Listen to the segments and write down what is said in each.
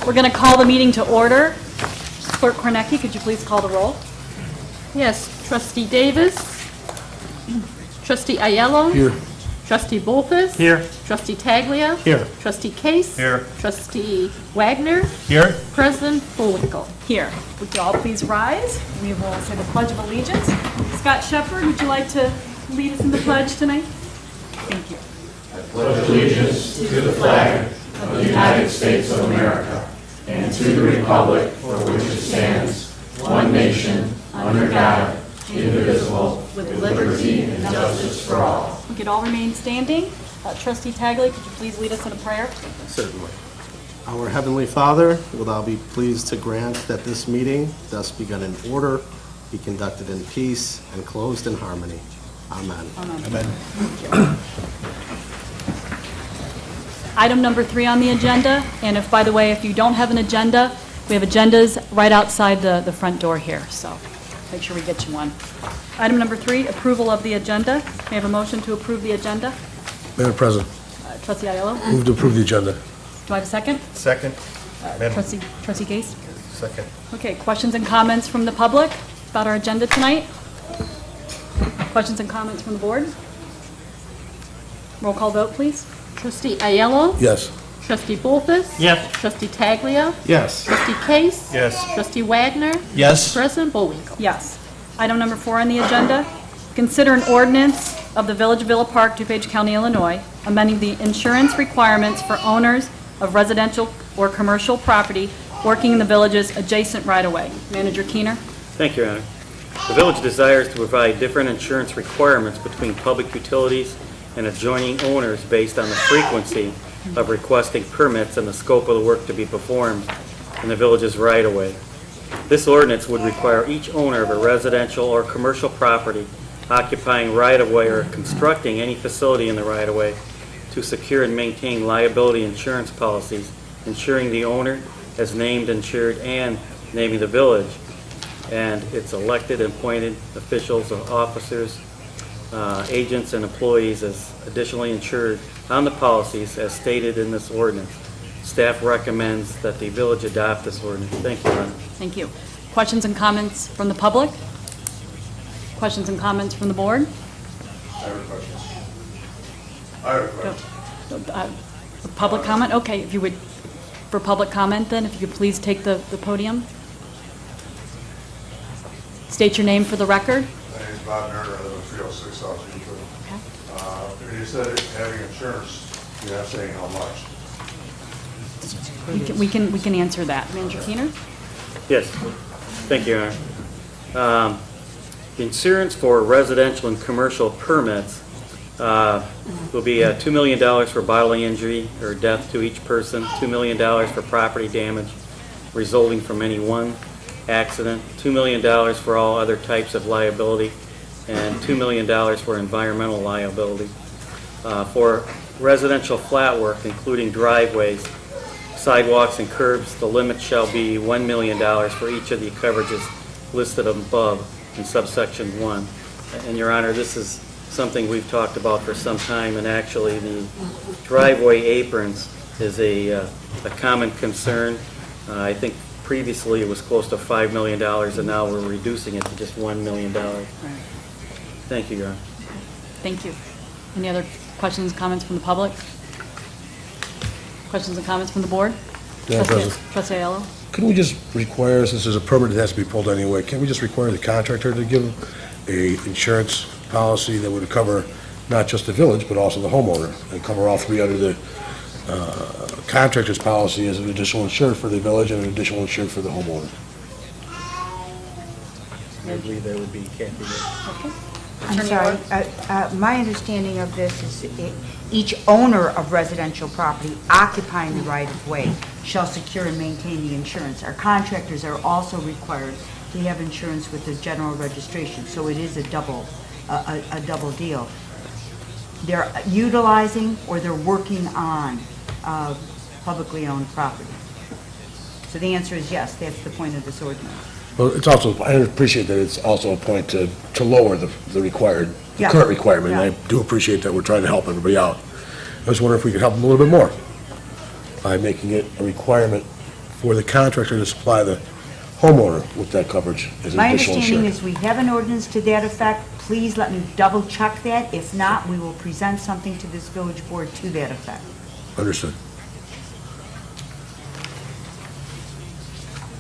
We're going to call the meeting to order. Clerk Kornecki, could you please call the roll? Yes, Trustee Davis. Trustee Aiello. Here. Trustee Bolfus. Here. Trustee Taglia. Here. Trustee Case. Here. Trustee Wagner. Here. President Bullwinkle. Here. Would you all please rise? We will say the Pledge of Allegiance. Scott Shepard, would you like to lead us in the pledge tonight? Thank you. Pledge allegiance to the flag of the United States of America and to the republic for which it stands, one nation, under God, indivisible, with liberty and justice for all. We could all remain standing. Trustee Taglia, could you please lead us in a prayer? Certainly. Our Heavenly Father, will thou be pleased to grant that this meeting, thus begun in order, be conducted in peace and closed in harmony. Amen. Amen. Item number 3 on the agenda, and if, by the way, if you don't have an agenda, we have agendas right outside the front door here, so make sure we get you one. Item number 3, approval of the agenda. May I have a motion to approve the agenda? Madam President, Trustee Aiello, move to approve the agenda. do I have a second? Second. Trustee Case? Second. Okay, questions and comments from the public about our agenda tonight? Questions and comments from the board? Roll call vote, please. Trustee Aiello. Yes. Trustee Bolfus. Yes. Trustee Taglia. Yes. Trustee Case. Yes. Trustee Wagner. Yes. President Bullwinkle. Yes. Item number 4 on the agenda, consider an ordinance of the Village of Villa Park, DuPage County, Illinois, amending the insurance requirements for owners of residential or commercial property working in the village's adjacent right-of-way. Manager Keener. Thank you, Your Honor. The village desires to provide different insurance requirements between public utilities and adjoining owners based on the frequency of requesting permits and the scope of the work to be performed in the village's right-of-way. This ordinance would require each owner of a residential or commercial property occupying right-of-way or constructing any facility in the right-of-way to secure and maintain liability insurance policies, insuring the owner as named insured and naming the village and its elected and appointed officials or officers, agents and employees as additionally insured on the policies as stated in this ordinance. Staff recommends that the village adopt this ordinance. Thank you, Your Honor. Thank you. Questions and comments from the public? Questions and comments from the board? I have a question. Public comment? Okay, if you would, for public comment then, if you could please take the podium. State your name for the record. My name is Bob Nerder. I live in 306 South Beechwood. When you said having insurance, you're not saying how much. We can answer that. Manager Keener? Yes. Thank you, Your Honor. Insurance for residential and commercial permits will be $2 million for bodily injury or death to each person, $2 million for property damage resulting from any one accident, $2 million for all other types of liability, and $2 million for environmental liability. For residential flat work, including driveways, sidewalks, and curbs, the limit shall be $1 million for each of the coverages listed above in subsection 1. And Your Honor, this is something we've talked about for some time, and actually the driveway aprons is a common concern. I think previously it was close to $5 million, and now we're reducing it to just $1 million. Thank you, Your Honor. Thank you. Any other questions, comments from the public? Questions and comments from the board? Madam President. Trustee Aiello? Couldn't we just require, since there's a permit that has to be pulled anyway, can't we just require the contractor to give a insurance policy that would cover not just the village, but also the homeowner, and cover all three under the contractor's policy as an additional insured for the village and an additional insured for the homeowner? I believe that would be Kathy. Okay. I'm Attorney sorry. Orr? My understanding of this is each owner of residential property occupying the right-of-way shall secure and maintain the insurance. Our contractors are also required to have insurance with the general registration, so it is a double deal. They're utilizing or they're working on publicly owned property. So the answer is yes, that's the point of this ordinance. Well, it's also, I appreciate that it's also a point to lower the current requirement. Yeah. And I do appreciate that we're trying to help everybody out. I was wondering if we could help them a little bit more by making it a requirement for the contractor to supply the homeowner with that coverage as an My additional understanding insurance. is we have an ordinance to that effect. Please let me double check that. If not, we will present something to this village board to that effect. Understood.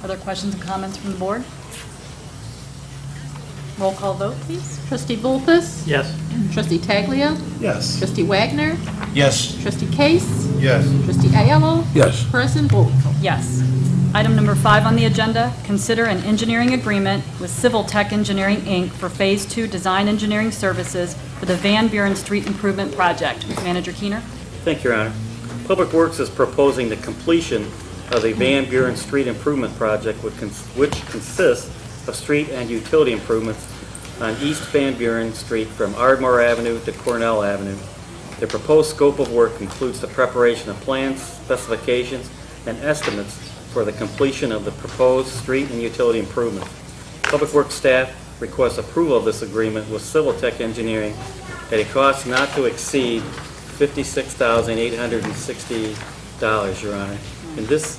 Other questions and comments from the board? Roll call vote, please. Trustee Bolfus? Yes. Trustee Taglia? Yes. Trustee Wagner? Yes. Trustee Case? Yes. Trustee Ayello? Yes. President Bullwinkle? Yes. Item number 5 on the agenda, consider an engineering agreement with Civil Tech Engineering, Inc. for Phase 2 design engineering services for the Van Buren Street Improvement Project. Manager Keener. Thank you, Your Honor. Public Works is proposing the completion of the Van Buren Street Improvement Project, which consists of street and utility improvements on East Van Buren Street from Ardmore Avenue to Cornell Avenue. The proposed scope of work includes the preparation of plans, specifications, and estimates for the completion of the proposed street and utility improvements. Public Works staff requests approval of this agreement with Civil Tech Engineering at a cost not to exceed $56,860, Your Honor. And this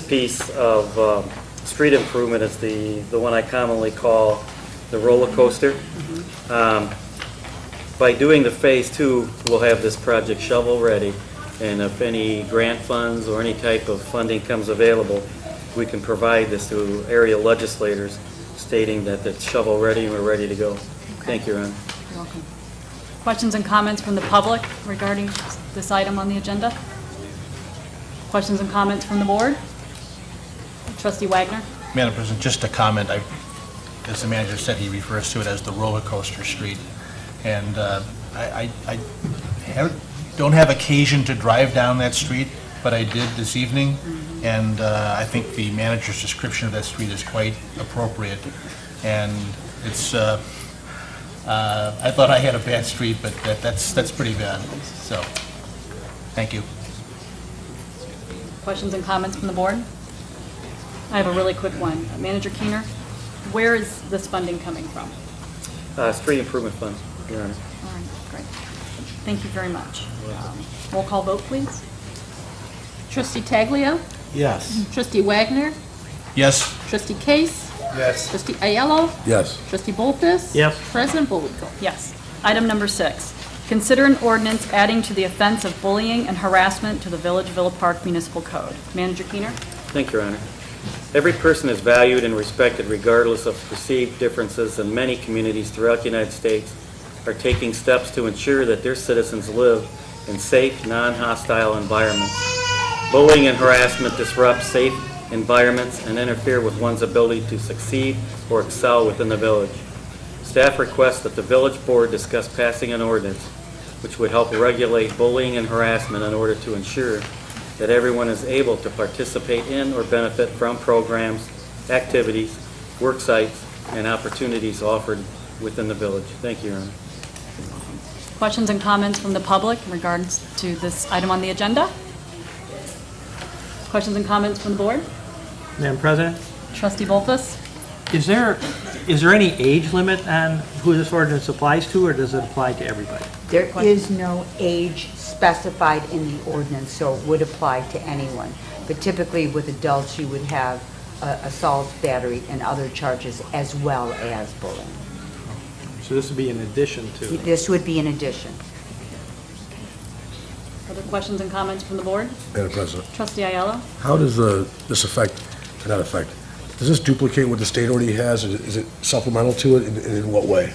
piece of street improvement is the one I commonly call the roller coaster. By doing the Phase 2, we'll have this project shovel-ready, and if any grant funds or any type of funding comes available, we can provide this to area legislators stating that it's shovel-ready and we're ready to go. Thank you, Your Honor. You're welcome. Questions and comments from the public regarding this item on the agenda? Questions and comments from the board? Trustee Wagner? Madam President, just a comment. As the manager said, he refers to it as the roller coaster street. And I don't have occasion to drive down that street, but I did this evening. And I think the manager's description of that street is quite appropriate. And it's, I thought I had a bad street, but that's pretty bad. So, thank you. Questions and comments from the board? I have a really quick one. Manager Keener, where is this funding coming from? Street Improvement Fund, Your Honor. All right, great. Thank you very much. Roll call vote, please. Trustee Taglia? Yes. Trustee Wagner? Yes? Trustee Case? Yes. Trustee Ayello? Yes. Trustee Bolfus? Yes. President Bullwinkle? Yes. Item number 6, consider an ordinance adding to the offense of bullying and harassment to the Village Villa Park Municipal Code. Manager Keener? Thank you, Your Honor. Every person is valued and respected regardless of perceived differences, and many communities throughout the United States are taking steps to ensure that their citizens live in safe, non-hostile environments. Bullying and harassment disrupt safe environments and interfere with one's ability to succeed or excel within the village. Staff requests that the village board discuss passing an ordinance which would help regulate bullying and harassment in order to ensure that everyone is able to participate in or benefit from programs, activities, work sites, and opportunities offered within the village. Thank you, Your Honor. Questions and comments from the public in regards to this item on the agenda? Questions and comments from the board? Madam President, Trustee Bolfus? is there any age limit on who this ordinance applies to, or does it apply to everybody? There is no age specified in the ordinance, so it would apply to anyone. But typically with adults, you would have assault, battery, and other charges as well as bullying. So this would be in addition to. This would be in addition. Other questions and comments from the board? Madam President, Trustee Ayello? how does this affect, or not affect, does this duplicate what the state already has? Is it supplemental to it, and in what way?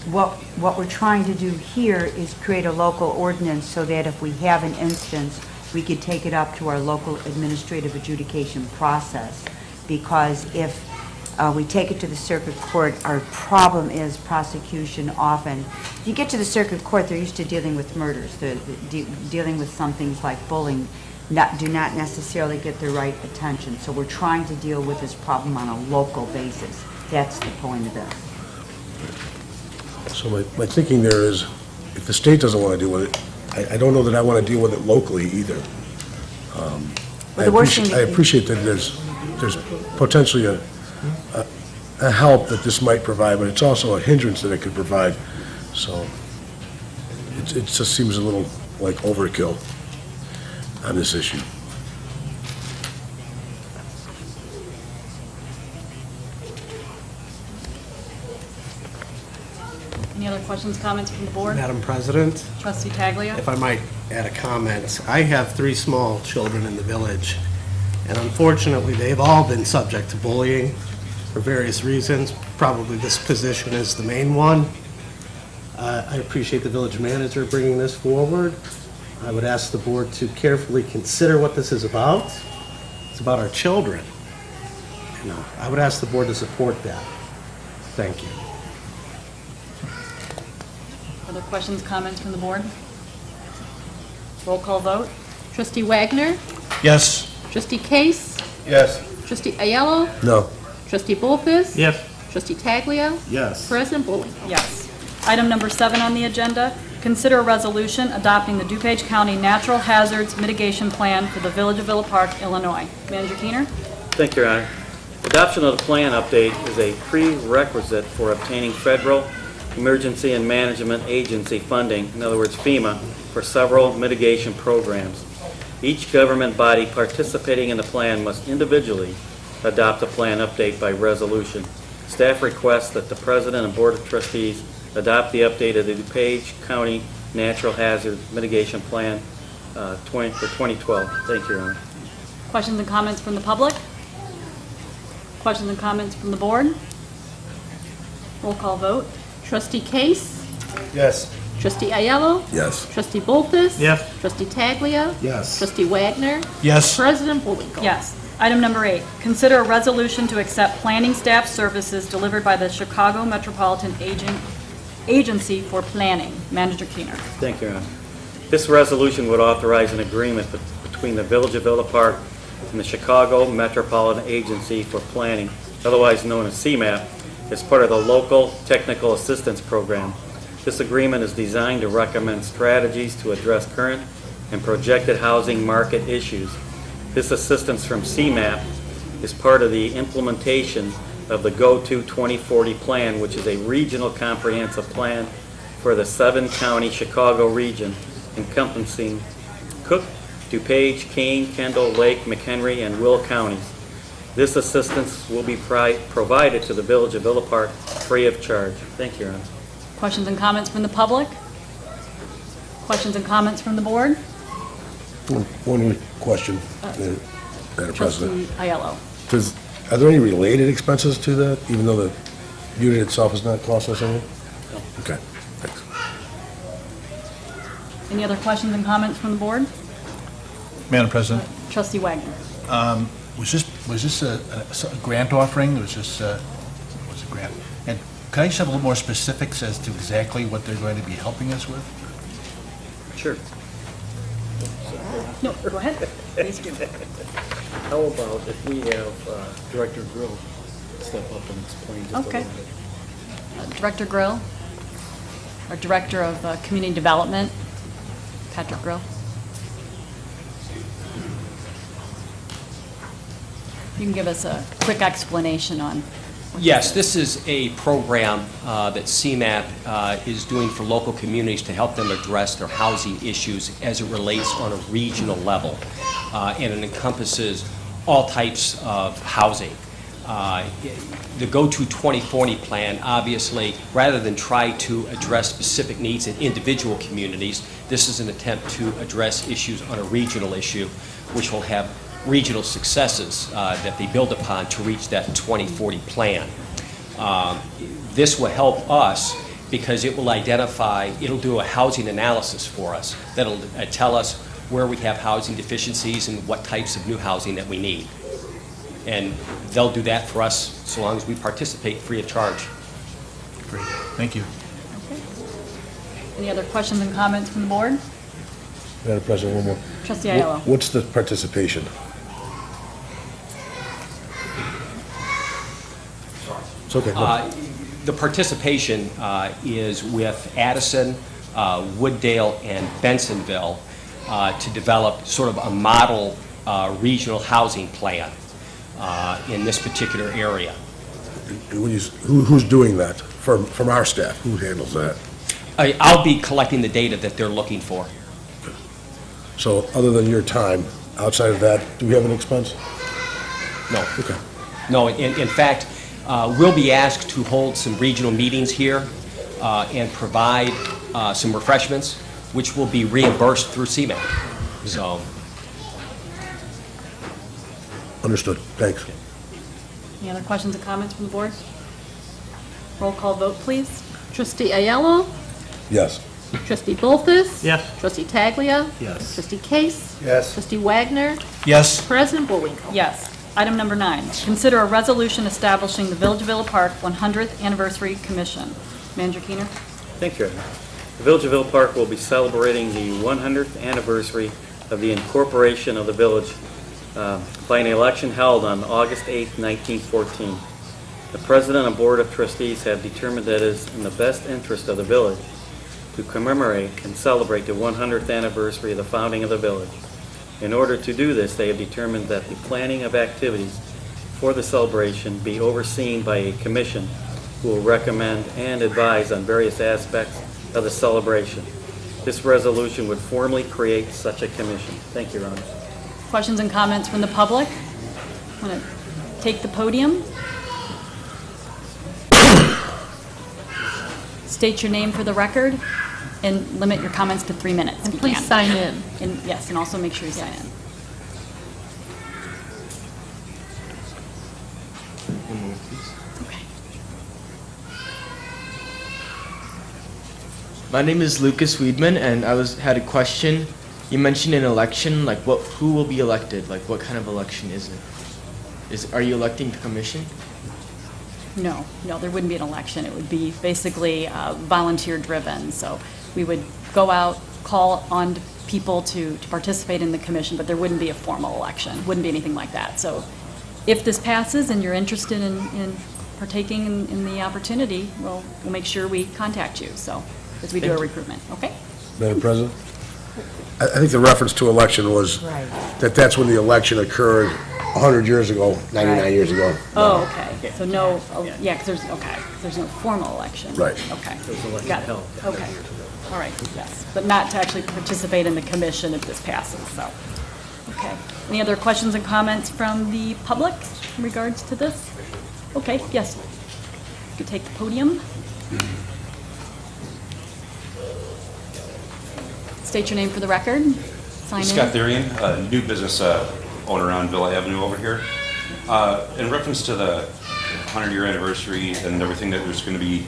What we're trying to do here is create a local ordinance so that if we have an instance, we could take it up to our local administrative adjudication process. Because if we take it to the circuit court, our problem is prosecution often. If you get to the circuit court, they're used to dealing with murders. They're dealing with some things like bullying, do not necessarily get the right attention. So we're trying to deal with this problem on a local basis. That's the point of this. So my thinking there is, if the state doesn't want to deal with it, I don't know that I want to deal with it locally either. I the worst thing appreciate that there's potentially a help that this might provide, but it's also a hindrance that it could provide. So It just seems a little like overkill on this issue. Any other questions, comments from the board? Madam President, Trustee Taglia? if I might add a comment, I have 3 small children in the village, and unfortunately, they've all been subject to bullying for various reasons. Probably this position is the main one. I appreciate the village manager bringing this forward. I would ask the board to carefully consider what this is about. It's about our children. And I would ask the board to support that. Thank you. Other questions, comments from the board? Roll call vote? Trustee Wagner, Yes. Trustee Case, Yes. Trustee Ayello, No. Trustee Bullfist. Yes. Trustee Taglia, Yes. President Bullwinkle. Yes. Item number 7 on the agenda, consider a resolution adopting the DuPage County Natural Hazards Mitigation Plan for the Village of Villa Park, Illinois. Manager Keener? Thank you, Your Honor. Adoption of the plan update is a prerequisite for obtaining federal emergency and management agency funding, in other words FEMA, for several mitigation programs. Each government body participating in the plan must individually adopt a plan update by resolution. Staff requests that the President and Board of Trustees adopt the update of the DuPage County Natural Hazard Mitigation Plan for 2012. Thank you, Your Honor. Questions and comments from the public? Questions and comments from the board? Roll call vote? Trustee Case, Yes. Trustee Ayello, Yes. Trustee Bullfist. Yes. Trustee Taglia, Yes. Trustee Wagner, Yes. President Bullwinkle. Yes. Item number 8, consider a resolution to accept planning staff services delivered by the Chicago Metropolitan Agency for Planning. Manager Keener. Thank you, Your Honor. This resolution would authorize an agreement between the Village of Villa Park and the Chicago Metropolitan Agency for Planning, otherwise known as CMAP, as part of the Local Technical Assistance Program. This agreement is designed to recommend strategies to address current and projected housing market issues. This assistance from CMAP is part of the implementation of the GO-TO 2040 plan, which is a regional comprehensive plan for the 7-county Chicago region encompassing Cook, DuPage, Kane, Kendall, Lake, McHenry, and Will counties. This assistance will be provided to the Village of Villa Park free of charge. Thank you, Your Honor. Questions and comments from the public? Questions and comments from the board? One question, Madam President. Trustee Ayello. Are there any related expenses to that, even though the unit itself is not cost us anything? Okay, thanks. Any other questions and comments from the board? Madam President, Trustee Wagner. was this a grant offering? Was this was a grant? And can I just have a little more specifics as to exactly what they're going to be helping us with? Sure. No, go ahead. Please do. How about if we have Director Grill step up and explain just a Okay. little bit? Director Grill, our Director of Community Development, Patrick Grill. You can give us a quick explanation on what Yes, this is a program that CMAP is doing for local communities to help them address their housing issues as it relates on a regional level. And it encompasses all types of housing. The GO-TO 2040 plan, obviously, rather than try to address specific needs in individual communities, this is an attempt to address issues on a regional issue, which will have regional successes that they build upon to reach that 2040 plan. This will help us because it will identify, it'll do a housing analysis for us that'll tell us where we have housing deficiencies and what types of new housing that we need. And they'll do that for us so long as we participate free of charge. Great, thank you. Any other questions and comments from the board? Madam President, one more. Trustee Ayello. What's the participation? It's okay. no. The participation is with Addison, Wooddale, and Bensonville to develop sort of a model regional housing plan in this particular area. Who's doing that from our staff? Who handles that? I'll be collecting the data that they're looking for. So other than your time, outside of that, do we have an expense? No. Okay. No, in fact, we'll be asked to hold some regional meetings here and provide some refreshments, which will be reimbursed through CMAQ. So, Understood. Thanks. Any other questions or comments from the board? Roll call vote, please. Trustee Ayello? Yes. Trustee Bolfus? Yes. Trustee Taglia? Yes. Trustee Case? Yes. Trustee Wagner? Yes. President Bullwinkle? Yes. Item number 9, consider a resolution establishing the Village of Villa Park 100th Anniversary Commission. Manager Keener. Thank you. The Village of Villa Park will be celebrating the 100th anniversary of the incorporation of the village by an election held on August 8, 1914. The President and Board of Trustees have determined that it is in the best interest of the village to commemorate and celebrate the 100th anniversary of the founding of the village. In order to do this, they have determined that the planning of activities for the celebration be overseen by a commission who will recommend and advise on various aspects of the celebration. This resolution would formally create such a commission. Thank you, Your Honor. Questions and comments from the public? Want to take the podium? State your name for the record and limit your comments to 3 minutes if And you please can. sign in. And yes, and also make sure you sign in. Okay. My name is Lucas Weedman, and I had a question. You mentioned an election, like who will be elected? Like what kind of election is it? Are you electing the commission? No, there wouldn't be an election. It would be basically volunteer-driven. So we would go out, call on people to participate in the commission, but there wouldn't be a formal election. Wouldn't be anything like that. So if this passes and you're interested in partaking in the opportunity, we'll make sure we contact you, so, as we do our recruitment, okay? Madam President? I think the reference to election was Right. that's when the election occurred 100 years ago, 99 years ago. Oh, okay. So no, yeah, because there's no formal election. Right. Okay. There was an election Got it. held. Okay. All right, yes. But not to actually participate in the commission if this passes, so. Okay. Any other questions and comments from the public in regards to this? Okay, yes. You can take the podium. State your name for the record. Sign in. Scott Therian, a new business owner on Villa Avenue over here. In reference to the 100-year anniversary and everything that was going to be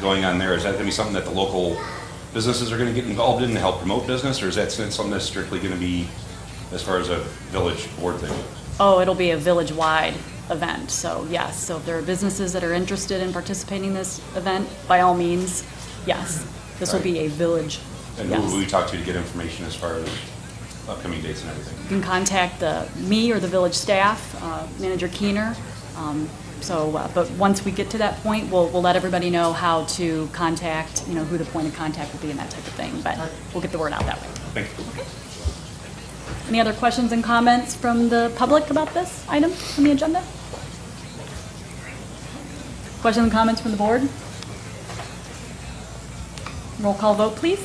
going on there, is that going to be something that the local businesses are going to get involved in to help promote business, or is that something that's strictly going to be as far as a village board thing? Oh, it'll be a village-wide event, so yes. So if there are businesses that are interested in participating in this event, by all means, yes. This will be a village, And yes. who will we talk to get information as far as upcoming dates and everything? You can contact me or the village staff, Manager Keener. But once we get to that point, we'll let everybody know how to contact, who the point of contact will be and that type of thing. But we'll get the word out that way. Thank you. Okay. Any other questions and comments from the public about this item on the agenda? Questions and comments from the board? Roll call vote, please.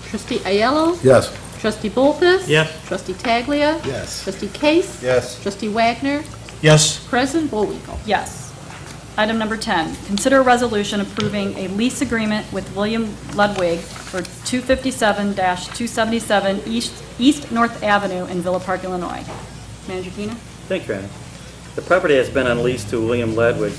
Trustee Ayello? Yes. Trustee Bolfus? Yes. Trustee Taglia? Yes. Trustee Case? Yes. Trustee Wagner? Yes. President Bullwinkle? Yes. Item number 10, consider a resolution approving a lease agreement with William Ludwig for 257-277 East North Avenue in Villa Park, Illinois. Manager Keener? Thank you, Anna. The property has been on lease to William Ledwig,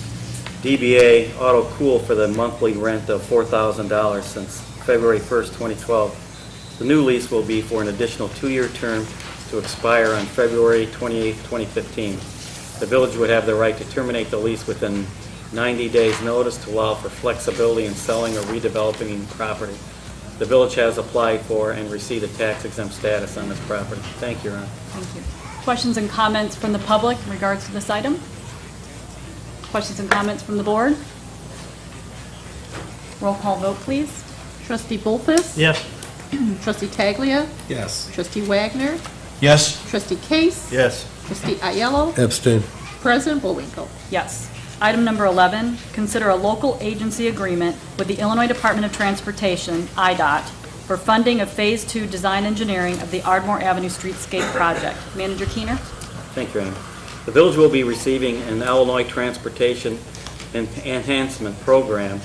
DBA Auto Cool, for the monthly rent of $4,000 since February 1st, 2012. The new lease will be for an additional 2-year term to expire on February 28, 2015. The village would have the right to terminate the lease within 90 days' notice to allow for flexibility in selling or redeveloping property. The village has applied for and received a tax-exempt status on this property. Thank you, Your Honor. Thank you. Questions and comments from the public in regards to this item? Questions and comments from the board? Roll call vote, please. Trustee Bolfus? Yes. Trustee Taglia? Yes. Trustee Wagner? Yes. Trustee Case? Yes. Trustee Ayello? Abstain. President Bullwinkle? Yes. Item number 11, consider a local agency agreement with the Illinois Department of Transportation, IDOT, for funding of Phase 2 design engineering of the Ardmore Avenue Streetscape project. Manager Keener? Thank you, Your Honor. The village will be receiving an Illinois Transportation Enhancement Program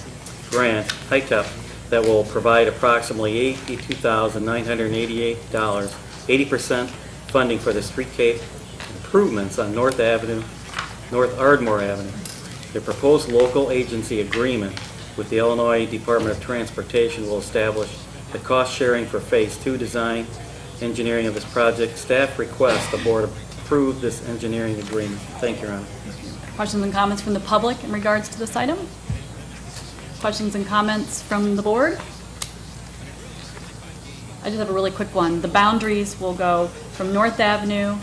grant, ITEP, that will provide approximately $82,988, 80% funding for the streetscape improvements on North Ardmore Avenue. The proposed local agency agreement with the Illinois Department of Transportation will establish the cost sharing for Phase 2 design engineering of this project. Staff requests the board approve this engineering agreement. Thank you, Your Honor. Questions and comments from the public in regards to this item? Questions and comments from the board? I just have a really quick one. The boundaries will go from North Avenue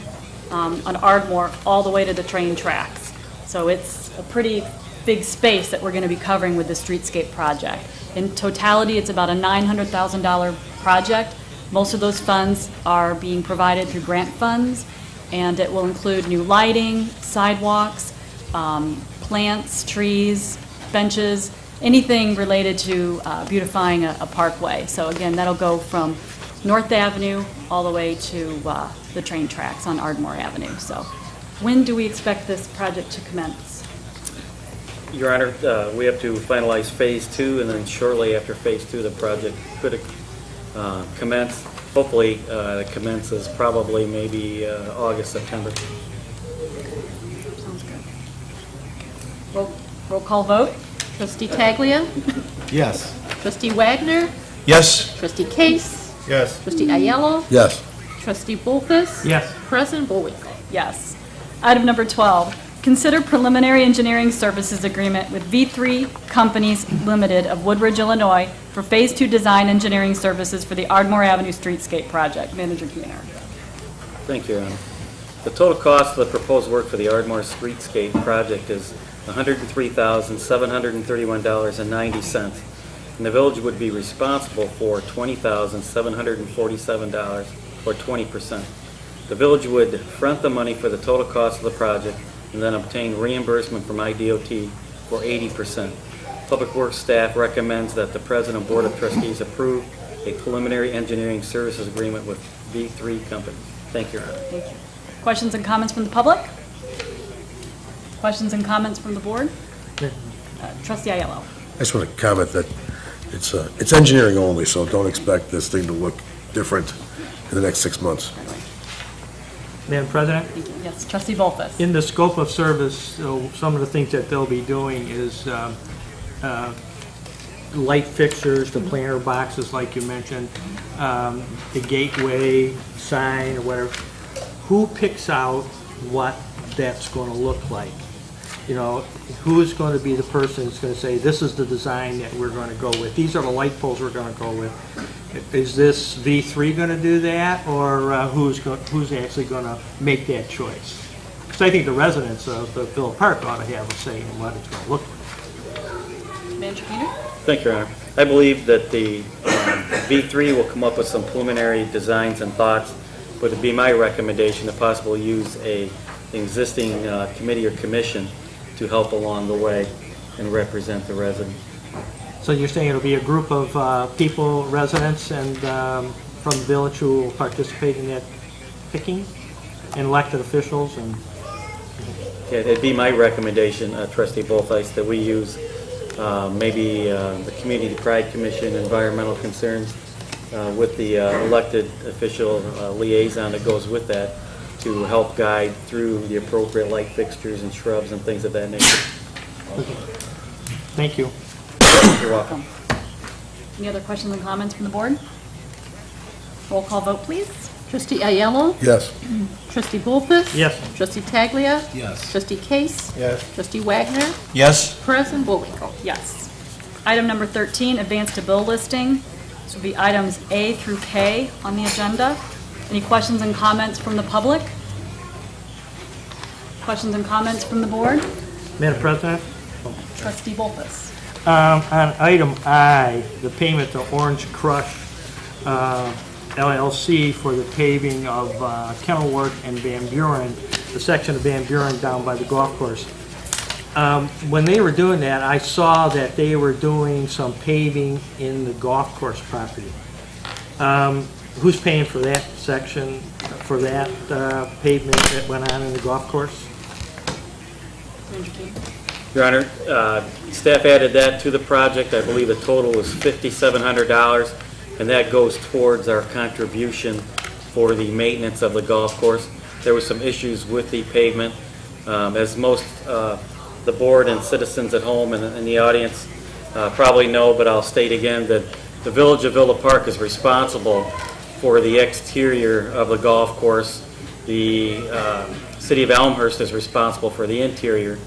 on Ardmore all the way to the train tracks. So it's a pretty big space that we're going to be covering with the streetscape project. In totality, it's about a $900,000 project. Most of those funds are being provided through grant funds, and it will include new lighting, sidewalks, plants, trees, benches, anything related to beautifying a parkway. So again, that'll go from North Avenue all the way to the train tracks on Ardmore Avenue. So when do we expect this project to commence? Your Honor, we have to finalize Phase 2, and then shortly after Phase 2, the project could commence. Hopefully, it commences probably maybe August, September. Sounds good. Roll call vote. Trustee Taglia. Yes. Trustee Wagner. Yes. Trustee Case. Yes. Trustee Ayello. Yes. Trustee Bullfuss. Yes. President Bullwinkle. Yes. Item number 12, consider preliminary engineering services agreement with V3 Companies Limited of Woodbridge, Illinois for Phase 2 design engineering services for the Ardmore Avenue Streetscape project. Manager Keener. Thank you, Your Honor. The total cost of the proposed work for the Ardmore Streetscape project is $103,731.90, and the village would be responsible for $20,747, or 20%. The village would front the money for the total cost of the project and then obtain reimbursement from IDOT for 80%. Public Works staff recommends that the President and Board of Trustees approve a preliminary engineering services agreement with V3 Company. Thank you, Your Honor. Thank you. Questions and comments from the public? Questions and comments from the board? Trustee Ayello. I just want to comment that it's engineering only, so don't expect this thing to look different in the next 6 months. Madam President? Yes, Trustee Bullfuss. In the scope of service, so some of the things that they'll be doing is light fixtures, the planter boxes like you mentioned, the gateway sign or whatever. Who picks out what that's going to look like? You know, who's going to be the person that's going to say, this is the design that we're going to go with? These are the light poles we're going to go with. Is this V3 going to do that, or who's actually going to make that choice? Because I think the residents of the Villa Park ought to have a say in what it's going to look like. Manager Keener. Thank you, Your Honor. I believe that the V3 will come up with some preliminary designs and thoughts, but it'd be my recommendation to possibly use an existing committee or commission to help along the way and represent the residents. So you're saying it'll be a group of people, residents, and from the village who will participate in that picking, and elected officials, and Yeah, it'd be my recommendation, Trustee Bullfuss, that we use maybe the Community Pride Commission, environmental concerns, with the elected official liaison that goes with that to help guide through the appropriate light fixtures and shrubs and things of that nature. thank you. You're welcome. Any other questions and comments from the board? Roll call vote, please. Trustee Ayello. Yes. Trustee Bullfuss. Yes. Trustee Taglia. Yes. Trustee Case. Yes. Trustee Wagner. Yes. President Bullwinkle. Yes. Item number 13, advance to bill listing. This will be items A through K on the agenda. Any questions and comments from the public? Questions and comments from the board? Madam President? Trustee Bullfuss. On item I, the payment to Orange Crush LLC for the paving of Kenilworth and Van Buren, the section of Van Buren down by the golf course. When they were doing that, I saw that they were doing some paving in the golf course property. Who's paying for that section, for that pavement that went on in the golf course? Your Honor, staff added that to the project. I believe the total was $5,700, and that goes towards our contribution for the maintenance of the golf course. There were some issues with the pavement. As most the board and citizens at home and the audience probably know, but I'll state again that the Village of Villa Park is responsible for the exterior of the golf course. The City of Elmhurst is responsible for the interior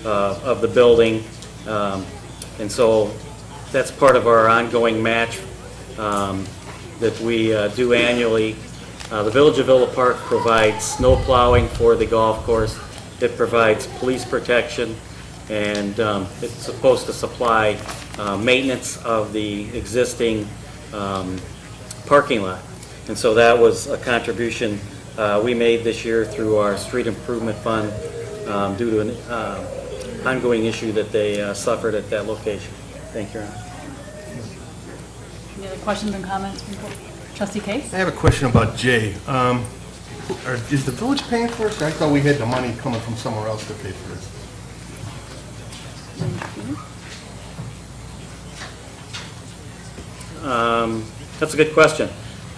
of the building. And so that's part of our ongoing match that we do annually. The Village of Villa Park provides snow plowing for the golf course. It provides police protection, and it's supposed to supply maintenance of the existing parking lot. And so that was a contribution we made this year through our street improvement fund due to an ongoing issue that they suffered at that location. Thank you, Your Honor. Any other questions and comments? Trustee Case? I have a question about Jay. Is the village paying for this? I thought we had the money coming from somewhere else to pay for this. That's a good question.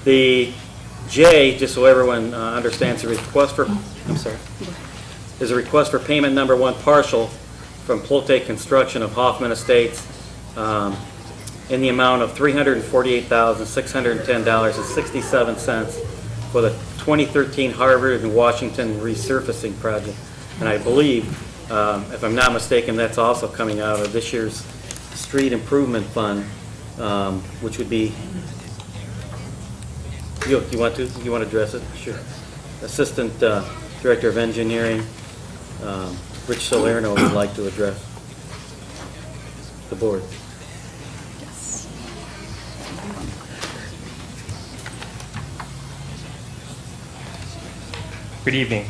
The J, just so everyone understands, the request for, I'm sorry, is a request for payment number 1 partial from Plote Construction of Hoffman Estates in the amount of $348,610.67 for the 2013 Harvard and Washington resurfacing project. And I believe, if I'm not mistaken, that's also coming out of this year's street improvement fund, which would be, you want to address it? Sure. Assistant Director of Engineering, Rich Salerno, would like to address the board. Yes. Good evening.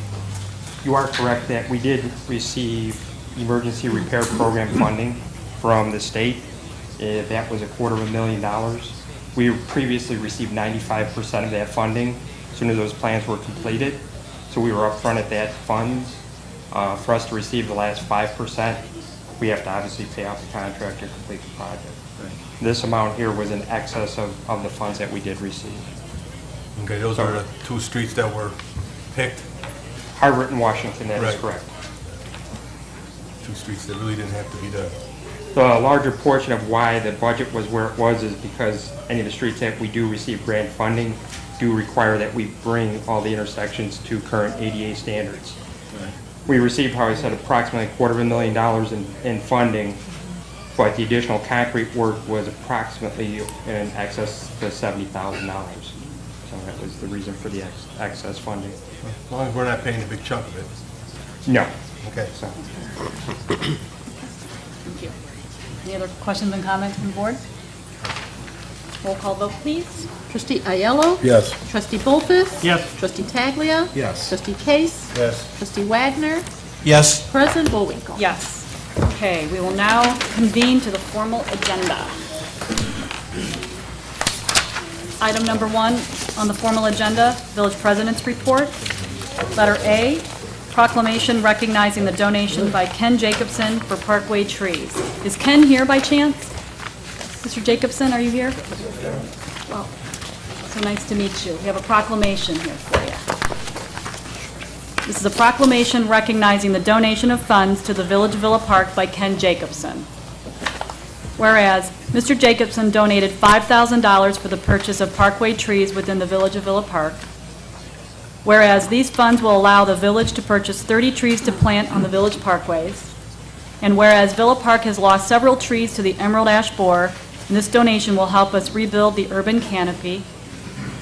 You are correct that we did receive emergency repair program funding from the state. That was $250,000. We previously received 95% of that funding as soon as those plans were completed. So we were upfront at that funds. For us to receive the last 5%, we have to obviously pay off the contractor to complete the project. Right. This amount here was in excess of the funds that we did receive. Okay, those are the 2 streets that were picked? Harvard and Washington, that is correct. 2 streets that really didn't have to be done. The larger portion of why the budget was where it was is because any of the streets that we do receive grant funding do require that we bring all the intersections to current ADA standards. Right. We received, how I said, approximately $250,000 in funding, but the additional concrete work was approximately in excess to $70,000. So that was the reason for the excess funding. As long as we're not paying a big chunk of it. No. Okay. So. Thank you. Any other questions and comments from the board? Roll call vote, please. Trustee Aiello? Yes. Trustee Bolfus? Yes. Trustee Taglia? Yes. Trustee Case? Yes. Trustee Wagner? Yes. President Bullwinkle? Yes. Okay, we will now convene to the formal agenda. Item number 1 on the formal agenda, Village President's Report. Letter A, proclamation recognizing the donation by Ken Jacobson for Parkway trees. Is Ken here by chance? Mr. Jacobson, are you here? Well, so nice to meet you. We have a proclamation here for you. This is a proclamation recognizing the donation of funds to the Village of Villa Park by Ken Jacobson. Whereas, Mr. Jacobson donated $5,000 for the purchase of parkway trees within the Village of Villa Park. Whereas, these funds will allow the village to purchase 30 trees to plant on the village parkways. And whereas Villa Park has lost several trees to the emerald ash borer, and this donation will help us rebuild the urban canopy.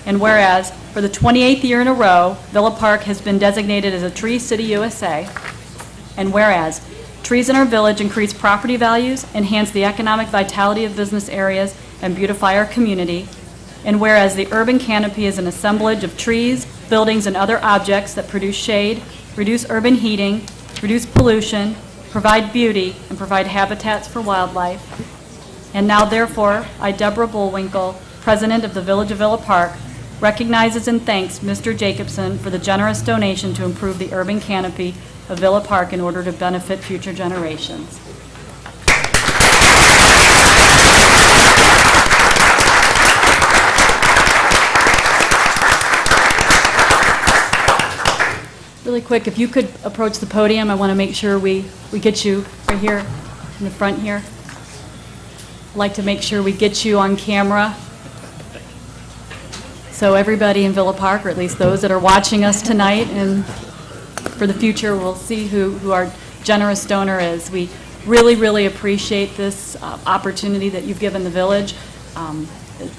And whereas, for the 28th year in a row, Villa Park has been designated as a Tree City USA. And whereas, trees in our village increase property values, enhance the economic vitality of business areas, and beautify our community. And whereas the urban canopy is an assemblage of trees, buildings, and other objects that produce shade, reduce urban heating, reduce pollution, provide beauty, and provide habitats for wildlife. And now therefore, I, Deborah Bullwinkle, President of the Village of Villa Park, recognizes and thanks Mr. Jacobson for the generous donation to improve the urban canopy of Villa Park in order to benefit future generations. Really quick, if you could approach the podium, I want to make sure we get you right here in the front here. I'd like to make sure we get you on camera. So everybody in Villa Park, or at least those that are watching us tonight and for the future, will see who our generous donor is. We really, really appreciate this opportunity that you've given the village.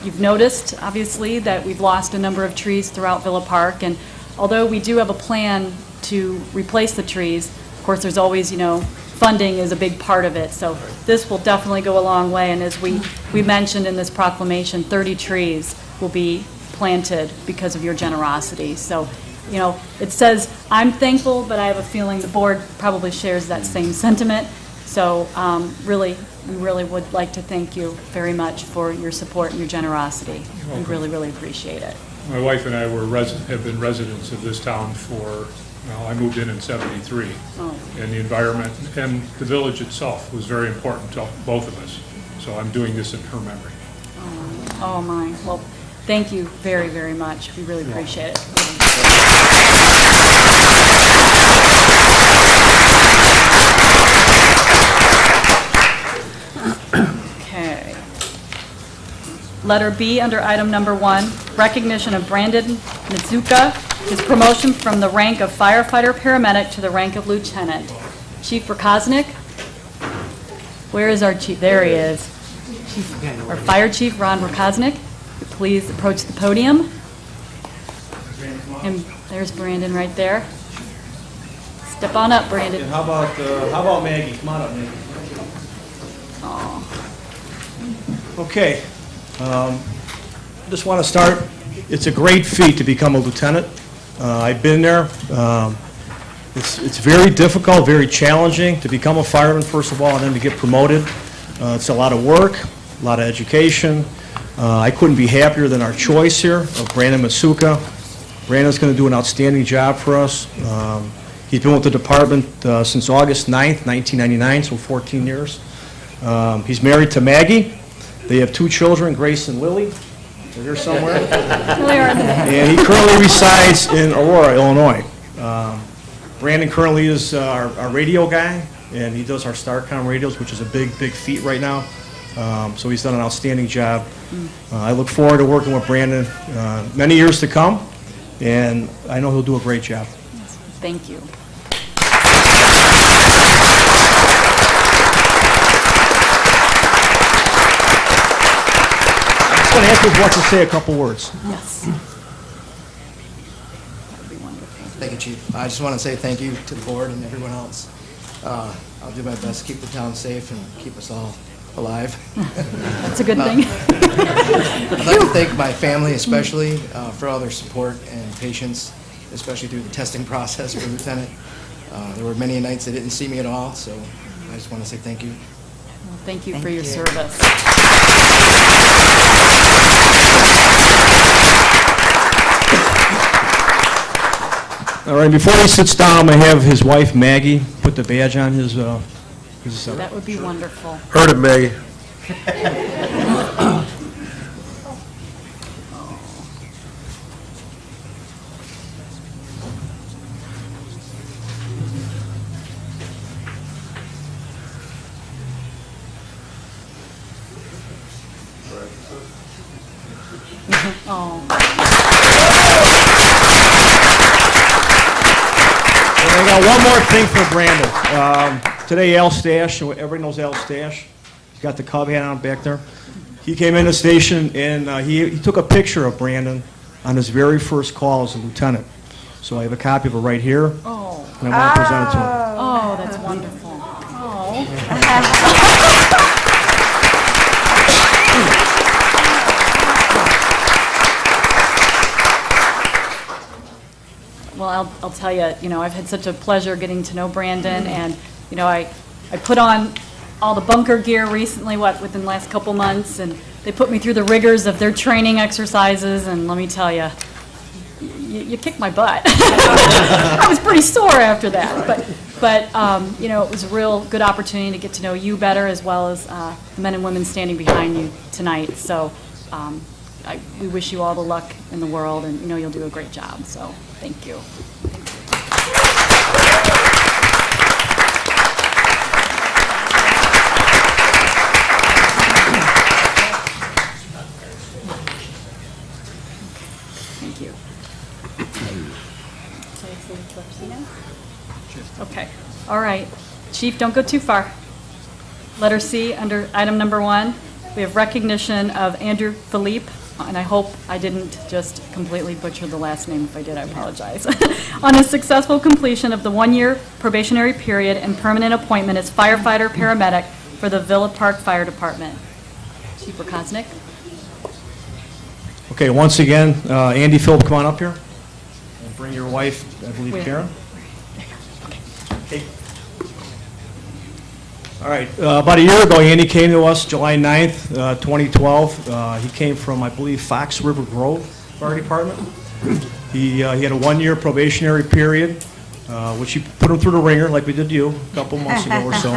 You've noticed, obviously, that we've lost a number of trees throughout Villa Park, and although we do have a plan to replace the trees, of course, there's always, funding is a big part of it. So this will definitely go a long way, and as we mentioned in this proclamation, 30 trees will be planted because of your generosity. So, it says, I'm thankful, but I have a feeling the board probably shares that same sentiment. So we really would like to thank you very much for your support and your generosity. We really, really appreciate it. My wife and I have been residents of this town for, I moved in 73. Oh. And the environment and the village itself was very important to both of us. So I'm doing this in her memory. Oh, my. Well, thank you very, very much. We really appreciate it. Okay. Letter B under item number 1, recognition of Brandon Mizuka, his promotion from the rank of firefighter paramedic to the rank of lieutenant. Chief Rokosnik, where is our chief? There he is. Our fire chief, Ron Rokosnik. Please approach the podium. And there's Brandon right there. Step on up, Brandon. And how about Maggie? Come on up, Maggie. Aw. Okay. Just want to start, it's a great feat to become a lieutenant. I've been there. It's very difficult, very challenging to become a fireman, first of all, and then to get promoted. It's a lot of work, a lot of education. I couldn't be happier than our choice here of Brandon Masuka. Brandon's going to do an outstanding job for us. He's been with the department since August 9th, 1999, so 14 years. He's married to Maggie. They have 2 children, Grace and Lily. They're here somewhere. And he currently resides in Aurora, Illinois. Brandon currently is our radio guy, and he does our StarCom radios, which is a big, big feat right now. So he's done an outstanding job. I look forward to working with Brandon many years to come, and I know he'll do a great job. Thank you. I'm going to ask you if you want to say a couple words. Yes. Thank you, Chief. I just want to say thank you to the board and everyone else. I'll do my best to keep the town safe and keep us all alive. That's a good thing. I'd like to thank my family especially for all their support and patience, especially through the testing process for Lieutenant. There were many nights they didn't see me at all, so I just want to say thank you. Well, thank you for your service. All right, before he sits down, I'm going to have his wife, Maggie, put the badge on his That would be wonderful. Heard it, Maggie. Oh. And I got one more thing for Brandon. Today, Al Stash, so everybody knows Al Stash. He's got the Cub hat on back there. He came in the station and he took a picture of Brandon on his very first call as a lieutenant. So I have a copy of it right here. Oh. And I want to present it to him. Oh, that's wonderful. Oh. Well, I'll tell you, I've had such a pleasure getting to know Brandon, and, I I put on all the bunker gear recently, within the last couple months, and they put me through the rigors of their training exercises, and let me tell you, you kicked my butt. I was pretty sore after that, but you know, it was a real good opportunity to get to know you better, as well as the men and women standing behind you tonight. So we wish you all the luck in the world, and you know you'll do a great job. So thank you. Thank you. Okay, all right. Chief, don't go too far. Letter C, under item number 1, we have recognition of Andrew Philippe, and I hope I didn't just completely butcher the last name. If I did, I apologize. On his successful completion of the 1-year probationary period and permanent appointment as firefighter/paramedic for the Villa Park Fire Department. Chief Rakosnick. Okay, once again, Andy Philip, come on up here. And bring your wife, I believe, Karen. Okay. All right, about a year ago, Andy came to us, July 9th, 2012. He came from, I believe, Fox River Grove Fire Department. He had a 1-year probationary period, which he put him through the ringer, like we did you a couple months ago or so.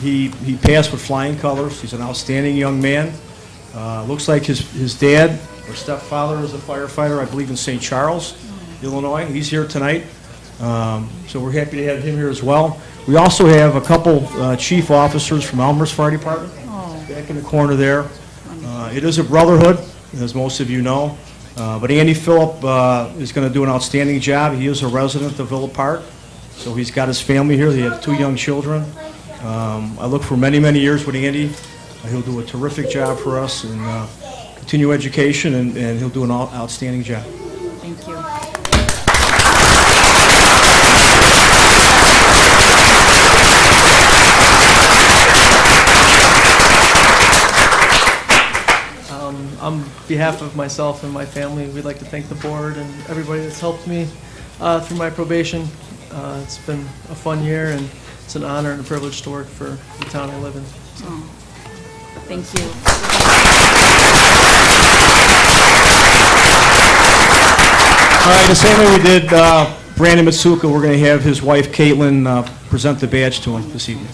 He passed with flying colors. He's an outstanding young man. Looks like his dad or stepfather is a firefighter, I believe, in St. Charles, Illinois. He's here tonight, so we're happy to have him here as well. We also have a couple chief officers from Elmhurst Fire Department, back in the corner there. It is a brotherhood, as most of you know, but Andy Phillip is going to do an outstanding job. He is a resident of Villa Park, so he's got his family here. They have 2 young children. I look for many, many years with Andy. He'll do a terrific job for us and continue education, and he'll do an outstanding job. Thank you. On behalf of myself and my family, we'd like to thank the board and everybody that's helped me through my probation. It's been a fun year, and it's an honor and a privilege to work for the town I live in. So. Thank you. All right, the same way we did Brandon Mitsuka, we're going to have his wife, Caitlin, present the badge to him this evening.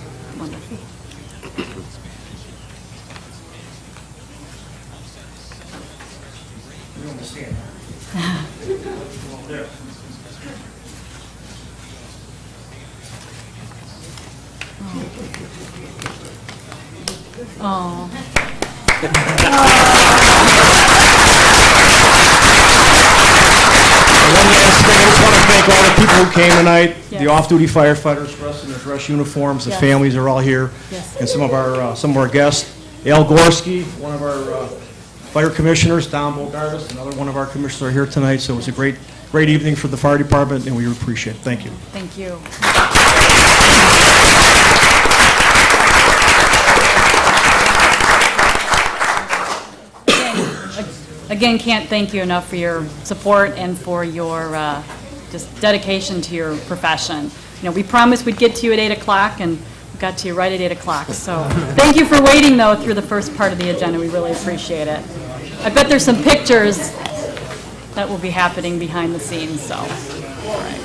Oh. One last thing, I just want to thank all the people who came tonight, Yes. the off-duty firefighters dressed in their dress uniforms, the Yes. families are all here, Yes. and some of our guests. Al Gorski, one of our fire commissioners, Don Bogardus, another one of our commissioners are here tonight, so it was a great evening for the fire department, and we appreciate it. Thank you. Thank you. Again, can't thank you enough for your support and for your just dedication to your profession. You know, we promised we'd get to you at 8 o'clock, and we got to you right at 8 o'clock. So thank you for waiting, though, through the first part of the agenda. We really appreciate it. I bet there's some pictures that will be happening behind the scenes, so. All right.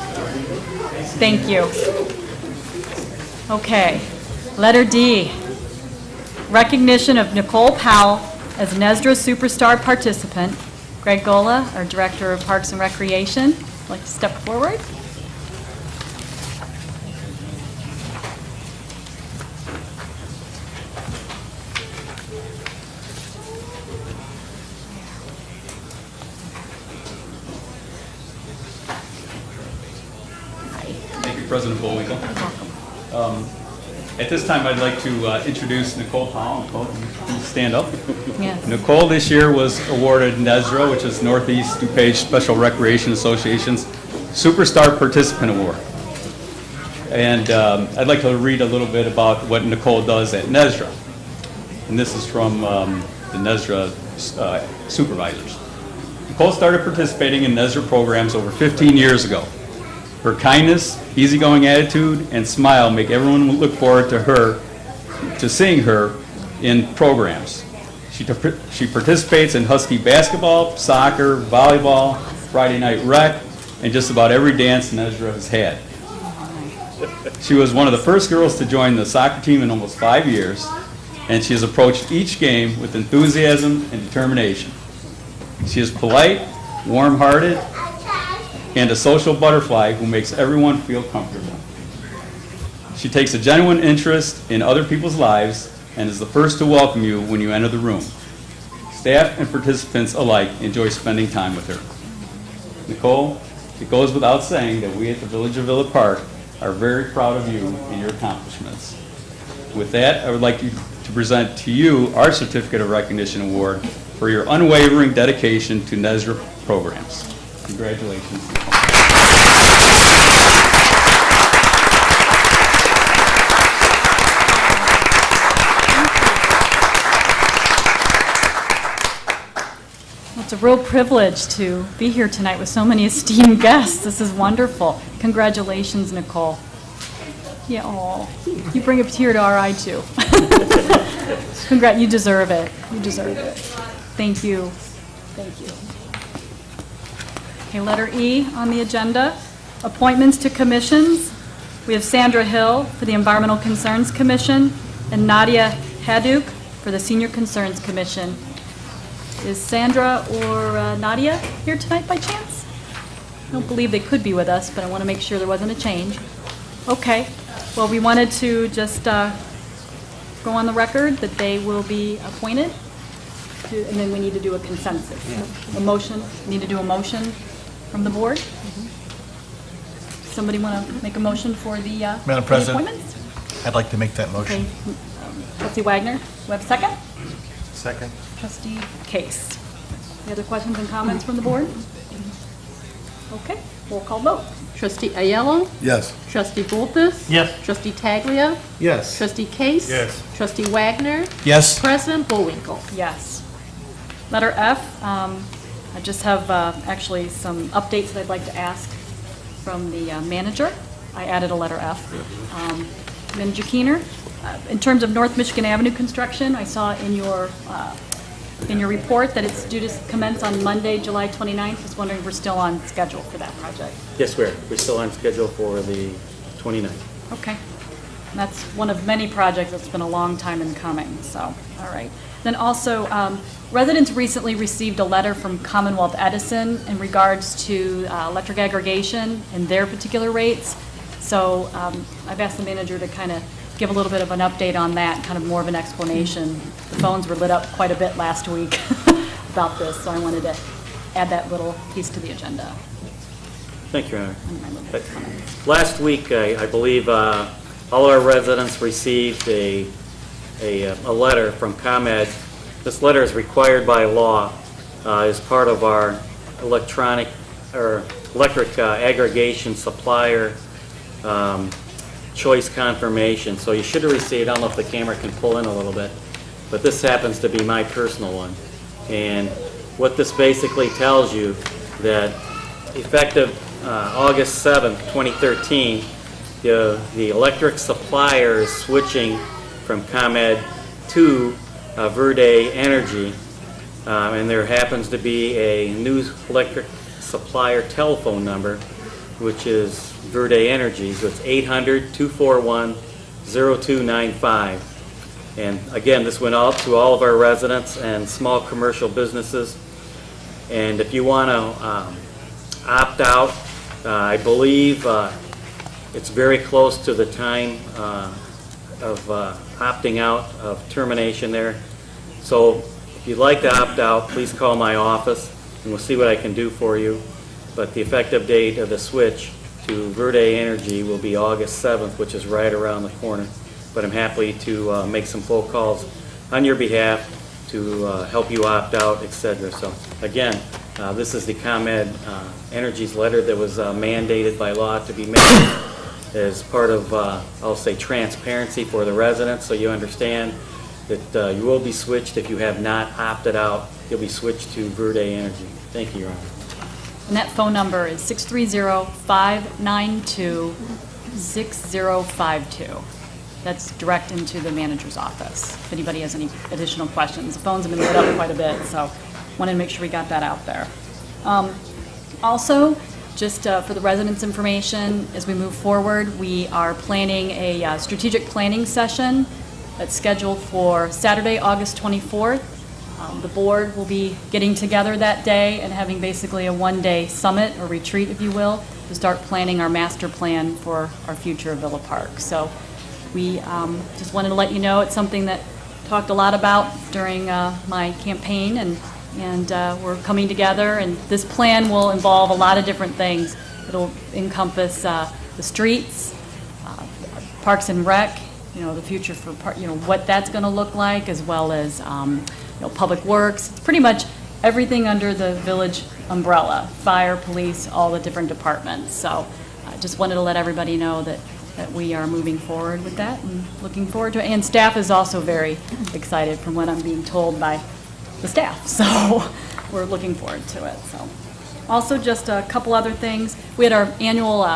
Thank you. Okay. Letter D, recognition of Nicole Powell as NESDRA Superstar participant. Greg Gola, our Director of Parks and Recreation, would like to step forward. Thank you, President Bullwinkle. At this time, I'd like to introduce Nicole Powell. Nicole, can you please stand up? Yes. Nicole this year was awarded NESRA, which is Northeast DuPage Special Recreation Association's Superstar Participant Award. And I'd like to read a little bit about what Nicole does at NESRA. And this is from the NESRA supervisors. Nicole started participating in NESRA programs over 15 years ago. Her kindness, easygoing attitude, and smile make everyone look forward to seeing her in programs. She participates in Husky basketball, soccer, volleyball, Friday night rec, and just about every dance Nezra has had. She was one of the first girls to join the soccer team in almost 5 years, and she has approached each game with enthusiasm and determination. She is polite, warm-hearted, and a social butterfly who makes everyone feel comfortable. She takes a genuine interest in other people's lives and is the first to welcome you when you enter the room. Staff and participants alike enjoy spending time with her. Nicole, it goes without saying that we at the Village of Villa Park are very proud of you and your accomplishments. With that, I would like to present to you our Certificate of Recognition Award for your unwavering dedication to Nezra programs. Congratulations. It's a real privilege to be here tonight with so many esteemed guests. This is wonderful. Congratulations, Nicole. Yeah, aw. You bring a tear to our eye, too. You deserve it. You deserve it. Thank you. Thank you. Okay, letter E on the agenda, appointments to commissions. We have Sandra Hill for the Environmental Concerns Commission and Nadia Haduk for the Senior Concerns Commission. Is Sandra or Nadia here tonight by chance? I don't believe they could be with us, but I want to make sure there wasn't a change. Okay. Well, we wanted to just go on the record that they will be appointed, and then we need to do a consensus. A motion, need to do a motion from the board? Somebody want to make a motion for the Madam President, appointments? I'd like to make that motion. Okay. Trustee Wagner, we have a second? Second. Trustee Case. Any other questions and comments from the board? Okay, roll call vote. Trustee Ayello? Yes. Trustee Bolfus? Yes. Trustee Taglia? Yes. Trustee Case? Yes. Trustee Wagner? Yes. President Bullwinkle? Yes. Letter F, I just have actually some updates that I'd like to ask from the manager. I added a letter F. Manager Keener, in terms of North Michigan Avenue construction, I saw in your report that it's due to commence on Monday, July 29th. Just wondering if we're still on schedule for that project. Yes, we're still on schedule for the 29th. Okay. And that's one of many projects that's been a long time in coming, so, all right. Then also, residents recently received a letter from Commonwealth Edison in regards to electric aggregation and their particular rates. So I've asked the manager to kind of give a little bit of an update on that, kind of more of an explanation. The phones were lit up quite a bit last week about this, so I wanted to add that little piece to the agenda. Thank you, Your Honor. Last week, I believe all our residents received a letter from ComEd. This letter is required by law as part of our electric aggregation supplier choice confirmation. So you should have received, I don't know if the camera can pull in a little bit, but this happens to be my personal one. And what this basically tells you that effective August 7th, 2013, the electric supplier is switching from ComEd to Verde Energy, and there happens to be a new electric supplier telephone number, which is Verde Energy, so it's 800-241-0295. And again, this went out to all of our residents and small commercial businesses. And if you want to opt out, I believe it's very close to the time of opting out, of termination there. So if you'd like to opt out, please call my office and we'll see what I can do for you. But the effective date of the switch to Verde Energy will be August 7th, which is right around the corner. But I'm happy to make some phone calls on your behalf to help you opt out, etc. So again, this is the ComEd Energy's letter that was mandated by law to be made as part of, I'll say, transparency for the residents, so you understand that you will be switched if you have not opted out. You'll be switched to Verde Energy. Thank you, Your Honor. and that phone number is 630-592-6052. That's direct into the manager's office, if anybody has any additional questions. The phones have been lit up quite a bit, so wanted to make sure we got that out there. Also, just for the residents' information, as we move forward, we are planning a strategic planning session that's scheduled for Saturday, August 24th. The board will be getting together that day and having basically a one-day summit or retreat, if you will, to start planning our master plan for our future of Villa Park. So we just wanted to let you know it's something that talked a lot about during my campaign, and we're coming together, and this plan will involve a lot of different things. It'll encompass the streets, Parks and Rec, the future for what that's going to look like, as well as Public Works. It's pretty much everything under the village umbrella, fire, police, all the different departments. So I just wanted to let everybody know that we are moving forward with that and looking forward to it. And staff is also very excited from what I'm being told by the staff. So we're looking forward to it. So also just a couple other things. We had our annual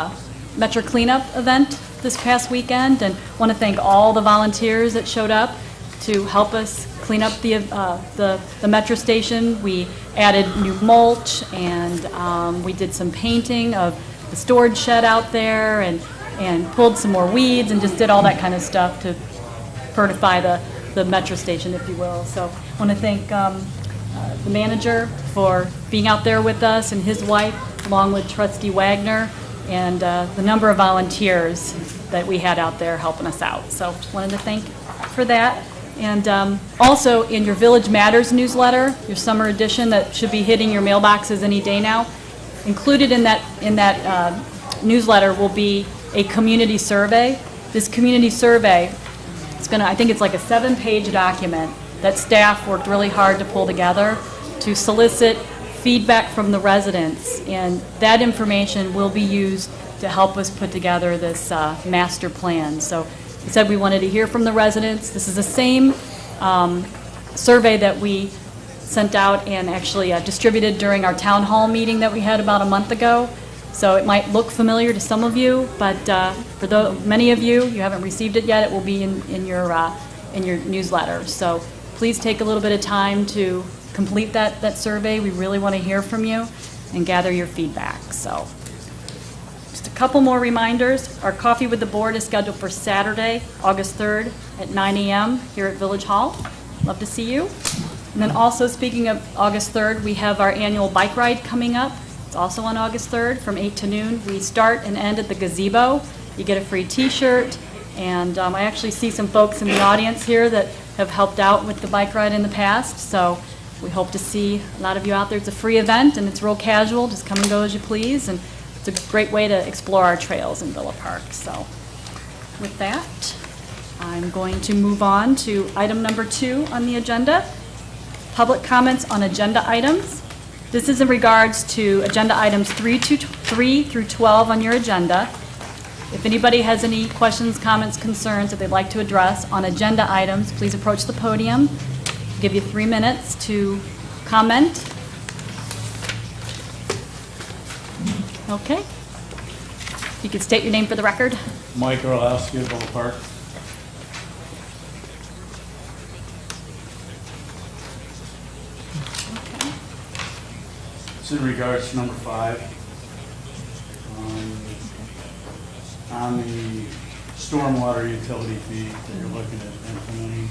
Metro Cleanup event this past weekend, and want to thank all the volunteers that showed up to help us clean up the Metro station. We added new mulch, and we did some painting of the storage shed out there, and pulled some more weeds, and just did all that kind of stuff to purify the Metro station, if you will. So I want to thank the manager for being out there with us, and his wife, along with Trustee Wagner, and the number of volunteers that we had out there helping us out. So wanted to thank for that. And also in your Village Matters newsletter, your summer edition that should be hitting your mailboxes any day now, included in that newsletter will be a community survey. This community survey, I think it's like a 7-page document that staff worked really hard to pull together to solicit feedback from the residents, and that information will be used to help us put together this master plan. So we said we wanted to hear from the residents. This is the same survey that we sent out and actually distributed during our town hall meeting that we had about a month ago. So it might look familiar to some of you, but for many of you haven't received it yet, it will be in your newsletter. So please take a little bit of time to complete that survey. We really want to hear from you and gather your feedback. So just a couple more reminders. Our Coffee with the Board is scheduled for Saturday, August 3rd at 9 a.m. here at Village Hall. Love to see you. And then also, speaking of August 3rd, we have our annual bike ride coming up. It's also on August 3rd from 8 to noon. We start and end at the gazebo. You get a free t-shirt, and I actually see some folks in the audience here that have helped out with the bike ride in the past, so we hope to see a lot of you out there. It's a free event, and it's real casual. Just come and go as you please, and it's a great way to explore our trails in Villa Park. So with that, I'm going to move on to item number 2 on the agenda, public comments on agenda items. This is in regards to agenda items 3 through 12 on your agenda. If anybody has any questions, comments, concerns that they'd like to address on agenda items, please approach the podium. I'll give you 3 minutes to comment. Okay. You could state your name for the record. Mike Orlowski of Villa Park. It's in regards to number 5. On the stormwater utility fee that you're looking at implementing,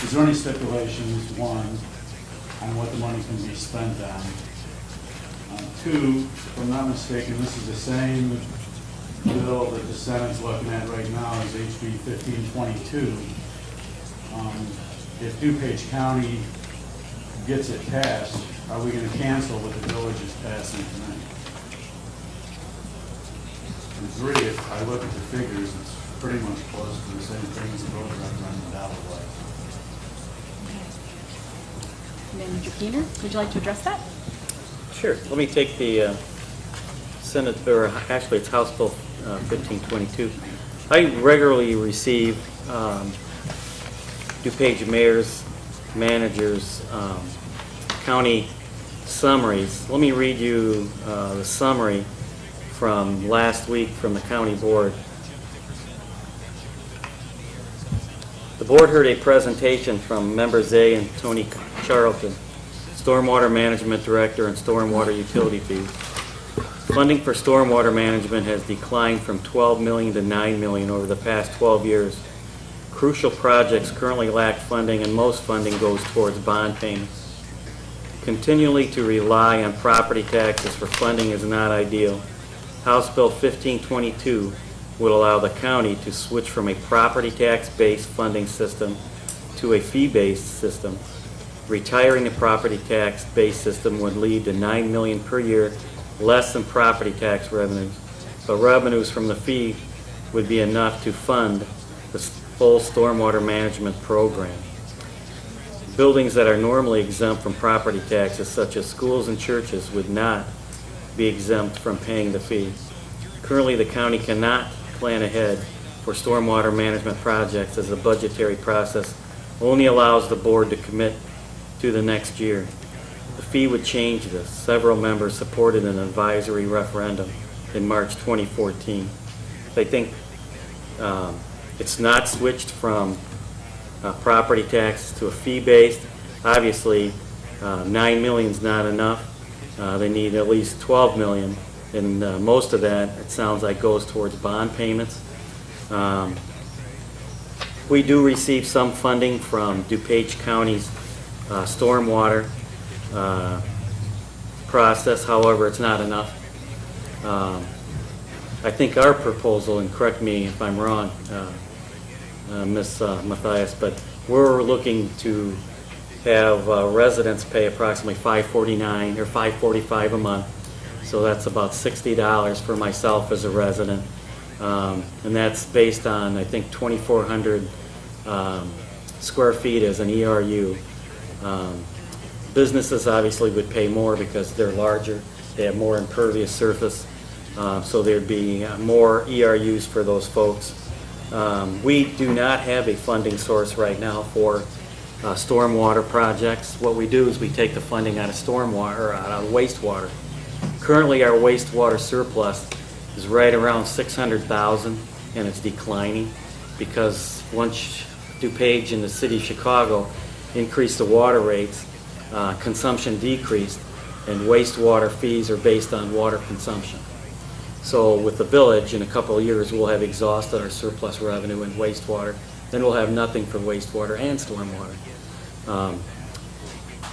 is there any stipulations, 1, on what the money can be spent on? 2, if I'm not mistaken, this is the same bill that the Senate's looking at right now as HB 1522. If DuPage County gets it passed, are we going to cancel what the village is passing tonight? And 3, if I look at the figures, it's pretty much close to the same thing as the village recommended dollar wise. Manager Keener, would you like to address that? Sure. Let me take the Senate, or actually it's House Bill 1522. I regularly receive DuPage mayors, managers, county summaries. Let me read you the summary from last week from the county board. The board heard a presentation from Member Zay and Tony Charlton, Stormwater Management Director and Stormwater Utility Fees. Funding for stormwater management has declined from $12 million to $9 million over the past 12 years. Crucial projects currently lack funding, and most funding goes towards bond payments. Continually to rely on property taxes for funding is not ideal. House Bill 1522 would allow the county to switch from a property tax-based funding system to a fee-based system. Retiring the property tax-based system would lead to $9 million per year less than property tax revenues, but revenues from the fee would be enough to fund the full stormwater management program. Buildings that are normally exempt from property taxes, such as schools and churches, would not be exempt from paying the fee. Currently, the county cannot plan ahead for stormwater management projects as the budgetary process only allows the board to commit to the next year. The fee would change this. Several members supported an advisory referendum in March 2014. They think it's not switched from property tax to a fee-based. Obviously, $9 million is not enough. They need at least $12 million, and most of that, it sounds like, goes towards bond payments. We do receive some funding from DuPage County's stormwater process. However, it's not enough. I think our proposal, and correct me if I'm wrong, Ms. Mathias, but we're looking to have residents pay approximately $549 or $545 a month. So that's about $60 for myself as a resident. And that's based on, I think, 2,400 square feet as an ERU. Businesses obviously would pay more because they're larger. They have more impervious surface. So there'd be more ERUs for those folks. We do not have a funding source right now for stormwater projects. What we do is we take the funding out of stormwater, or out of wastewater. Currently, our wastewater surplus is right around $600,000, and it's declining because once DuPage and the city of Chicago increased the water rates, consumption decreased, and wastewater fees are based on water consumption. So with the village, in a couple of years, we'll have exhausted our surplus revenue in wastewater. Then we'll have nothing for wastewater and stormwater.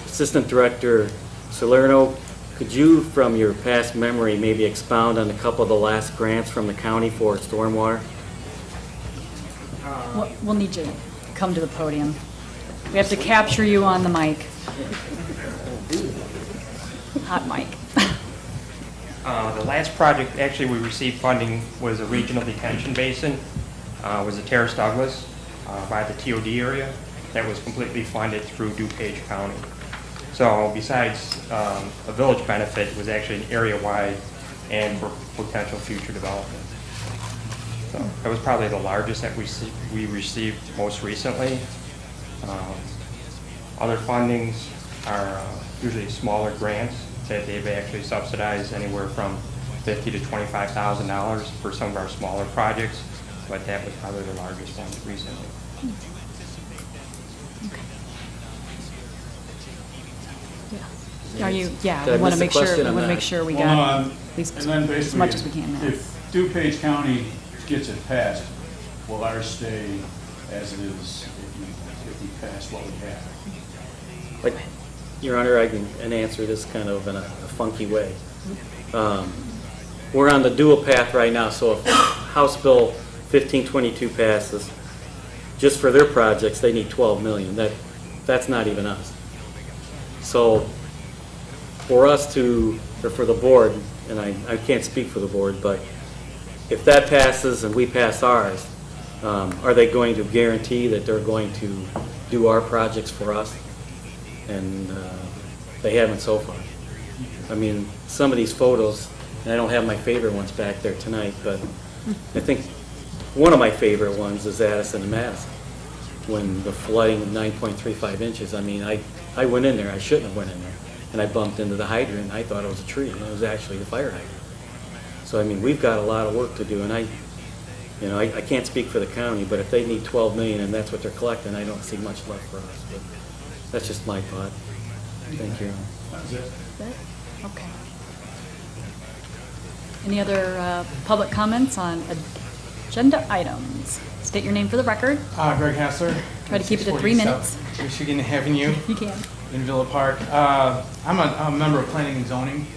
Assistant Director Salerno, could you, from your past memory, maybe expound on a couple of the last grants from the county for stormwater? We'll need you to come to the podium. We have to capture you on the mic. Hot mic. The last project, actually, we received funding was a regional detention basin, was the Terrace Douglas by the TOD area. That was completely funded through DuPage County. So besides a village benefit, it was actually an area-wide and for potential future development. So that was probably the largest that we received most recently. Other fundings are usually smaller grants that they've actually subsidized anywhere from $50,000 to $25,000 for some of our smaller projects, but that was probably the largest one recently. Are you, yeah, Did I we want to miss a make sure, question we on want to that? make sure we Well, got no, at least and then as basically, much as we can now. If DuPage County gets it passed, will ours stay as it is if we pass what we have? But, Your Honor, I can answer this kind of in a funky way. We're on the dual path right now, so if House Bill 1522 passes, just for their projects, they need $12 million. That's not even us. So for us to, or for the board, and I can't speak for the board, but if that passes and we pass ours, are they going to guarantee that they're going to do our projects for us? And they haven't so far. I mean, some of these photos, and I don't have my favorite ones back there tonight, but I think one of my favorite ones is Addison and Madison, when the flooding of 9.35 inches. I mean, I went in there. I shouldn't have went in there. and I bumped into the hydrant, and I thought it was a tree, and it was actually the fire hydrant. So, I mean, we've got a lot of work to do, and I can't speak for the county, but if they need 12 million and that's what they're collecting, I don't see much left for us. But that's just my thought. Thank you. Okay. Any other public comments on agenda items? State your name for the record. Greg Hassler. Try to keep it to 3 minutes. Michigan Avenue. You can. In Villa Park. I'm a member of Planning and Zoning,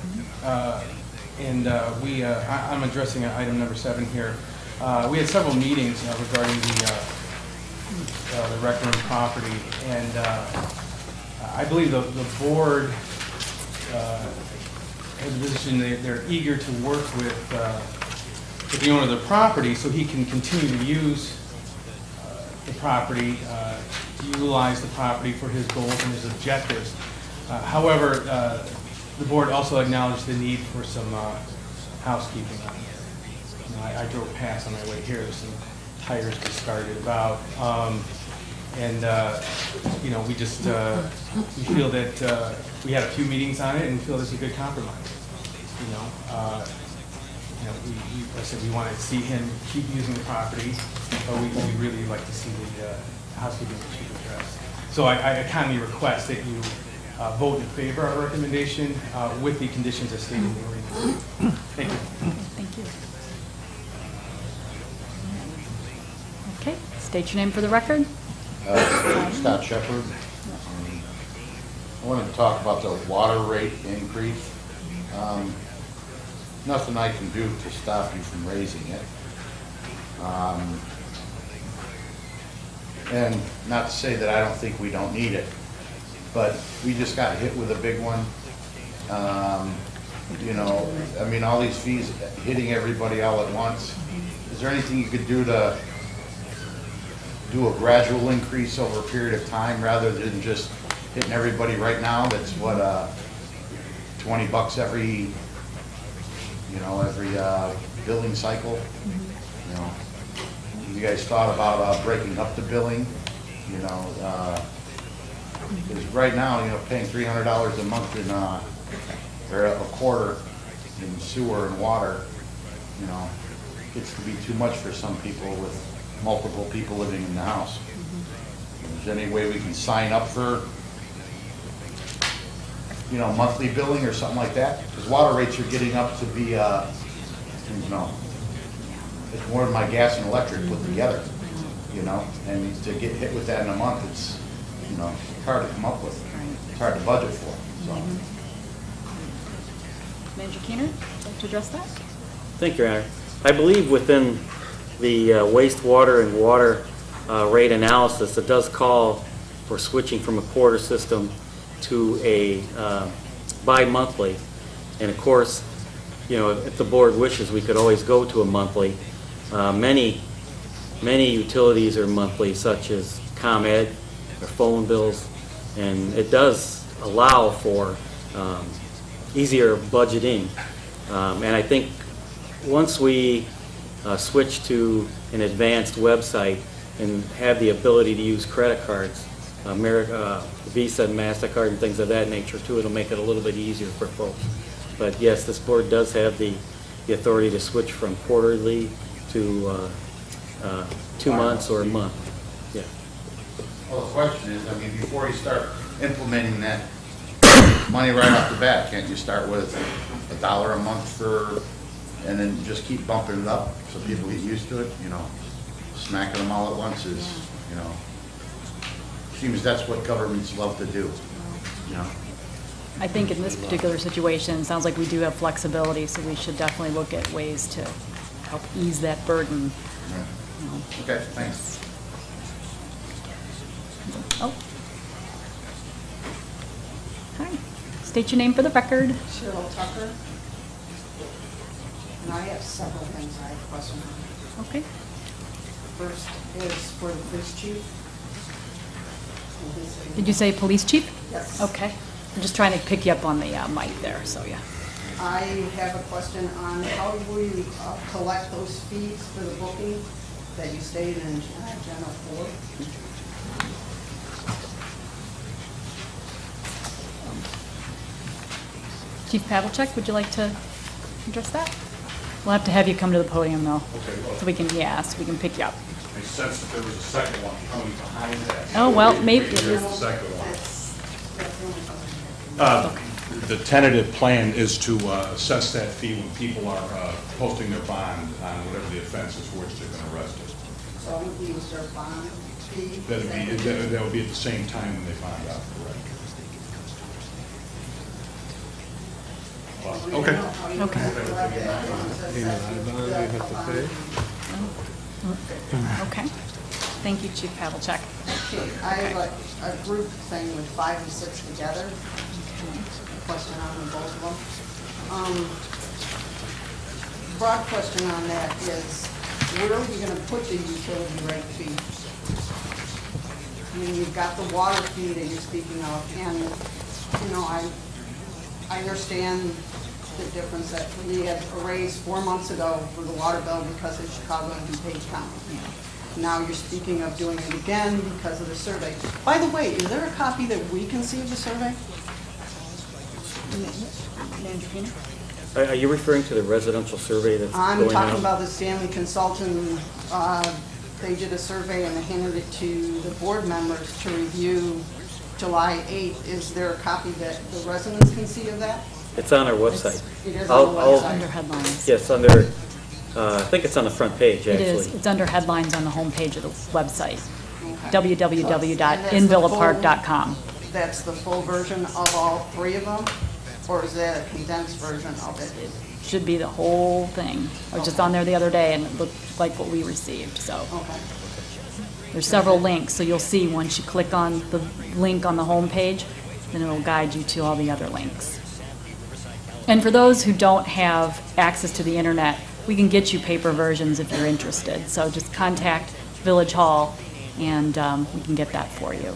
and I'm addressing item number 7 here. We had several meetings regarding the Rec Room property, and I believe the board has a position they're eager to work with the owner of the property so he can continue to use the property, to utilize the property for his goals and his objectives. However, the board also acknowledged the need for some housekeeping. I drove past on my way here, there's some tires discarded about. We just, we feel that we had a few meetings on it and feel it's a good compromise. I said we want to see him keep using the property, but we really like to see the housekeeping issue addressed. So I kindly request that you vote in favor of our recommendation with the conditions as stated in the ordinance. Thank you. Thank you. Okay, state your name for the record. Scott Shepard. I wanted to talk about the water rate increase. Nothing I can do to stop you from raising it. And not to say that I don't think we don't need it, but we just got hit with a big one. All these fees hitting everybody all at once. Is there anything you could do to do a gradual increase over a period of time rather than just hitting everybody right now? That's what, $20 every billing cycle. You guys thought about breaking up the billing? Because right now, paying $300 a month in or a quarter in sewer and water, gets to be too much for some people with multiple people living in the house. Is there any way we can sign up for, monthly billing or something like that? Because water rates are getting up to be, it's more than my gas and electric put together, and to get hit with that in a month, it's, hard to come up with. It's hard to budget for, so. Manager Keener, would you like to address that? Thank you, Your Honor. I believe within the wastewater and water rate analysis, it does call for switching from a quarter system to a bi-monthly. And of course, if the board wishes, we could always go to a monthly. Many utilities are monthly, such as ComEd, or phone bills, and it does allow for easier budgeting. And I think once we switch to an advanced website and have the ability to use credit cards, Visa and MasterCard and things of that nature too, it'll make it a little bit easier for folks. But yes, this board does have the authority to switch from quarterly to 2 months or a month. Yeah. Well, the question is, before you start implementing that money right off the bat, can't you start with $1 a month and then just keep bumping it up so people get used to it? Smacking them all at once is, seems that's what governments love to do. I think in this particular situation, it sounds like we do have flexibility, so we should definitely look at ways to help ease that burden. Okay, thanks. Oh. Hi. State your name for the record. Cheryl Tucker. And I have several things I have questions on. Okay. First is for the police chief. Did you say police chief? Yes. Okay. I'm just trying to pick you up on the mic there, so yeah. I have a question on how will you collect those fees for the booking that you stated in General 4? Chief Pavlicek, would you like to address that? We'll have to have you come to the podium, though, so we can pick you up. I sensed that there was a second one coming behind that. Oh, well, maybe it Here's is. the second one. The tentative plan is to assess that fee when people are posting their bond on whatever the offense is for which they've been arrested. So we use their bond fee. That would be at the same time when they find out, correct? Okay. Okay. Thank you, Chief Pavlicek. Okay, I have a group thing with 5 and 6 together. A question on them, both of them. Broad question on that is, where are we gonna put the utility rate fee? I mean, you've got the water fee that you're speaking of, and, you know, I understand the difference that we had a raise 4 months ago for the water bill because of Chicago and DuPage County. Now you're speaking of doing it again because of the survey. By the way, is there a copy that we can see of the survey? Are you referring to the residential survey that's going on? I'm talking about the Stanley Consultant. They did a survey and they handed it to the board members to review July 8th. Is there a copy that the residents can see of that? It's on our website. It is on the website. Under headlines. Yes, under, I think it's on the front page, It actually. is. It's under headlines on the homepage of the website, Okay. www.invillapark.com. That's the full version of all 3 of them? Or is that a condensed version of it? Should be the whole thing. I was just on there the other day and it looked like what we received, so. Okay. There's several links, so you'll see once you click on the link on the homepage, then it'll guide you to all the other links. And for those who don't have access to the internet, we can get you paper versions if you're interested. So just contact Village Hall and we can get that for you.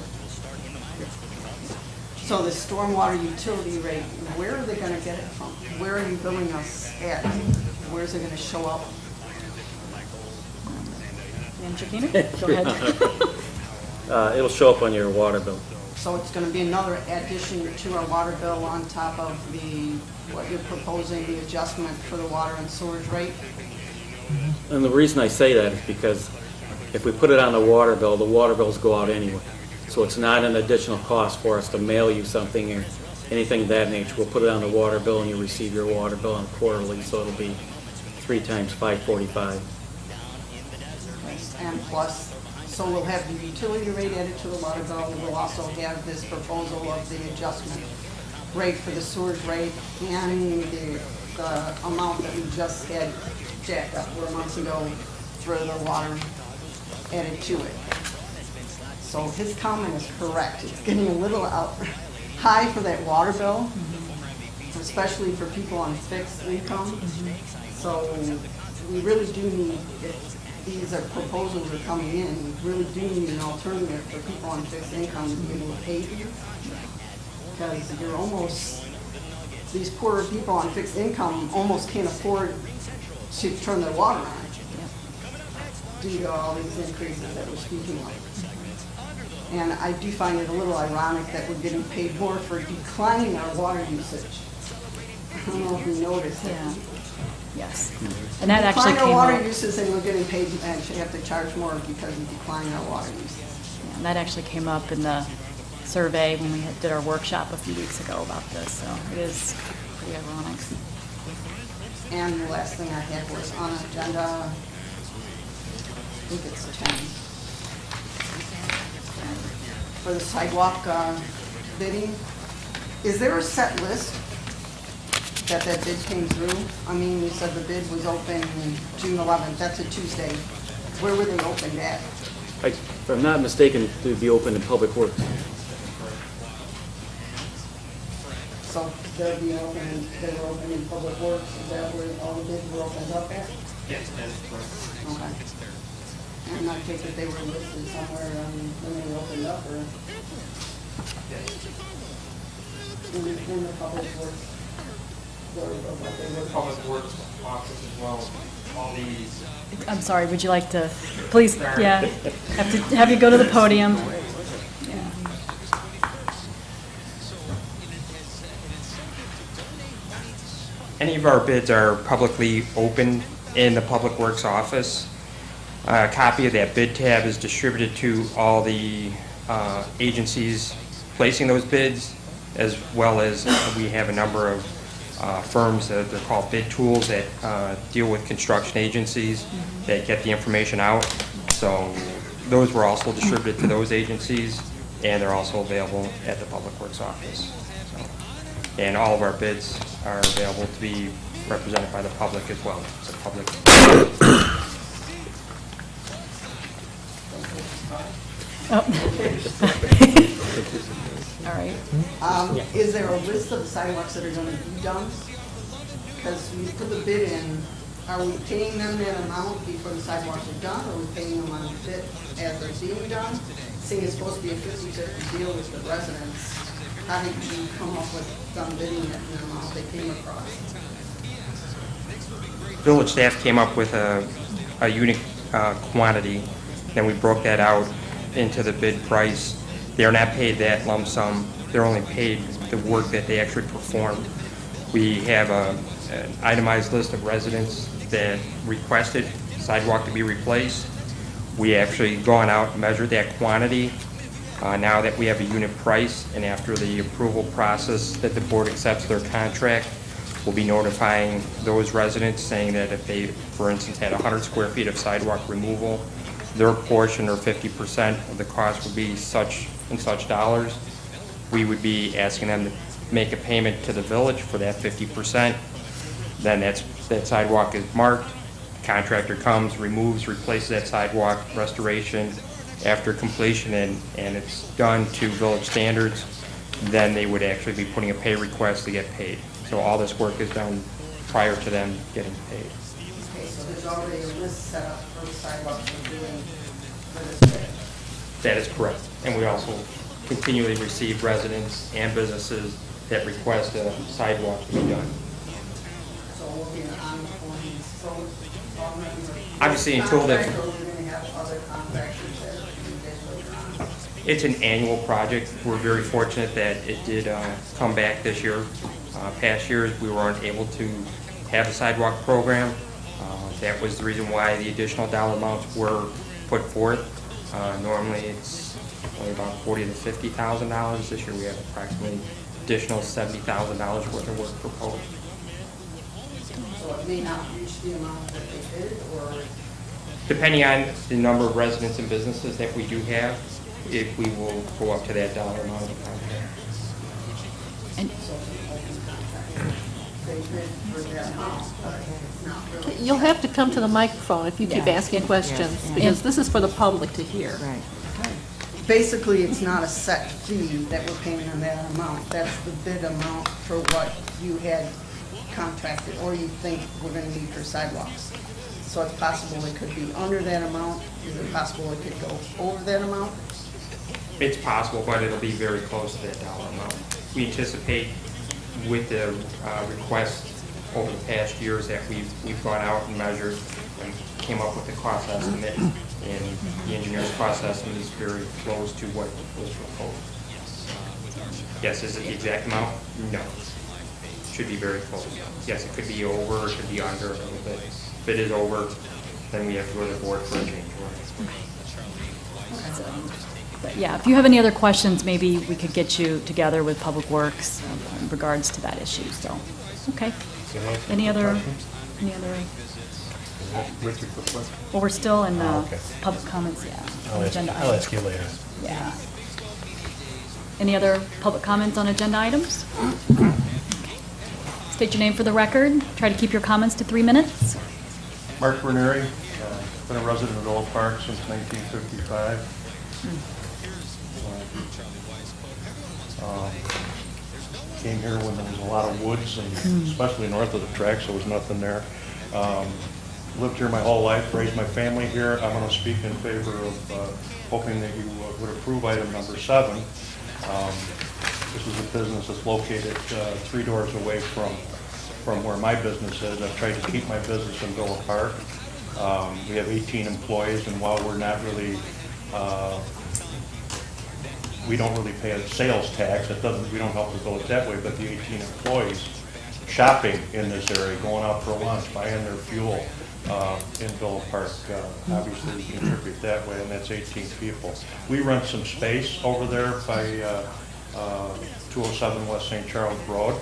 So the stormwater utility rate, where are they gonna get it from? Where are you billing us at? Where's it gonna show up? And Shakina, go ahead. It'll show up on your water bill. So it's gonna be another addition to our water bill on top of what you're proposing, the adjustment for the water and sewage rate? And the reason I say that is because if we put it on the water bills go out anyway. So it's not an additional cost for us to mail you something or anything of that nature. We'll put it on the water bill and you receive your water bill on quarterly, so it'll be 3 times $5.45. And plus, so we'll have the utility rate added to the water bill. We'll also have this proposal of the adjustment rate for the sewage rate and the amount that we just had jacked up 4 months ago for the water added to it. So his comment is correct. It's getting a little high for that water bill, especially for people on fixed income. So we really do need, if these are proposals are coming in, we really do need an alternative for people on fixed income to be able to pay these. Because you're almost, these poorer people on fixed income almost can't afford to turn their water on due to all these increases that we're speaking of. And I do find it a little ironic that we're getting paid more for declining our water usage. I don't know if you noticed it. Yeah. Yes. And that actually Decline came our water up. usage and we're getting paid, actually have to charge more because we decline our water usage. Yeah, and that actually came up in the survey when we did our workshop a few weeks ago about this, so it is pretty ironic. And the last thing I had was on agenda, I think it's 10. For the sidewalk bidding, is there a set list that bid came through? I mean, you said the bid was open June 11th, that's a Tuesday. Where were they opened at? If I'm not mistaken, it would be open in Public Works. So they'll be open, they were open in Public Works, is that where all the bids were opened up at? Yes, that's correct. Okay. And I take it they were listed somewhere when they were opened up, or? In the Public Works, or what they were? Public Works office as well, all these. I'm sorry, would you like to, please, yeah, have you go to the podium. Yeah. Any of our bids are publicly open in the Public Works office. A copy of that bid tab is distributed to all the agencies placing those bids, as well as we have a number of firms that they're called bid tools that deal with construction agencies that get the information out. So those were also distributed to those agencies, and they're also available at the Public Works office. So, and all of our bids are available to be represented by the public as well. It's a public. All right. Is there a list of sidewalks that are gonna be done? Because we put the bid in, are we paying them that amount before the sidewalks are done, or are we paying them on the bid as they're being done? Saying it's supposed to be a 50-50 deal with the residents, how did you come up with them bidding it and the amount they came across? Village staff came up with a unit quantity, then we broke that out into the bid price. They are not paid that lump sum, they're only paid the work that they actually performed. We have an itemized list of residents that requested sidewalk to be replaced. We actually gone out and measured that quantity. Now that we have a unit price, and after the approval process that the board accepts their contract, we'll be notifying those residents saying that if they, for instance, had 100 square feet of sidewalk removal, their portion or 50% of the cost would be such and such dollars. We would be asking them to make a payment to the village for that 50%. Then that sidewalk is marked, the contractor comes, removes, replaces that sidewalk, restoration. After completion and it's done to village standards, then they would actually be putting a pay request to get paid. So all this work is done prior to them getting paid. Okay, so there's already a list set up for the sidewalks we're doing for this bid. That is correct. And we also continually receive residents and businesses that request a sidewalk to be done. So we'll be on the phone, so. Obviously, until the- Contractor, we're gonna have other contractors that you guys work on. It's an annual project. We're very fortunate that it did come back this year. Past years, we were unable to have a sidewalk program. That was the reason why the additional dollar amounts were put forth. Normally, it's only about $40,000 to $50,000. This year, we have approximately additional $70,000 worth of work proposed. So it may not reach the amount that they bid, or? Depending on the number of residents and businesses that we do have, if we will go up to that dollar amount of the contract. They bid for that amount, but not really. You'll have to come to the microphone if you keep Yeah. asking questions, Yeah. because this is for the public to hear. Right. Basically, it's not a set fee that we're paying on that amount. That's the bid amount for what you had contracted, or you think we're gonna need for sidewalks. So it's possible it could be under that amount. Is it possible it could go over that amount? It's possible, but it'll be very close to that dollar amount. We anticipate with the requests over the past years that we've gone out and measured and came up with a cost estimate, and the engineer's cost estimate is very close to what was proposed. Yes, is it the exact amount? No. Should be very close. Yes, it could be over, it could be under a little bit. If it is over, then we have to go to the board for a change order. But yeah, if you have any other questions, maybe we could get you together with Public Works in regards to that issue, so, okay. Any other? Richard, quick question. Well, we're still in okay. public comments, yeah. I'll agenda ask items. you later. Yeah. Any other public comments on agenda items? Okay. State your name for the record. Try to keep your comments to 3 minutes. Mark Ranieri, been a resident of Old Park since 1955. Came here when there was a lot of woods, and especially north of the tracks, there was nothing there. Lived here my whole life, raised my family here. I'm going to speak in favor of hoping that you would approve item number 7. This is a business that's located 3 doors away from where my business is. I've tried to keep my business in Villa Park. We have 18 employees, and while we're not really, we don't really pay a sales tax. We don't help the village that way, but the 18 employees shopping in this area, going out for lunch, buying their fuel in Villa Park. Obviously, we contribute that way, and that's 18 people. We rent some space over there by 207 West St. Charles Road.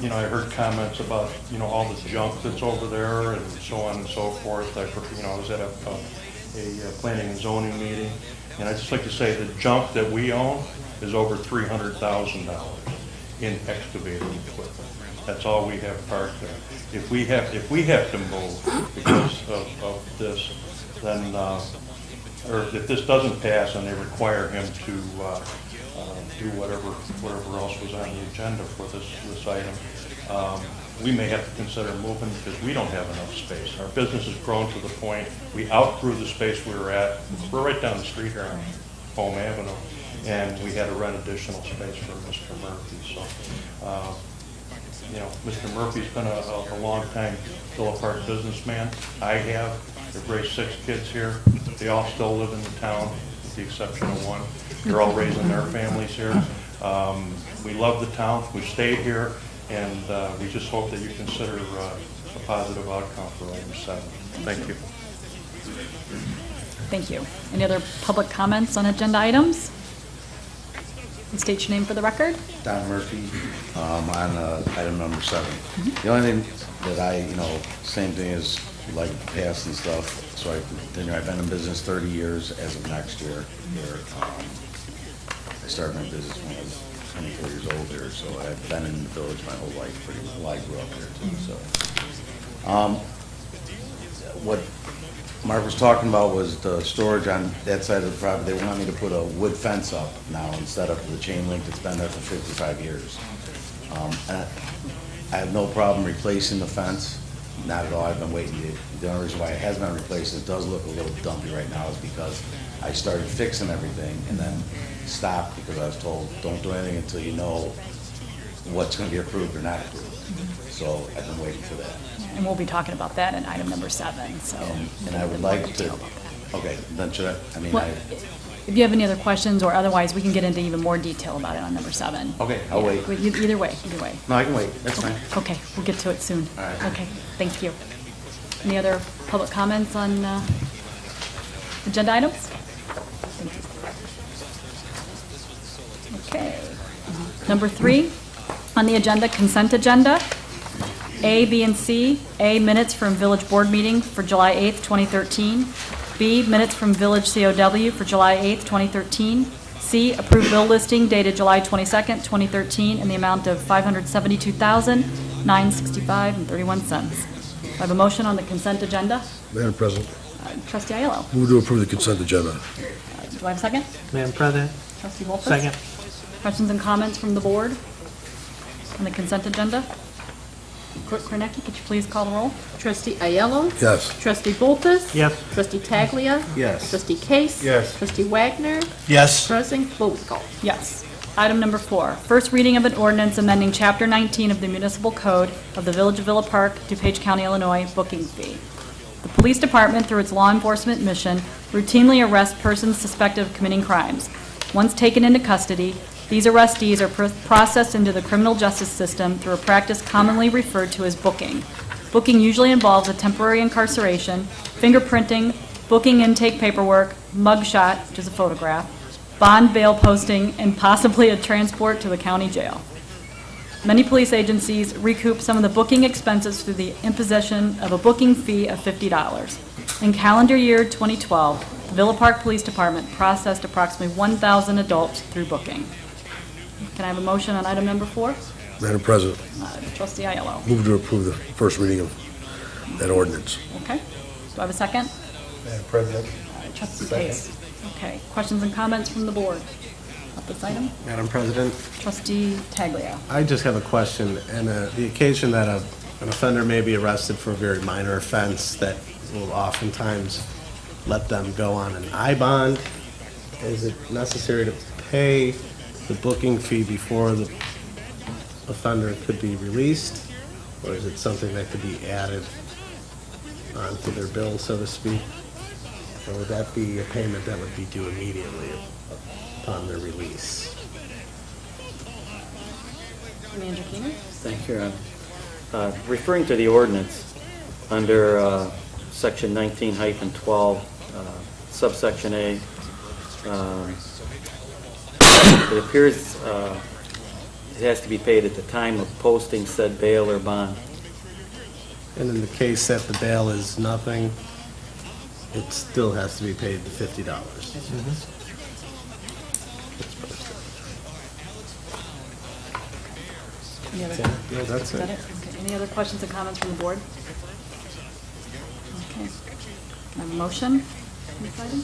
You know, I heard comments about, you know, all the junk that's over there and so on and so forth. I was at a planning and zoning meeting, and I'd just like to say the junk that we own is over $300,000 in excavating equipment. That's all we have parked there. If we have to move because of this, then, or if this doesn't pass and they require him to do whatever else was on the agenda for this item, we may have to consider moving because we don't have enough space. Our business has grown to the point, we outgrew the space we were at. We're right down the street here on Home Avenue, and we had to rent additional space for Mr. Murphy. So, you know, Mr. Murphy's been a long-time Villa Park businessman. I have. They've raised 6 kids here. They all still live in the town, with the exception of one. They're all raising their families here. We love the town. We've stayed here, and we just hope that you consider a positive outcome for item 7. Thank you. Thank you. Any other public comments on agenda items? And state your name for the record. Don Murphy, on item number 7. The only thing that same thing as like pass and stuff, so I continue. I've been in business 30 years as of next year here. I started my business when I was 24 years old here, so I've been in the village my whole life pretty much. Well, I grew up here too, so. What Mark was talking about was the storage on that side of the property. They want me to put a wood fence up now instead of the chain link that's been there for 55 years. And I have no problem replacing the fence. Not at all. I've been waiting. The only reason why it has been replaced, it does look a little dumpy right now, is because I started fixing everything and then stopped because I was told, don't do anything until you know what's going to be approved or not approved. So I've been waiting for that. And we'll be talking about that in item number 7, so. And I would like to, okay, then should Well, if you have any other questions, or otherwise, we can get into even more detail about it on number 7. Okay, I'll wait. Either way. No, I can wait, that's fine. Okay, we'll get to it soon. All right. Okay, thank you. Any other public comments on agenda items? Okay. Number 3 on the agenda, consent agenda. A, B, and C. A, minutes from village board meeting for July 8th, 2013. B, minutes from village COW for July 8th, 2013. C, approved bill listing dated July 22nd, 2013, in the amount of $572,965.31. I have a motion on the consent agenda. Madam President, Trustee Aiello. move to approve the consent agenda. Do I have a second? Madam President? Trustee Wolfus? Second. Questions and comments from the board on the consent agenda? Clerk Kornecki, could you please call the roll? Trustee Aiello? Yes. Trustee Bolfus? Yes. Trustee Taglia? Yes. Trustee Case? Yes. Trustee Wagner? Yes. President Vogel? Yes. Item number 4, first reading of an ordinance amending Chapter 19 of the Municipal Code of the Village of Villa Park, DuPage County, Illinois, booking fee. The police department, through its law enforcement mission, routinely arrests persons suspected of committing crimes. Once taken into custody, these arrestees are processed into the criminal justice system through a practice commonly referred to as booking. Booking usually involves a temporary incarceration, fingerprinting, booking intake paperwork, mugshot, which is a photograph, bond bail posting, and possibly a transport to the county jail. Many police agencies recoup some of the booking expenses through the imposition of a booking fee of $50. In calendar year 2012, the Villa Park Police Department processed approximately 1,000 adults through booking. Can I have a motion on item number 4? Madam President, Trustee Aiello. move to approve the first reading of that ordinance. Okay. Do I have a second? Madam President. Trustee Case. Okay. Questions and comments from the board on this item? Madam President, Trustee Taglia. I just have a question. And the occasion that an offender may be arrested for a very minor offense that will oftentimes let them go on an I-bond, is it necessary to pay the booking fee before the offender could be released? Or is it something that could be added onto their bill, so to speak? Or would that be a payment that would be due immediately upon their release? Manager Keener? Thank you, Your Honor. Referring to the ordinance, under section 19-12, subsection A, it appears it has to be paid at the time of posting said bail or bond. And in the case that the bail is nothing, it still has to be paid the $50. Any other? Yeah, that's Is that it. Okay. Any other questions and comments from the board? Okay. I have a motion on this item?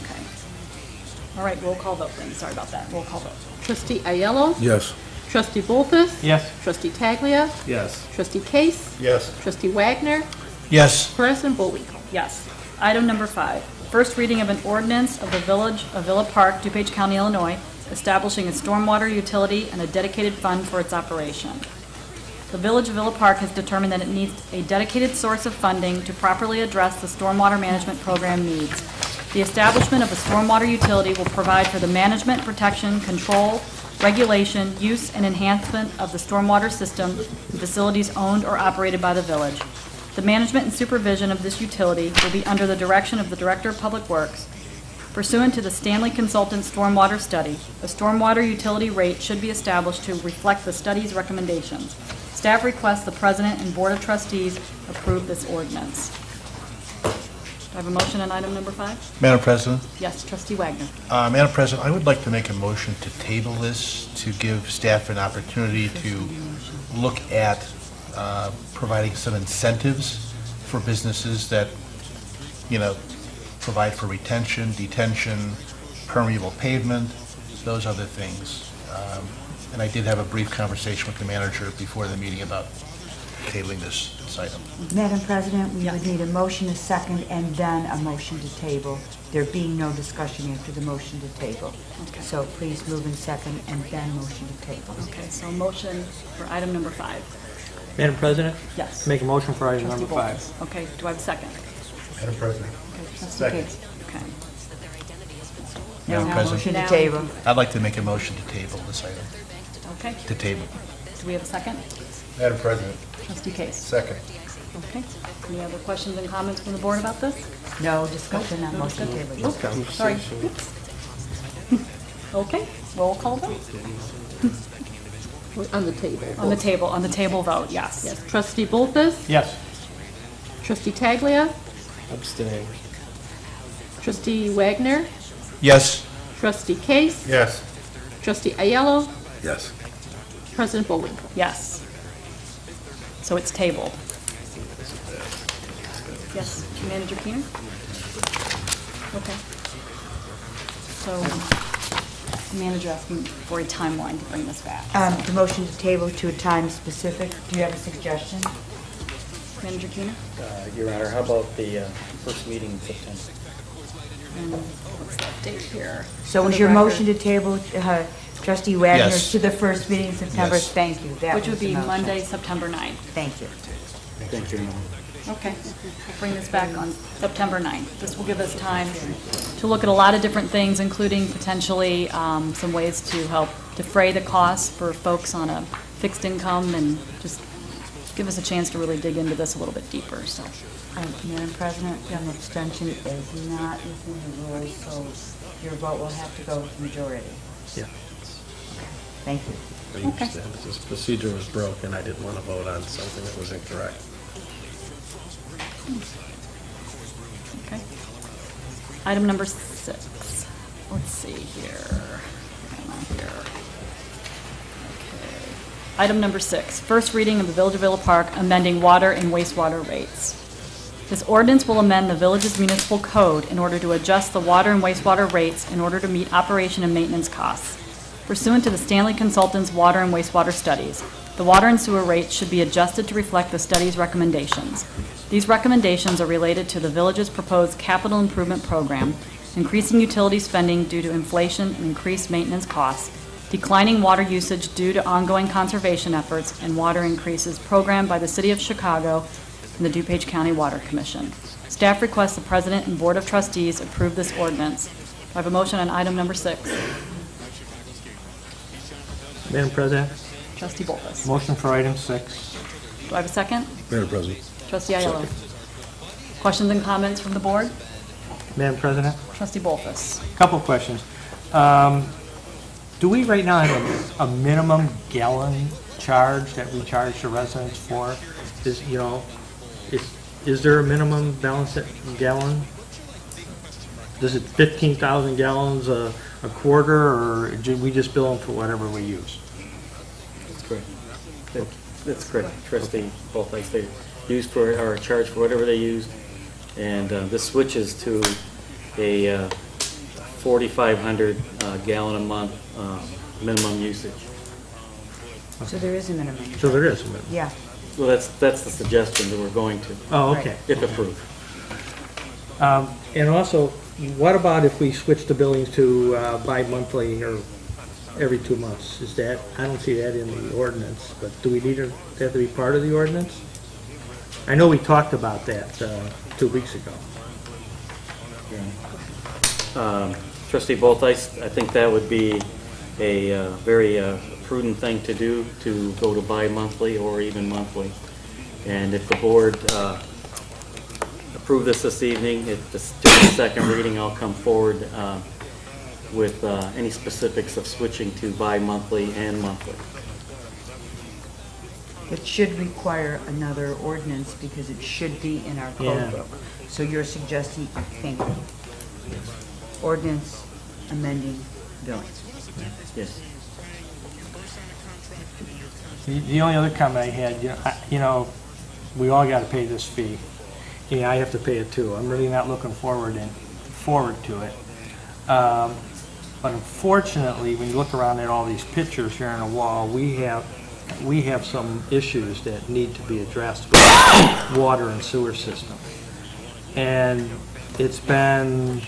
Okay. All right, roll call vote then. Sorry about that. Roll call vote. Trustee Ayello? Yes. Trustee Bolfus? Yes. Trustee Taglia? Yes. Trustee Case? Yes. Trustee Wagner? Yes. President Bullwinkle? Yes. Item number 5, first reading of an ordinance of the Village of Villa Park, DuPage County, Illinois, establishing a stormwater utility and a dedicated fund for its operation. The Village of Villa Park has determined that it needs a dedicated source of funding to properly address the stormwater management program needs. The establishment of a stormwater utility will provide for the management, protection, control, regulation, use, and enhancement of the stormwater system in facilities owned or operated by the village. The management and supervision of this utility will be under the direction of the Director of Public Works. Pursuant to the Stanley Consultants Stormwater Study, a stormwater utility rate should be established to reflect the study's recommendations. Staff requests the President and Board of Trustees approve this ordinance. Do I have a motion on item number 5? Madam President? Yes, Trustee Wagner. Madam President, I would like to make a motion to table this to give staff an opportunity to look at providing some incentives for businesses that, provide for retention, detention, permeable pavement, those other things. And I did have a brief conversation with the manager before the meeting about tabling this item. Madam President, we would need a motion, a second, and then a motion to table. There being no discussion after the motion to table. Okay. So please move in second and then motion to table. Okay, so motion for item number 5. Madam President? Yes. Make a motion for item Trustee number 5. Bolfus. Okay, do I have a second? Madam President. Okay, Trustee Second. Case. Okay. Madam Now, President? Motion to now- table. I'd like to make a motion to table this item. Okay. To table. Do we have a second? Madam President. Trustee Case. Second. Okay. Any other questions and comments from the board about this? No discussion on No motion to discussion. table. Oh, sorry. Oops. Okay, roll call vote. On the table. On the table vote, yes. Yes. Trustee Bolfus? Yes. Trustee Taglia? Abstain. Trustee Wagner? Yes. Trustee Case? Yes. Trustee Ayello? Yes. President Bullwinkle? Yes. So it's tabled. Yes, Manager Keener? Okay. So, the manager asking for a timeline to bring this back. The motion to table to a time specific. Do you have a suggestion? Manager Keener? Your Honor, how about the first meeting in September? And what's that date here? So For was the your record. motion to table Trustee Wagner Yes. to the first meeting in September? Yes. Thank you. That Which was would the be motion. Monday, September 9th. Thank you. Thank you, Your Honor. Okay, we'll bring this back on September 9th. This will give us time to look at a lot of different things, including potentially some ways to help defray the costs for folks on a fixed income, and just give us a chance to really dig into this a little bit deeper, so. Madam President, an abstention is not within the rules, so your vote will have to go with majority. Yeah. Thank you. I understand. This procedure was broken. I didn't want to vote on something that was incorrect. Okay. Item number 6. Let's see here. Hang on here. Okay. Item number 6, first reading of the Village of Villa Park amending water and wastewater rates. This ordinance will amend the village's municipal code in order to adjust the water and wastewater rates in order to meet operation and maintenance costs. Pursuant to the Stanley Consultants Water and Wastewater Studies, the water and sewer rates should be adjusted to reflect the study's recommendations. These recommendations are related to the village's proposed capital improvement program, increasing utility spending due to inflation and increased maintenance costs, declining water usage due to ongoing conservation efforts, and water increases programmed by the City of Chicago and the DuPage County Water Commission. Staff requests the President and Board of Trustees approve this ordinance. Do I have a motion on item number 6? Madam President, Trustee Bolfus. motion for item 6. Do I have a second? Madam President. Trustee Ayello. Questions and comments from the board? Madam President, Trustee Bolfus. couple of questions. Do we right now have a minimum gallon charge that we charge the residents for? Is there a minimum balance at gallon? Is it 15,000 gallons a quarter, or do we just bill them for whatever we use? That's correct. That's correct, trustee, both like they use for, or charge for whatever they use. And this switches to a 4,500 gallon a month minimum usage. So there is a minimum. So there is a minimum. Yeah. Well, that's the suggestion that we're going to. Oh, okay. If approved. And also, what about if we switch the billings to bi-monthly or every 2 months? Is that, I don't see that in the ordinance, but do we need it, does that have to be part of the ordinance? I know we talked about that 2 weeks ago. Trustee Bolt, I think that would be a very prudent thing to do, to go to bi-monthly or even monthly. And if the board approve this evening, during the second reading, I'll come forward with any specifics of switching to bi-monthly and monthly. It should require another ordinance because it should be in our Yeah. code book. So you're suggesting, thank you, ordinance amending billing. Yes. The only other comment I had, we all got to pay this fee. Yeah, I have to pay it too. I'm really not looking forward to it. But unfortunately, when you look around at all these pictures here on the wall, we have some issues that need to be addressed with the water and sewer system. And it's been,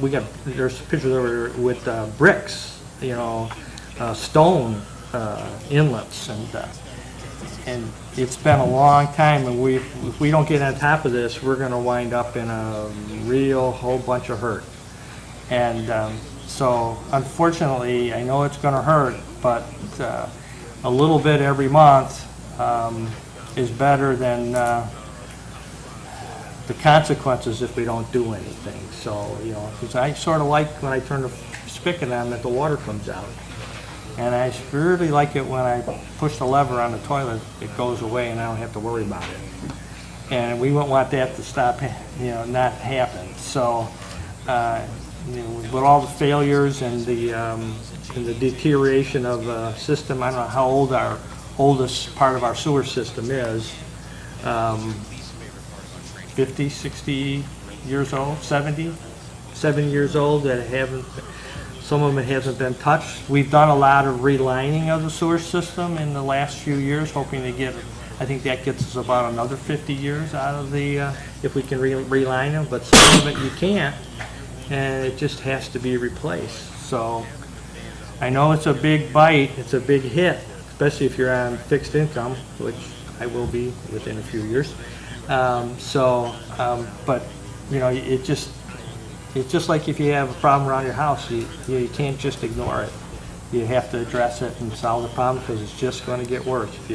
there's pictures over there with bricks, stone inlets, and it's been a long time, and if we don't get on top of this, we're going to wind up in a real whole bunch of hurt. And so unfortunately, I know it's going to hurt, but a little bit every month is better than the consequences if we don't do anything. So, 'cause I sort of like when I turn the spigot on that the water comes out. And I really like it when I push the lever on the toilet, it goes away and I don't have to worry about it. And we wouldn't want that to stop, not happen. So, with all the failures and the deterioration of the system, I don't know how old our oldest part of our sewer system is, 50, 60 years old, 70 years old, that some of them hasn't been touched. We've done a lot of relining of the sewer system in the last few years, hoping to get, I think that gets us about another 50 years out of the, if we can reline them, but some of it you can't, and it just has to be replaced. So I know it's a big bite, it's a big hit, especially if you're on fixed income, which I will be within a few years. But it's just like if you have a problem around your house, you can't just ignore it. You have to address it and solve the problem, because it's just going to get worse if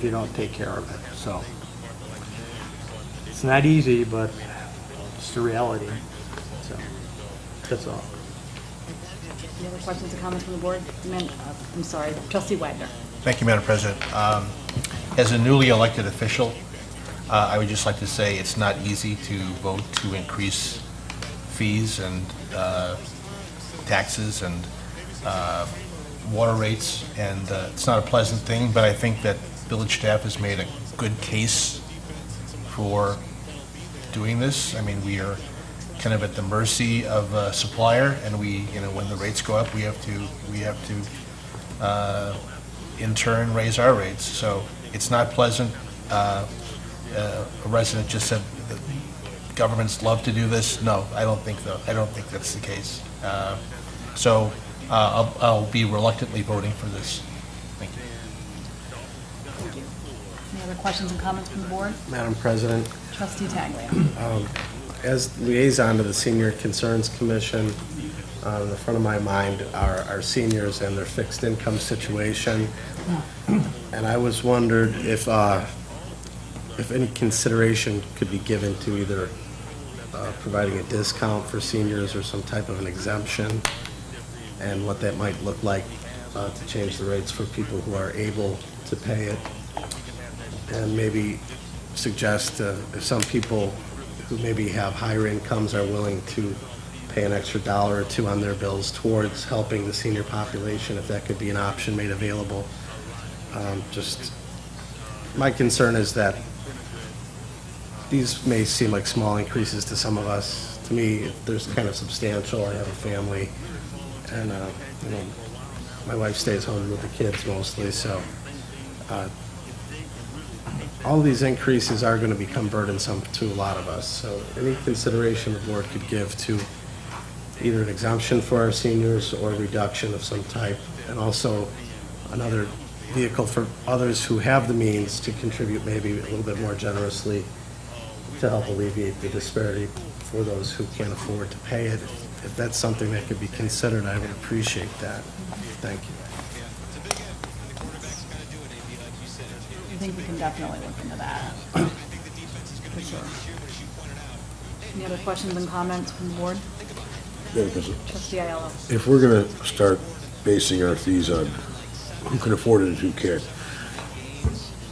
you don't take care of it. So it's not easy, but it's the reality. So that's all. Any other questions or comments from the board? I'm sorry, Trustee Wagner. Thank you, Madam President. As a newly elected official, I would just like to say it's not easy to vote to increase fees and taxes and water rates, and it's not a pleasant thing, but I think that village staff has made a good case for doing this. I mean, we are kind of at the mercy of a supplier, and when the rates go up, we have to in turn raise our rates. So it's not pleasant. A resident just said that governments love to do this. No, I don't think that's the case. So I'll be reluctantly voting for this. Thank you. Thank you. Any other questions and comments from the board? Madam President, Trustee Taglia. as liaison to the Senior Concerns Commission, in the front of my mind are our seniors and their fixed income situation. And I was wondered if any consideration could be given to either providing a discount for seniors or some type of an exemption, and what that might look like to change the rates for people who are able to pay it. And maybe suggest if some people who maybe have higher incomes are willing to pay an extra $1 or $2 on their bills towards helping the senior population, if that could be an option made available. Just, my concern is that these may seem like small increases to some of us. To me, they're kind of substantial. I have a family, and you know, my wife stays home with the kids mostly, so all these increases are going to become burdensome to a lot of us. So any consideration the board could give to either an exemption for our seniors or a reduction of some type, and also another vehicle for others who have the means to contribute maybe a little bit more generously to help alleviate the disparity for those who can't afford to pay it. If that's something that could be considered, I would appreciate that. Thank you. I think we can definitely look into that. For sure. Any other questions and comments from the board? Yeah, because Trustee Ayala. if we're going to start basing our fees on who can afford it and who can't,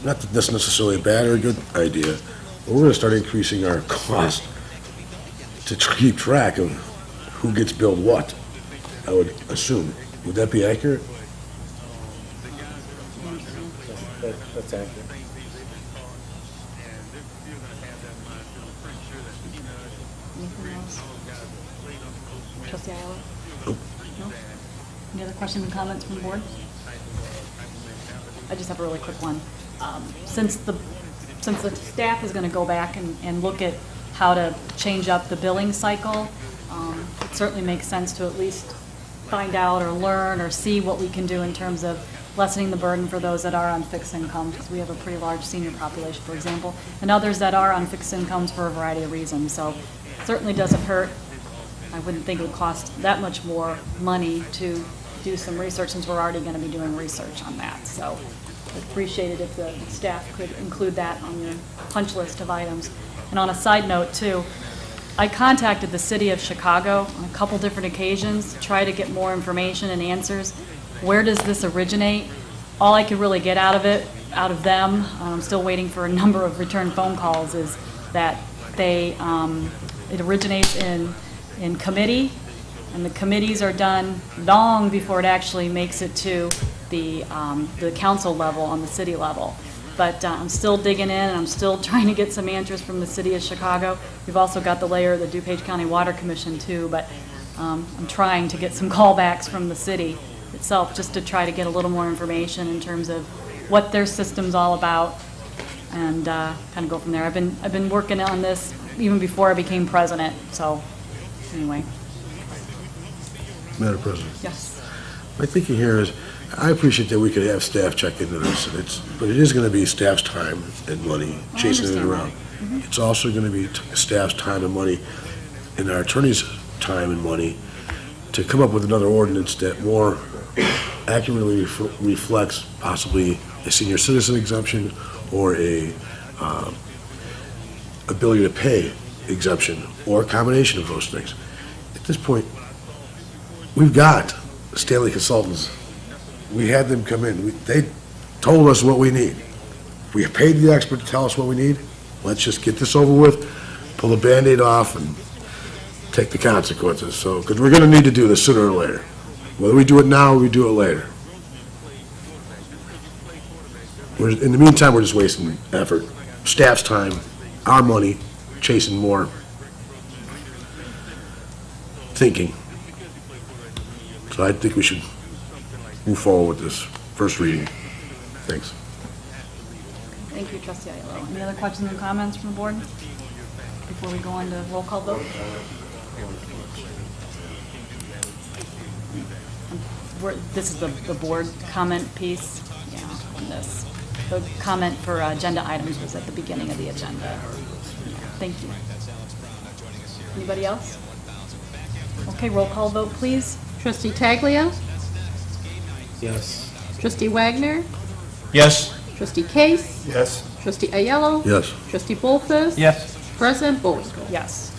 not that that's necessarily a bad or a good idea, but we're going to start increasing our cost to keep track of who gets billed what, I would assume. Would that be accurate? That's accurate. Anything else? Trustee Ayala? No? Any other questions and comments from the board? I just have a really quick one. Since the staff is going to go back and look at how to change up the billing cycle, it certainly makes sense to at least find out or learn or see what we can do in terms of lessening the burden for those that are on fixed income, because we have a pretty large senior population, for example, and others that are on fixed incomes for a variety of reasons. So it certainly doesn't hurt. I wouldn't think it would cost that much more money to do some research, since we're already going to be doing research on that. So I'd appreciate it if the staff could include that on your punch list of items. And on a side note, too, I contacted the city of Chicago on a couple different occasions to try to get more information and answers. Where does this originate? All I could really get out of them, I'm still waiting for a number of return phone calls, is that it originates in committee, and the committees are done long before it actually makes it to the council level on the city level. But I'm still digging in, and I'm still trying to get some answers from the city of Chicago. We've also got the layer of the DuPage County Water Commission too, but I'm trying to get some callbacks from the city itself just to try to get a little more information in terms of what their system's all about, and kind of go from there. I've been working on this even before I became president, so anyway. Madam President? Yes. My thinking here is, I appreciate that we could have staff check into this, but it is going to be staff's time and money chasing it around. It's also going to be staff's time and money and our attorney's time and money to come up with another ordinance that more accurately reflects possibly a senior citizen exemption or a ability to pay exemption, or a combination of those things. At this point, we've got Stanley Consultants. We had them come in. They told us what we need. We paid the expert to tell us what we need. Let's just get this over with, pull the Band-Aid off, and take the consequences. So, because we're going to need to do this sooner or later. Whether we do it now or we do it later. In the meantime, we're just wasting effort, staff's time, our money, chasing more thinking. So I think we should move forward with this first reading. Thanks. Thank you, Trustee Ayala. Any other questions and comments from the board before we go on to roll call vote? This is the board comment piece. Yeah, on this. The comment for agenda items was at the beginning of the agenda. Thank you. Anybody else? Okay, roll call vote, please. Trustee Taglia. Yes. Trustee Wagner. Yes. Trustee Case. Yes. Trustee Ayello. Yes. Trustee Bolfus. Yes. President Bowdenko. Yes.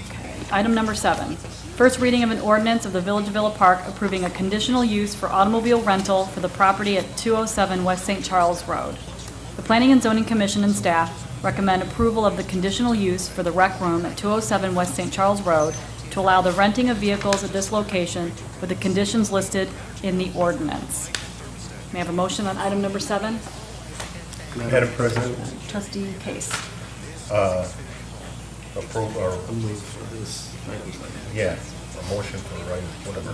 Okay. Item number 7, first reading of an ordinance of the Village of Villa Park approving a conditional use for automobile rental for the property at 207 West St. Charles Road. The Planning and Zoning Commission and staff recommend approval of the conditional use for the rec room at 207 West St. Charles Road to allow the renting of vehicles at this location with the conditions listed in the ordinance. May I have a motion on item number 7? Madam President, Trustee Case. approve, or, yeah, a motion for the right, whatever.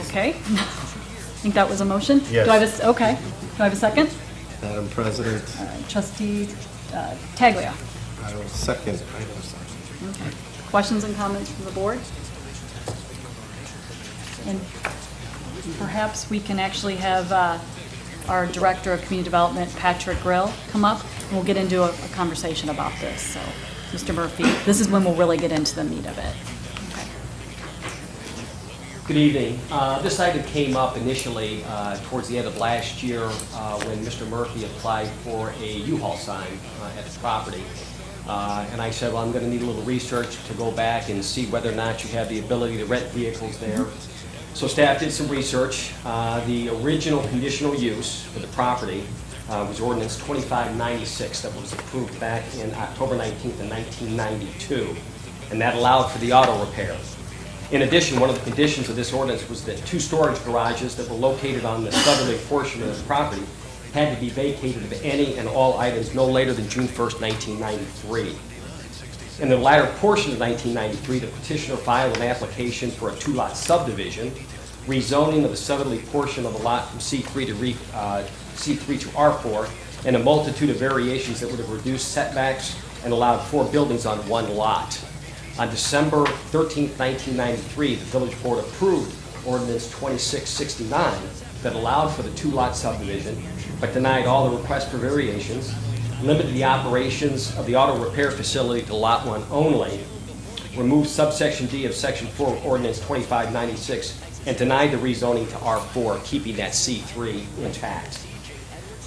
Okay. I think that was a motion? Yes. Do I have a, okay. Do I have a second? Madam President, Trustee Taglia. I will second item 7. Okay. Questions and comments from the board? And perhaps we can actually have our Director of Community Development, Patrick Grill, come up, and we'll get into a conversation about this. So, Mr. Murphy, this is when we'll really get into the meat of it. Good evening. This item came up initially towards the end of last year when Mr. Murphy applied for a U-Haul sign at the property. And I said, well, I'm going to need a little research to go back and see whether or not you have the ability to rent vehicles there. So staff did some research. The original conditional use for the property was ordinance 2596 that was approved back in October 19th of 1992. And that allowed for the auto repair. In addition, one of the conditions of this ordinance was that 2 storage garages that were located on the southerly portion of the property had to be vacated of any and all items no later than June 1st, 1993. In the latter portion of 1993, the petitioner filed an application for a 2-lot subdivision, rezoning of the southerly portion of the lot from C3 to R4, and a multitude of variations that would have reduced setbacks and allowed 4 buildings on 1 lot. On December 13, 1993, the Village Board approved Ordinance 2669 that allowed for the 2-lot subdivision, but denied all the requests for variations, limited the operations of the auto repair facility to Lot 1 only, removed subsection D of Section 4 of Ordinance 2596, and denied the rezoning to R4, keeping that C3 intact.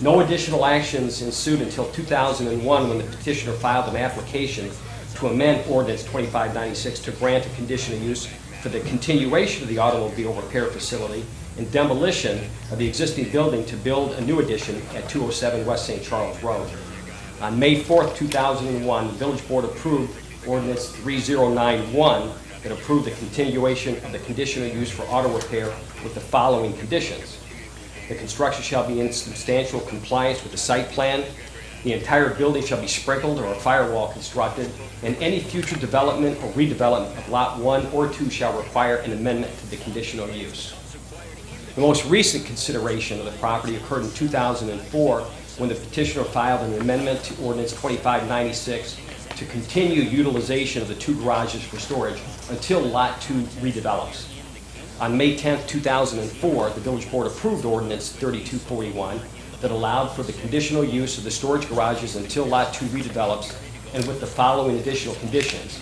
No additional actions ensued until 2001 when the petitioner filed an application to amend Ordinance 2596 to grant a conditional use for the continuation of the automobile repair facility and demolition of the existing building to build a new addition at 207 West St. Charles Road. On May 4th, 2001, the Village Board approved Ordinance 3091 that approved the continuation of the conditional use for auto repair with the following conditions. The construction shall be in substantial compliance with the site plan. The entire building shall be sprinkled or a firewall constructed, and any future development or redevelopment of Lot 1 or 2 shall require an amendment to the conditional use. The most recent consideration of the property occurred in 2004 when the petitioner filed an amendment to Ordinance 2596 to continue utilization of the 2 garages for storage until Lot 2 redevelops. On May 10, 2004, the Village Board approved Ordinance 3241 that allowed for the conditional use of the storage garages until Lot 2 redevelops, and with the following additional conditions.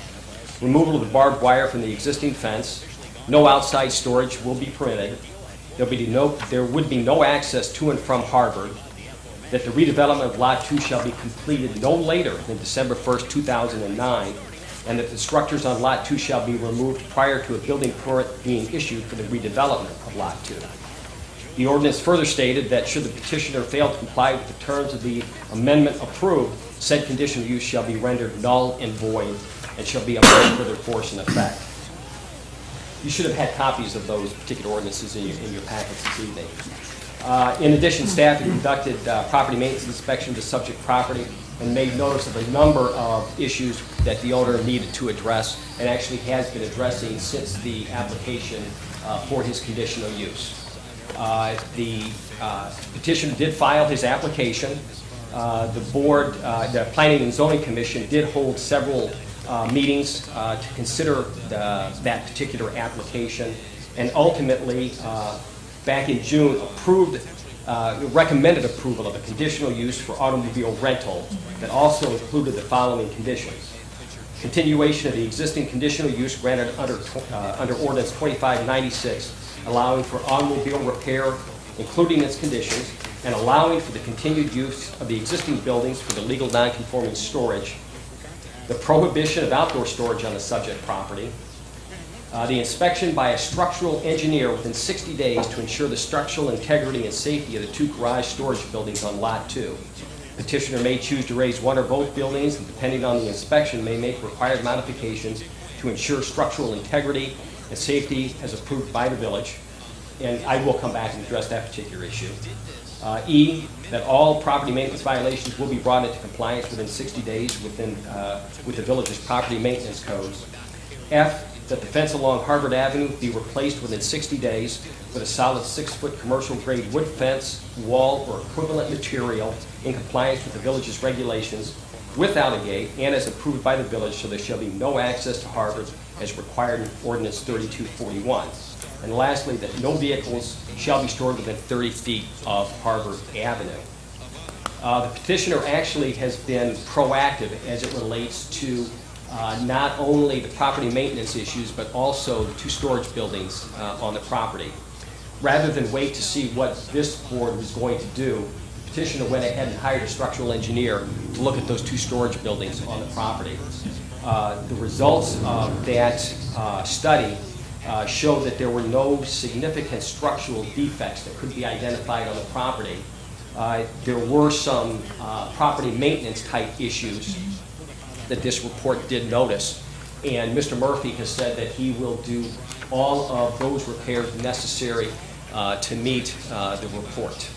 Removal of the barbed wire from the existing fence, no outside storage will be permitted, there would be no access to and from Harvard, that the redevelopment of Lot 2 shall be completed no later than December 1st, 2009, and that the structures on Lot 2 shall be removed prior to a building permit being issued for the redevelopment of Lot 2. The ordinance further stated that should the petitioner fail to comply with the terms of the amendment approved, said conditional use shall be rendered null and void and shall be of no further force and effect. You should have had copies of those particular ordinances in your packets this evening. In addition, staff had conducted property maintenance inspection of the subject property and made notice of a number of issues that the owner needed to address and actually has been addressing since the application for his conditional use. The petitioner did file his application. The board, the Planning and Zoning Commission did hold several meetings to consider that particular application, and ultimately, back in June, recommended approval of a conditional use for automobile rental that also included the following conditions. continuation of the existing conditional use granted under ordinance 2596, allowing for automobile repair, including its conditions, and allowing for the continued use of the existing buildings for the legal non-conforming storage, the prohibition of outdoor storage on the subject property, the inspection by a structural engineer within 60 days to ensure the structural integrity and safety of the 2 garage storage buildings on Lot 2. Petitioner may choose to raise one or both buildings, and depending on the inspection, may make required modifications to ensure structural integrity and safety as approved by the village. And I will come back and address that particular issue. E, that all property maintenance violations will be brought into compliance within 60 days with the village's property maintenance codes. F, that the fence along Harvard Avenue be replaced within 60 days with a solid 6-foot commercial-grade wood fence, wall, or equivalent material in compliance with the village's regulations without a gate and as approved by the village, so there shall be no access to Harvard as required in Ordinance 3241. And lastly, that no vehicles shall be stored within 30 feet of Harvard Avenue. The petitioner actually has been proactive as it relates to not only the property maintenance issues, but also the 2 storage buildings on the property. Rather than wait to see what this board was going to do, the petitioner went ahead and hired a structural engineer to look at those 2 storage buildings on the property. The results of that study showed that there were no significant structural defects that could be identified on the property. There were some property maintenance type issues that this report did notice, and Mr. Murphy has said that he will do all of those repairs necessary to meet the report.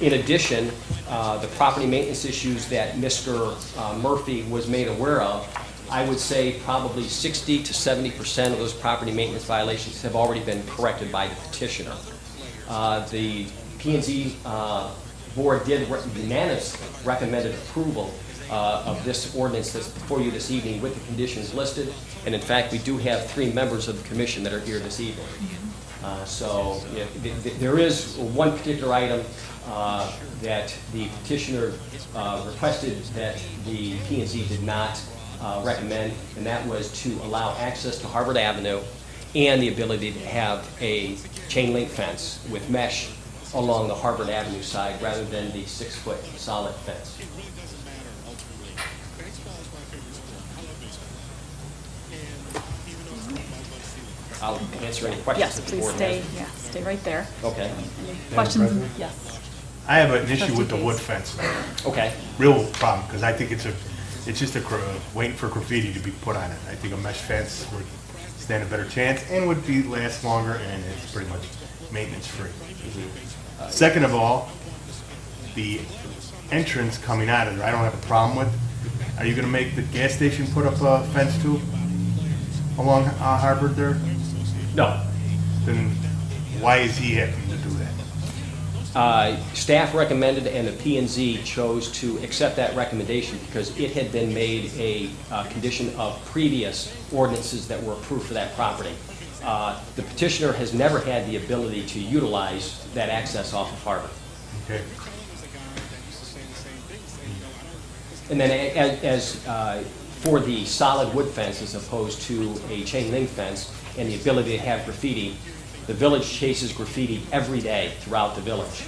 In addition, the property maintenance issues that Mr. Murphy was made aware of, I would say probably 60 to 70% of those property maintenance violations have already been corrected by the petitioner. The P&Z board did unanimously recommended approval of this ordinance that's before you this evening with the conditions listed, and in fact we do have 3 members of the commission that are here this evening. So there is one particular item that the petitioner requested that the P&Z did not recommend, and that was to allow access to Harvard Avenue and the ability to have a chain link fence with mesh along the Harvard Avenue side rather than the 6-foot solid fence. I'll answer any questions Yes, that the please board stay, has. stay right there. Okay. Any questions? President? Yes. I have an issue Trustee with the Case. wood fence. Okay. Real problem, because I think it's just waiting for graffiti to be put on it. I think a mesh fence would stand a better chance and would last longer, and it's pretty much maintenance free. Second of all, the entrance coming out of there, I don't have a problem with. Are you gonna make the gas station put up a fence too along Harvard there? No. Then why is he having to do that? Staff recommended and the P&Z chose to accept that recommendation because it had been made a condition of previous ordinances that were approved for that property. The petitioner has never had the ability to utilize that access off of Harvard. Okay. And then as for the solid wood fence as opposed to a chain link fence and the ability to have graffiti, the village chases graffiti every day throughout the village.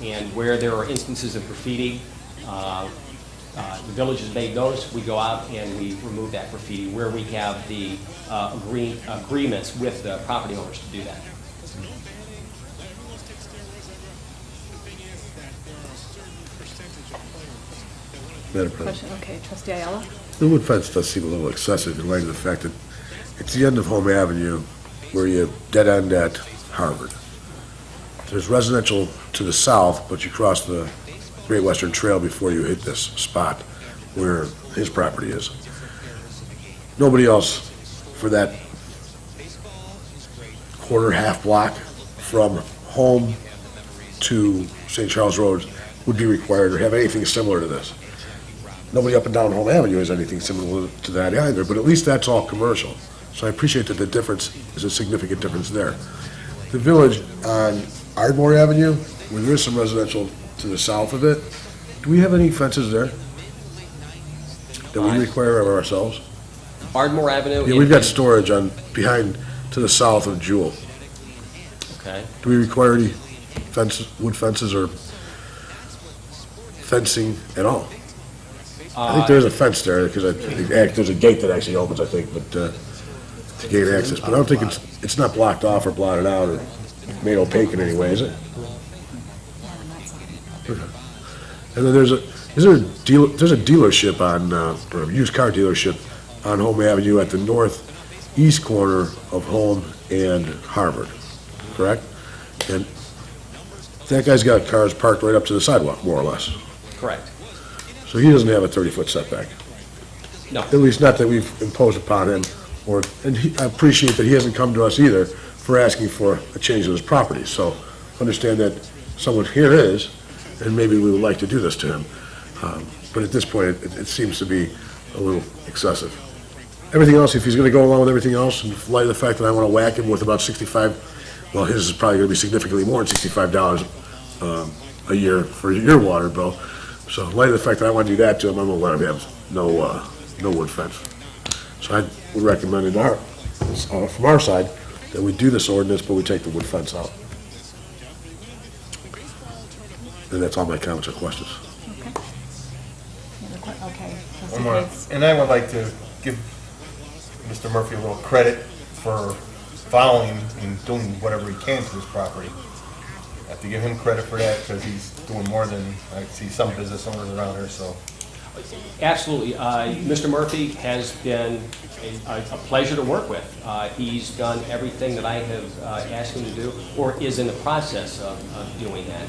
And where there are instances of graffiti, the village has made notice, we go out and we remove that graffiti where we have the agreements with the property owners to do that. Madam President. Question, okay, trustee Ayala? The wood fence does seem a little excessive in light of the fact that it's the end of Home Avenue where you dead end at Harvard. There's residential to the south, but you cross the Great Western Trail before you hit this spot where his property is. Nobody else for that half block from home to St. Charles Road would be required or have anything similar to this. Nobody up and down Home Avenue has anything similar to that either, but at least that's all commercial. So I appreciate that the difference is a significant difference there. The village on Ardmore Avenue, where there is some residential to the south of it, do we have any fences there? that we require of ourselves? Ardmore Avenue. Yeah, we've got storage on, behind, to the south of Jewel. Okay. Do we require any fences, wood fences or fencing at all? I think there's a fence there, because there's a gate that actually opens, I think, but, to gain access, but I don't think it's not blocked off or blotted out or made opaque in any way, is it? Okay. And then there's a dealership on, or a used car dealership on Home Avenue at the northeast corner of Home and Harvard, correct? And that guy's got cars parked right up to the sidewalk, more or less. Correct. So he doesn't have a 30-foot setback. No. At least not that we've imposed upon him, and I appreciate that he hasn't come to us either for asking for a change of his property. So understand that someone here is, and maybe we would like to do this to him. But at this point, it seems to be a little excessive. Everything else, if he's gonna go along with everything else, in light of the fact that I wanna whack him with about 65, well, his is probably gonna be significantly more than $65 a year for your water bill. So in light of the fact that I wanna do that to him, I'm gonna let him have no wood fence. So I would recommend from our side, that we do this ordinance, but we take the wood fence out. And that's all my comments or questions. Okay. And I would like to give Mr. Murphy a little credit for following and doing whatever he can to his property. I have to give him credit for that, because he's doing more than I see some business owners around here, so. Absolutely. Mr. Murphy has been a pleasure to work with. He's done everything that I have asked him to do, or is in the process of doing that.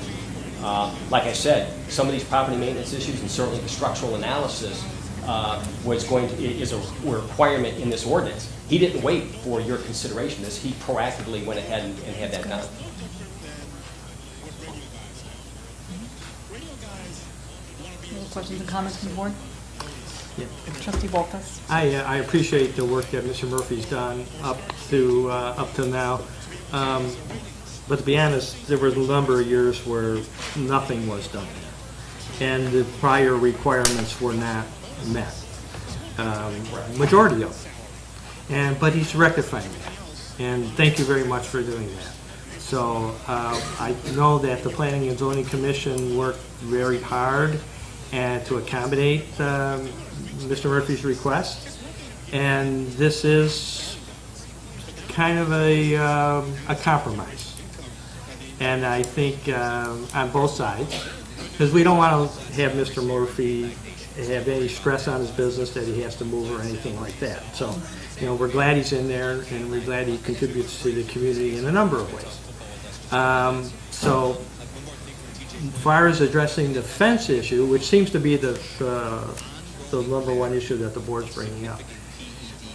Like I said, some of these property maintenance issues, and certainly the structural analysis, is a requirement in this ordinance. He didn't wait for your consideration. He proactively went ahead and had that done. Any questions and comments from the board? Yeah. Trustee Volpes? I appreciate the work that Mr. Murphy's done up to now. But to be honest, there was a number of years where nothing was done there, and the prior requirements were not met. Majority of them. But he's rectifying that, and thank you very much for doing that. So I know that the Planning and Zoning Commission worked very hard and to accommodate Mr. Murphy's request, and this is kind of a compromise. And I think on both sides, because we don't want to have Mr. Murphy have any stress on his business that he has to move or anything like that. So, we're glad he's in there, and we're glad he contributes to the community in a number of ways. So, as far as addressing the fence issue, which seems to be the number one issue that the board's bringing up,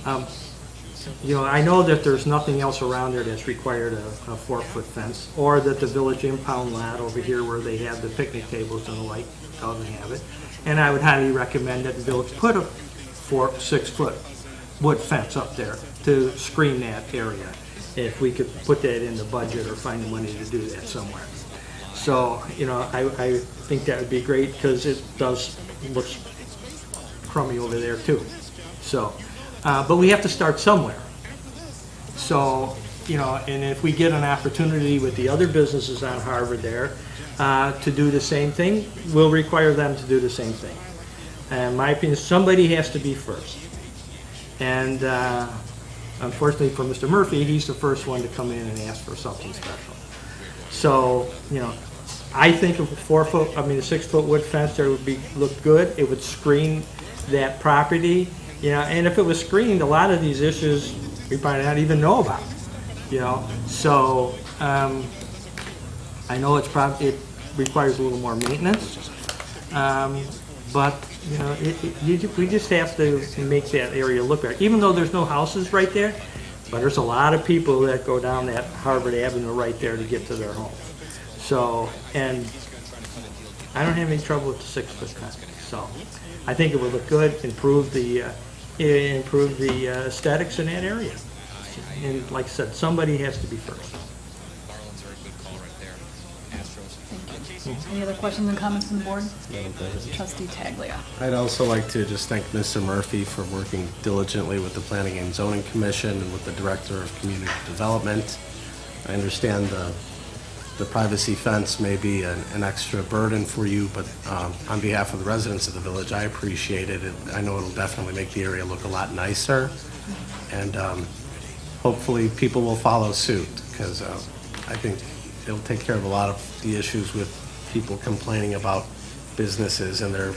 I know that there's nothing else around there that's required a 4-foot fence, or that the Village Impound lot over here where they have the picnic tables and the like doesn't have it. And I would highly recommend that the village put a 6-foot wood fence up there to screen that area, if we could put that in the budget or find the money to do that somewhere. So, I think that would be great, because it does look crummy over there too. So, but we have to start somewhere. So, and if we get an opportunity with the other businesses on Harvard there to do the same thing, we'll require them to do the same thing. And in my opinion, somebody has to be first. And unfortunately for Mr. Murphy, he's the first one to come in and ask for something special. So, I think a 6-foot wood fence there would look good. It would screen that property, and if it was screened, a lot of these issues we might not even know about, So, I know it requires a little more maintenance, but we just have to make that area look better. Even though there's no houses right there, but there's a lot of people that go down that Harvard Avenue right there to get to their homes. So, and I don't have any trouble with the 6-foot fence. So, I think it would look good, improve the aesthetics in that area. And like I said, somebody has to be first. Any other questions and comments from the board? Trustee Taglia. I'd also like to just thank Mr. Murphy for working diligently with the Planning and Zoning Commission and with the Director of Community Development. I understand the privacy fence may be an extra burden for you, but on behalf of the residents of the village, I appreciate it. I know it'll definitely make the area look a lot nicer, and hopefully people will follow suit, because I think it'll take care of a lot of the issues with people complaining about businesses and their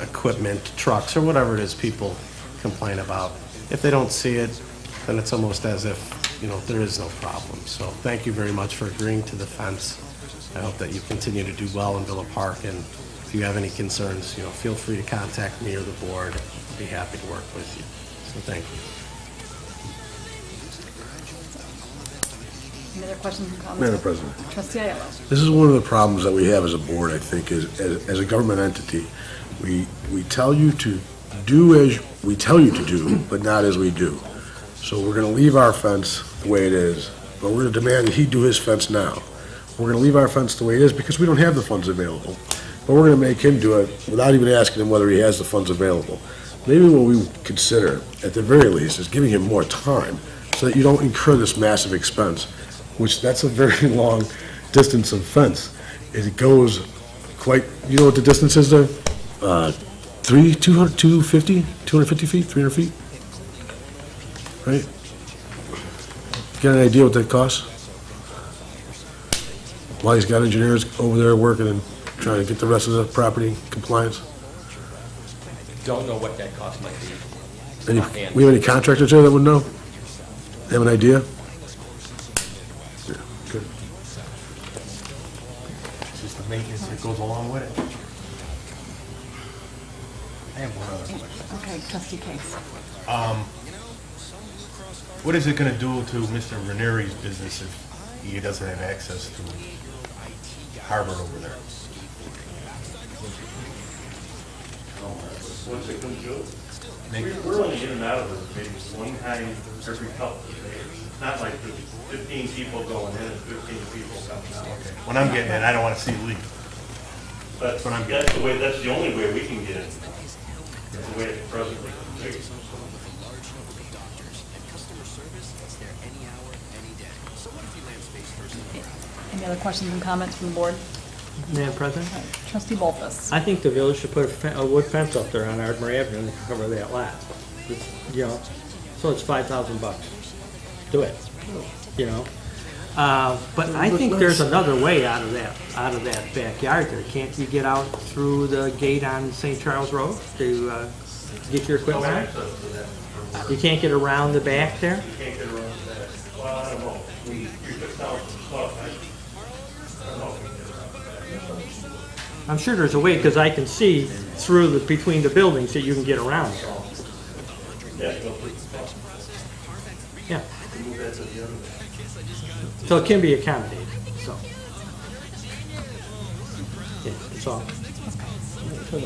equipment, trucks, or whatever it is people complain about. If they don't see it, then it's almost as if, there is no problem. So thank you very much for agreeing to the fence. I hope that you continue to do well in Villa Park, and if you have any concerns, feel free to contact me or the board. I'll be happy to work with you. So thank you. Any other questions and comments? Madam President. Trustee Ayala. This is one of the problems that we have as a board, I think, is as a government entity. We tell you to do as we tell you to do, but not as we do. So we're going to leave our fence the way it is, but we're going to demand that he do his fence now. We're going to leave our fence the way it is because we don't have the funds available. But we're going to make him do it without even asking him whether he has the funds available. Maybe what we consider, at the very least, is giving him more time so that you don't incur this massive expense, which that's a very long distance of fence. It goes quite, you know what the distance is there? 250 feet, 300 feet? Right? Get an idea what that costs? While he's got engineers over there working and trying to get the rest of the property in compliance? Don't know what that cost might be. We have any contractors there that would know? Have an idea? Good. It's just the maintenance that goes along with it. I have one other question. Okay, Trustee Case. What is it gonna do to Mr. Ranieri's business if he doesn't have access to Harvard over there? What's it gonna do? Make- We're only in and out of it maybe one time every couple of days. It's not like there's 15 people going in and 15 people coming out. When I'm getting it, I don't wanna see it leak. That's what I'm getting. That's the only way we can get it. That's the way it's presently configured. Any other questions and comments from the board? Madam President? Trustee Bolfus. I think the village should put a wood fence up there on Ardmore Avenue and cover that lot. So it's $5,000. Do it, But I think there's another way out of that backyard there. Can't you get out through the gate on St. Charles Road to get your equipment out? You can't get around the back there? You can't get around that. Well, I don't know. We took down some stuff. I don't know if we can get around that. I'm sure there's a way, because I can see through between the buildings that you can get around it. Yeah, go through. Yeah. Move that to the other way. So it can be accommodated, so. Yeah, that's all.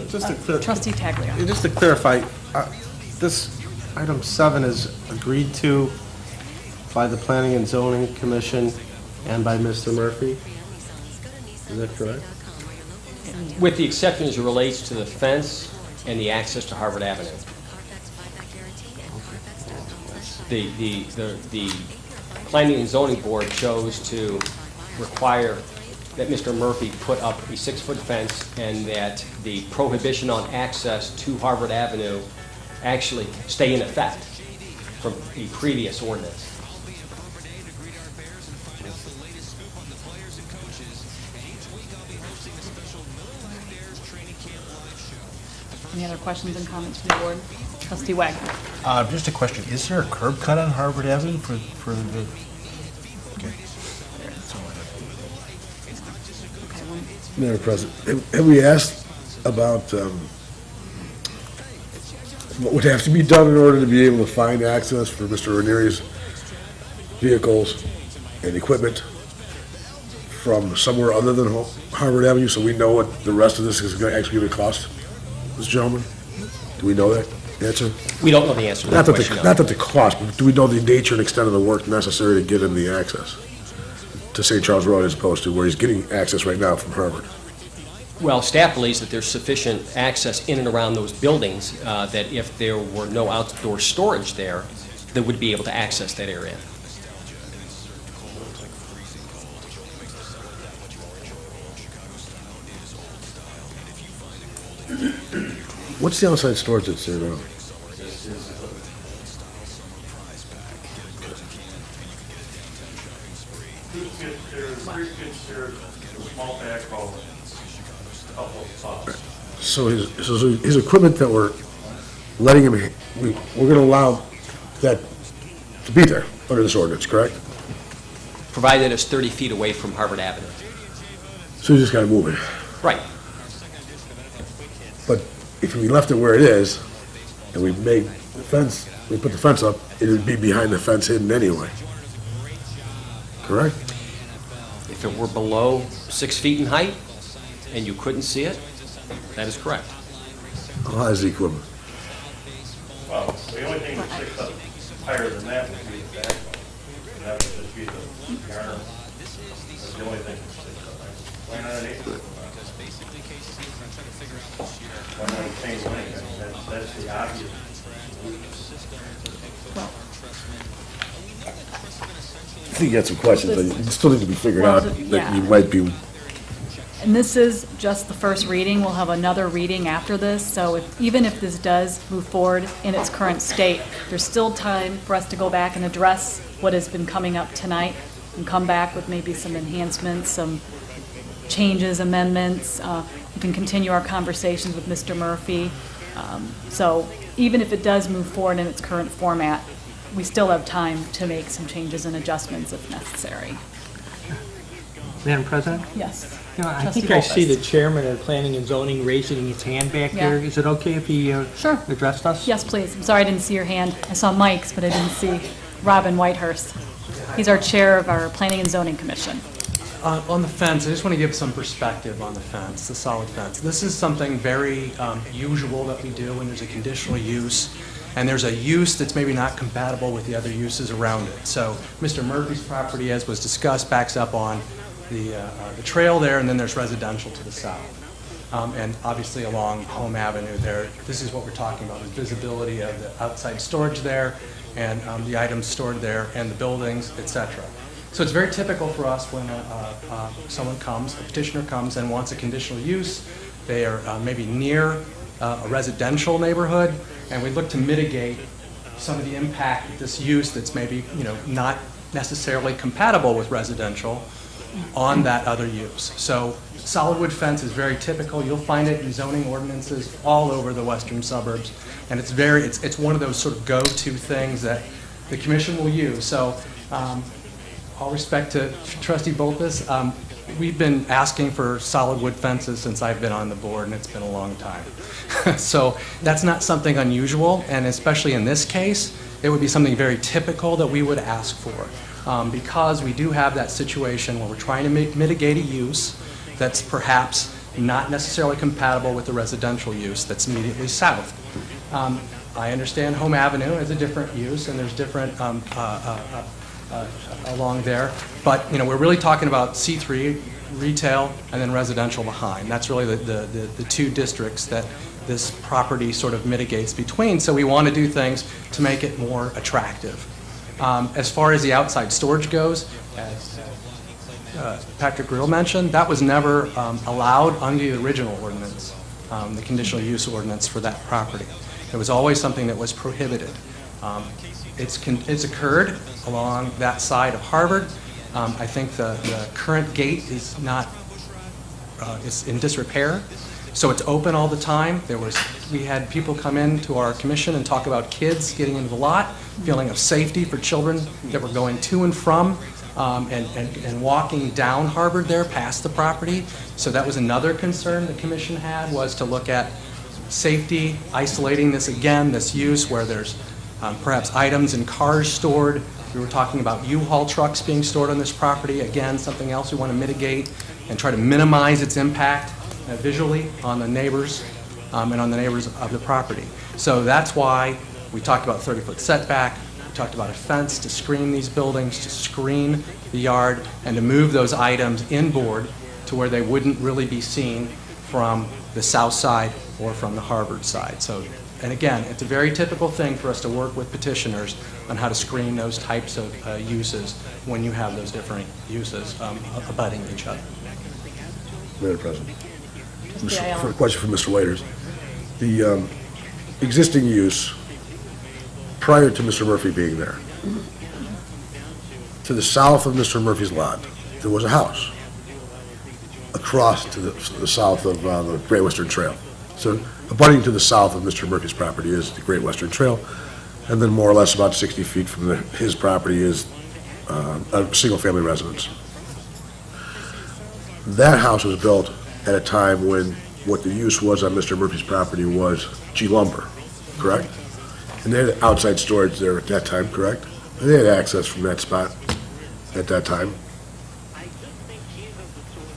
Just to clear- Trustee Taglia. Just to clarify, this item 7 is agreed to by the Planning and Zoning Commission and by Mr. Murphy? Is that correct? With the exception as it relates to the fence and the access to Harvard Avenue. The Planning and Zoning Board chose to require that Mr. Murphy put up a 6-foot fence and that the prohibition on access to Harvard Avenue actually stay in effect from the previous ordinance. Any other questions and comments from the board? Trustee Wagner. Just a question, is there a curb cut on Harvard Avenue for the, okay. Madam President, have we asked about what would have to be done in order to be able to find access for Mr. Ranieri's vehicles and equipment from somewhere other than Harvard Avenue, so we know what the rest of this is actually going to cost, this gentleman? Do we know that answer? We don't know the answer to that question, no. Not that the cost, but do we know the nature and extent of the work necessary to get him the access to St. Charles Road as opposed to where he's getting access right now from Harvard? Well, staff believes that there's sufficient access in and around those buildings that if there were no outdoor storage there, they would be able to access that area. What's the outside storage that's there now? There's 3 kids here, a small backhoe, a couple of saws. So his equipment that we're letting him, we're gonna allow that to be there under this ordinance, correct? Provided it's 30 feet away from Harvard Avenue. So you just gotta move it. Right. But if we left it where it is, and we made the fence, we put the fence up, it would be behind the fence hidden anyway. Correct? If it were below 6 feet in height and you couldn't see it, that is correct. How high is the equipment? Well, the only thing that sticks up higher than that would be the backhoe. And that would just be the garner. That's the only thing that sticks up. Why not an 8-foot? Why not a chain link? That's the obvious I think you had some questions, but it still need to be figured Well, out, that yeah. you might be, And this is just the first reading. We'll have another reading after this, so even if this does move forward in its current state, there's still time for us to go back and address what has been coming up tonight and come back with maybe some enhancements, some changes, amendments. We can continue our conversations with Mr. Murphy. So even if it does move forward in its current format, we still have time to make some changes and adjustments if necessary. Madam President? Yes. You know, I Trustee think I see Volkes. the chairman of Planning and Zoning raising his hand back Yeah. there. Is it okay if he Sure. addressed us? Yes, please. I'm sorry I didn't see your hand. I saw Mike's, but I didn't see Robin Whitehurst. He's our chair of our Planning and Zoning Commission. On the fence, I just want to give some perspective on the fence, the solid fence. This is something very usual that we do when there's a conditional use, and there's a use that's maybe not compatible with the other uses around it. So Mr. Murphy's property, as was discussed, backs up on the trail there, and then there's residential to the south. And obviously along Home Avenue there, this is what we're talking about, is visibility of the outside storage there, and the items stored there, and the buildings, et cetera. So it's very typical for us when someone comes, a petitioner comes and wants a conditional use. They are maybe near a residential neighborhood, and we look to mitigate some of the impact of this use that's maybe, not necessarily compatible with residential on that other use. So solid wood fence is very typical. You'll find it in zoning ordinances all over the western suburbs, and it's one of those sort of go-to things that the commission will use. So all respect to Trustee Volkes, we've been asking for solid wood fences since I've been on the board, and it's been a long time. So that's not something unusual, and especially in this case, it would be something very typical that we would ask for, because we do have that situation where we're trying to mitigate a use that's perhaps not necessarily compatible with the residential use that's immediately south. I understand Home Avenue is a different use, and there's different along there. But, we're really talking about C3, retail, and then residential behind. That's really the two districts that this property sort of mitigates between. So we want to do things to make it more attractive. As far as the outside storage goes, as Patrick Grill mentioned, that was never allowed under the original ordinance, the conditional use ordinance for that property. It was always something that was prohibited. It's occurred along that side of Harvard. I think the current gate is not, it's in disrepair, so it's open all the time. We had people come into our commission and talk about kids getting into the lot, feeling of safety for children that were going to and from and walking down Harvard there past the property. So that was another concern the commission had, was to look at safety, isolating this use where there's perhaps items and cars stored. We were talking about U-Haul trucks being stored on this property. Again, something else we want to mitigate and try to minimize its impact visually on the neighbors and on the neighbors of the property. So that's why we talked about 30-foot setback. We talked about a fence to screen these buildings, to screen the yard, and to move those items inboard to where they wouldn't really be seen from the south side or from the Harvard side. So, and again, it's a very typical thing for us to work with petitioners on how to screen those types of uses when you have those different uses abutting each other. Madam President. Trustee Ayala. For a question for Mr. Waiters. The existing use prior to Mr. Murphy being there, to the south of Mr. Murphy's lot, there was a house across to the south of the Great Western Trail. So abutting to the south of Mr. Murphy's property is the Great Western Trail, and then more or less about 60 feet from his property is a single-family residence. That house was built at a time when what the use was on Mr. Murphy's property was G lumber, correct? And they had outside storage there at that time, correct? And they had access from that spot at that time.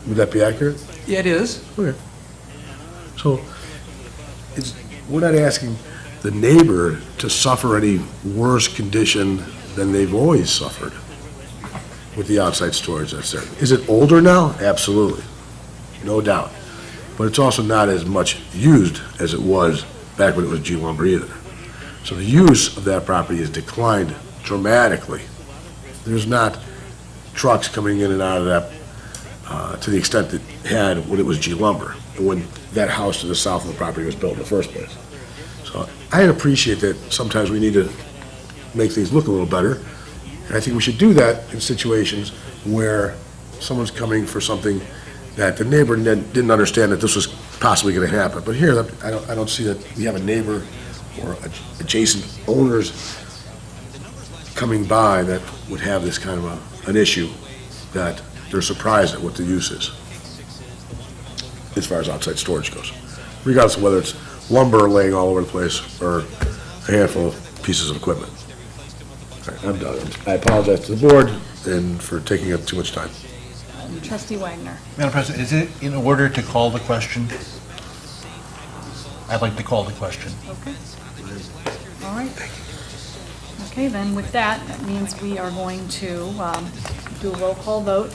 Would that be accurate? Yeah, it is. Okay. So, we're not asking the neighbor to suffer any worse condition than they've always suffered with the outside storage that's there. Is it older now? Absolutely, no doubt. But it's also not as much used as it was back when it was G lumber either. So the use of that property has declined dramatically. There's not trucks coming in and out of that to the extent that it had when it was G lumber, and when that house to the south of the property was built in the first place. So I appreciate that sometimes we need to make things look a little better, and I think we should do that in situations where someone's coming for something that the neighbor didn't understand that this was possibly going to happen. But here, I don't see that we have a neighbor or adjacent owners coming by that would have this kind of an issue, that they're surprised at what the use is as far as outside storage goes, regardless of whether it's lumber laying all over the place or a handful of pieces of equipment. All right, I'm done. I apologize to the board and for taking up too much time. Trustee Wagner. Madam President, is it in order to call the question? I'd like to call the question. Okay. All right. Okay, then with that means we are going to do a roll call vote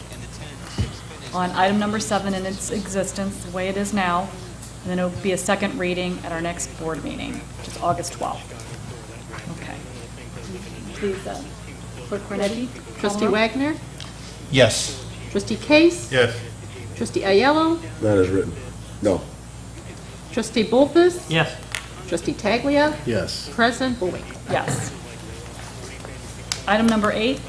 on item number 7 in its existence, the way it is now, and then it will be a second reading at our next board meeting, which is August 12th. Okay. Please, Clerk Cornetti. Trustee Wagner? Yes. Trustee Case? Yes. Trustee Ayello? Not as written. No. Trustee Bolfus? Yes. Trustee Taglia? Yes. President Bullwinkle? Yes. Item number 8,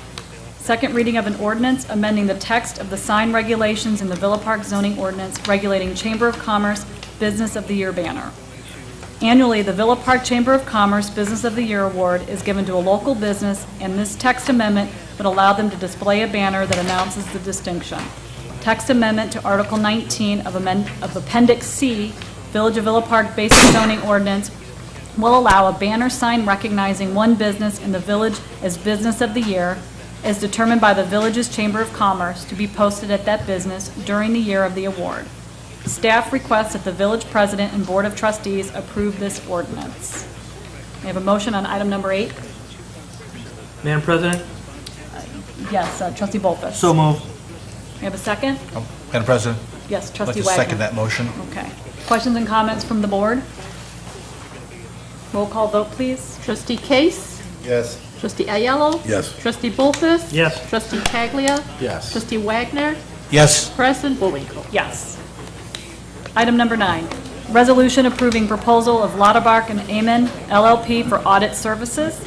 second reading of an ordinance amending the text of the sign regulations in the Villa Park zoning ordinance regulating Chamber of Commerce Business of the Year banner. Annually, the Villa Park Chamber of Commerce Business of the Year Award is given to a local business, and this text amendment would allow them to display a banner that announces the distinction. Text amendment to Article 19 of Appendix C, Village of Villa Park Basic Zoning Ordinance, will allow a banner sign recognizing one business in the village as Business of the Year, as determined by the village's Chamber of Commerce, to be posted at that business during the year of the award. Staff requests that the village president and board of trustees approve this ordinance. We have a motion on item number 8. Madam President? Yes, trustee Bolfus. So moved. We have a second? Madam President? Yes, I'd trustee like Wagner. to second that motion. Okay. Questions and comments from the board? Roll call vote, please. Trustee Case? Yes. Trustee Ayello? Yes. Trustee Bolfus? Yes. Trustee Taglia? Yes. Trustee Wagner? Yes. President Bullwinkle? Yes. Item number 9, resolution approving proposal of Lauterbach and Amen LLP for audit services.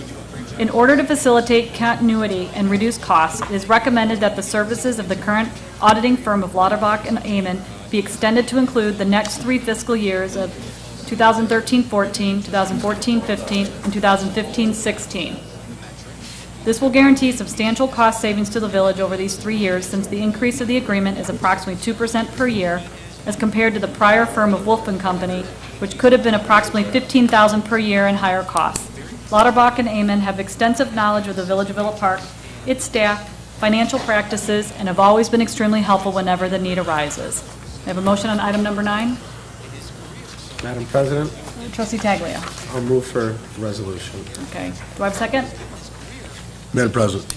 In order to facilitate continuity and reduce costs, it is recommended that the services of the current auditing firm of Lauterbach and Amen be extended to include the next 3 fiscal years of 2013-14, 2014-15, and 2015-16. This will guarantee substantial cost savings to the village over these 3 years, since the increase of the agreement is approximately 2% per year, as compared to the prior firm of Wolf & Company, which could have been approximately $15,000 per year in higher costs. Lauterbach and Amen have extensive knowledge of the Village of Villa Park, its staff, financial practices, and have always been extremely helpful whenever the need arises. We have a motion on item number 9. Madam President, Trustee Taglia. I'll move for resolution. Okay. Do I have a second? Madam President?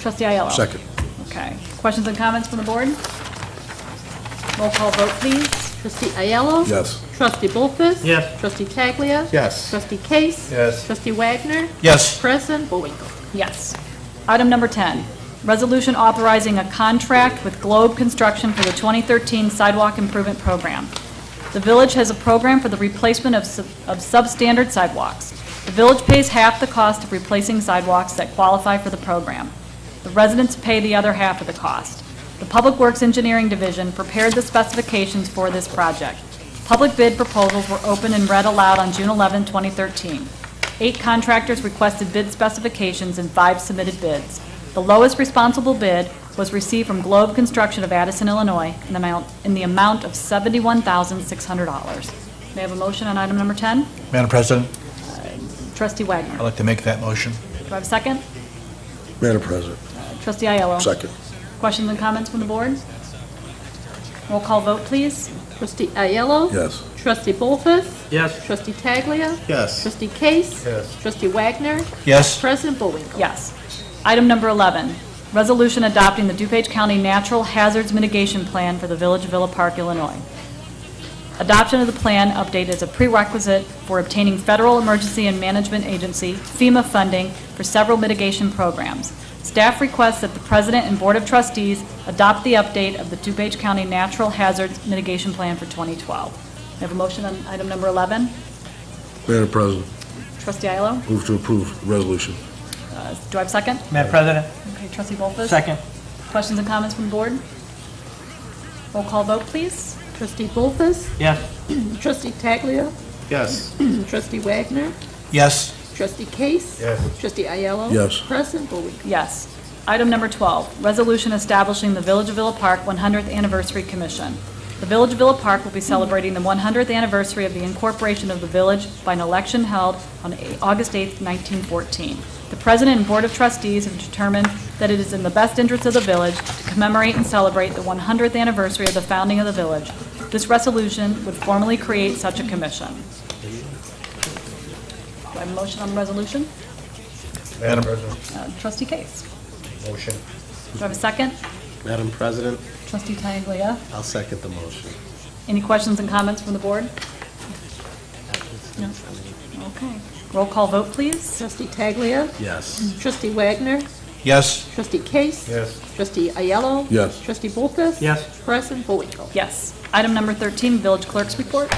Trustee Ayello. Second. Okay. Questions and comments from the board? Roll call vote, please. Trustee Ayello? Yes. Trustee Bullfus? Yes. Trustee Taglia? Yes. Trustee Case? Yes. Trustee Wagner? Yes. President Bullwinkle? Yes. Item number 10, resolution authorizing a contract with Globe Construction for the 2013 Sidewalk Improvement Program. The village has a program for the replacement of substandard sidewalks. The village pays half the cost of replacing sidewalks that qualify for the program. The residents pay the other half of the cost. The Public Works Engineering Division prepared the specifications for this project. Public bid proposals were opened and read aloud on June 11, 2013. 8 contractors requested bid specifications and 5 submitted bids. The lowest responsible bid was received from Globe Construction of Addison, Illinois, in the amount of $71,600. May I have a motion on item number 10? Madam President, Trustee Wagner. I'd like to make that motion. Do I have a second? Madam President. Trustee Aiello. Second. Questions and comments from the board? Roll call vote, please. Trustee Ayello? Yes. Trustee Bullfus? Yes. Trustee Taglia? Yes. Trustee Case? Yes. Trustee Wagner? Yes. President Bullwinkle? Yes. Item number 11, resolution adopting the DuPage County Natural Hazards Mitigation Plan for the Village of Villa Park, Illinois. Adoption of the plan update is a prerequisite for obtaining Federal Emergency and Management Agency, FEMA funding for several mitigation programs. Staff requests that the President and Board of Trustees adopt the update of the DuPage County Natural Hazards Mitigation Plan for 2012. We have a motion on item number 11. Madam President, Trustee Aiello. move to approve resolution. Do I have a second? Madam President? Okay, Trustee Bullfus. Second. Questions and comments from the board? Roll call vote, please. Trustee Bullfus? Yes. Trustee Taglia? Yes. Trustee Wagner? Yes. Trustee Case? Yes. Trustee Ayello? Yes. President Bullwinkle? Yes. Item number 12, resolution establishing the Village of Villa Park 100th Anniversary Commission. The Village of Villa Park will be celebrating the 100th anniversary of the incorporation of the village by an election held on August 8, 1914. The President and Board of Trustees have determined that it is in the best interest of the village to commemorate and celebrate the 100th anniversary of the founding of the village. This resolution would formally create such a commission. Do I have a motion on the resolution? Madam President. Trustee Case. Motion. Do I have a second? Madam President, Trustee Taglia. I'll second the motion. Any questions and comments from the board? No? Okay. Roll call vote, please. Trustee Taglia? Yes. Trustee Wagner? Yes. Trustee Case? Yes. Trustee Ayello? Yes. Trustee Bullfus? Yes. President Bullwinkle? Yes. Item number 13, Village Clerk's Report.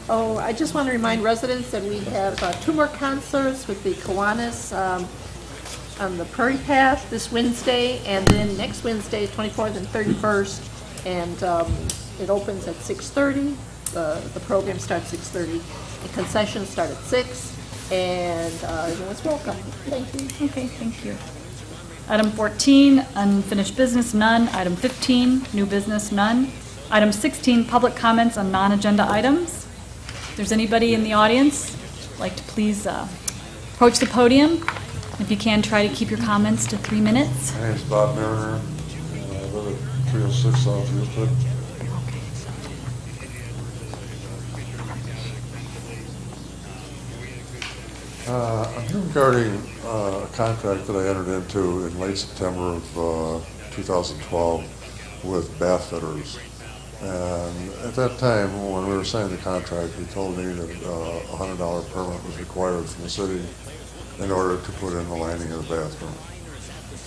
Oh, I just want to remind residents that we have 2 more concerts with the Kiwanis on the Prairie Path this Wednesday, and then next Wednesday, 24th and 31st, and it opens at 6:30. The program starts at 6:30. The concessions start at 6, and everyone's welcome. Thank you. Okay, thank you. Item 14, unfinished business, none. Item 15, new business, none. Item 16, public comments on non-agenda items. If there's anybody in the audience, I'd like to please approach the podium. If you can, try to keep your comments to 3 minutes. My name's Bob Mariner, and I live at 306 South Houston. I'm here regarding a contract that I entered into in late September of 2012 with bath fitters. And at that time, when we were signing the contract, he told me that a $100 permit was required from the city in order to put in the lining of the bathroom.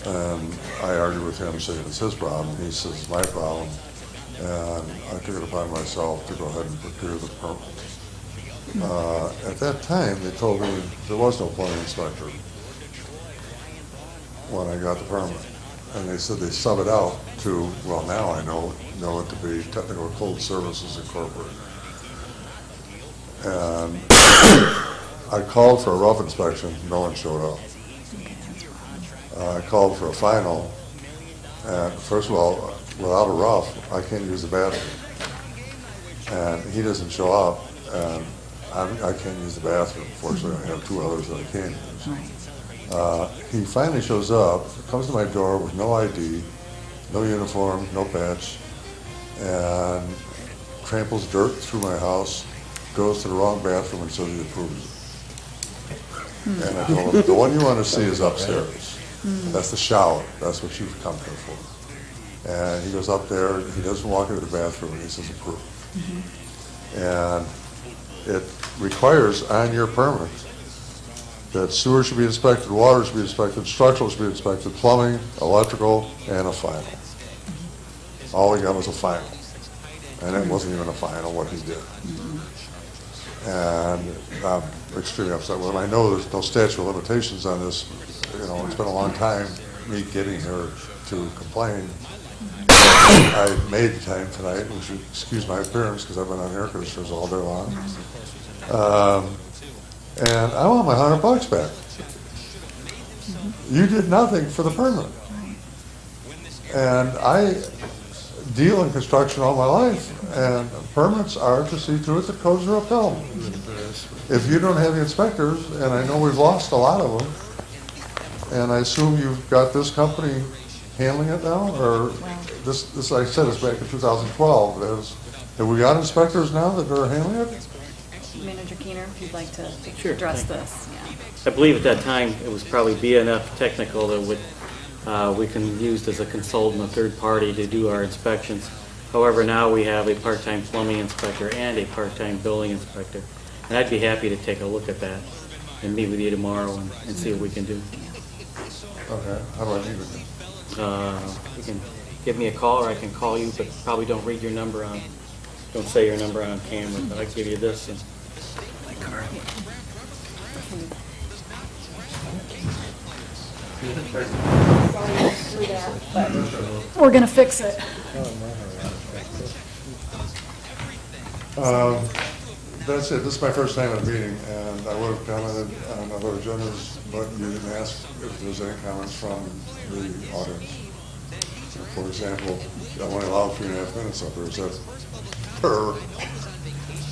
And I argued with him, saying it's his problem. He says it's my problem. And I took it upon myself to go ahead and procure the permit. At that time, they told me there was no plumbing inspector when I got the permit. And they said they sub it out to, well, now I know it to be Technical Cold Services Incorporated. And I called for a rough inspection, no one showed up. I called for a final, and first of all, without a rough, I can't use the bathroom. And he doesn't show up, and I can't use the bathroom. Fortunately, I have 2 others that I can use. He finally shows up, comes to my door with no ID, no uniform, no patch, and tramples dirt through my house, goes to the wrong bathroom and says he approves it. And I told him, the one you want to see is upstairs. That's the shower. That's what you've come here for. And he goes up there, he doesn't walk into the bathroom, and he says approved. And it requires on your permit that sewer should be inspected, water should be inspected, structural should be inspected, plumbing, electrical, and a final. All we got was a final. And it wasn't even a final what he did. And I'm extremely upset with him. I know there's no statute of limitations on this. You know, it's been a long time, me getting here to complain. I made the time tonight, and you should excuse my appearance because I've been on air conditioners all day long. And I want my $100 back. You did nothing for the permit. And I deal in construction all my life, and permits are to see to it that codes are upheld. If you don't have the inspectors, and I know we've lost a lot of them, and I assume you've got this company handling it now, or this I said is back in 2012. Have we got inspectors now that are handling it? Manager Keener, if you'd like to Sure, address thank you. this. Yeah. I believe at that time, it was probably BNF Technical that would, we can use as a consultant, a third party to do our inspections. However, now we have a part-time plumbing inspector and a part-time building inspector. And I'd be happy to take a look at that and meet with you tomorrow and see what we can do. Okay, how do I meet with you? You can give me a call, or I can call you, but probably don't read your number on, don't say your number on camera, but I can give you this. And We're going to fix it. That's it. This is my first time at a meeting, and I would have commented on other agendas, but you didn't ask if there's any comments from the audience. For example, I only allowed 3.5 minutes up there. Is that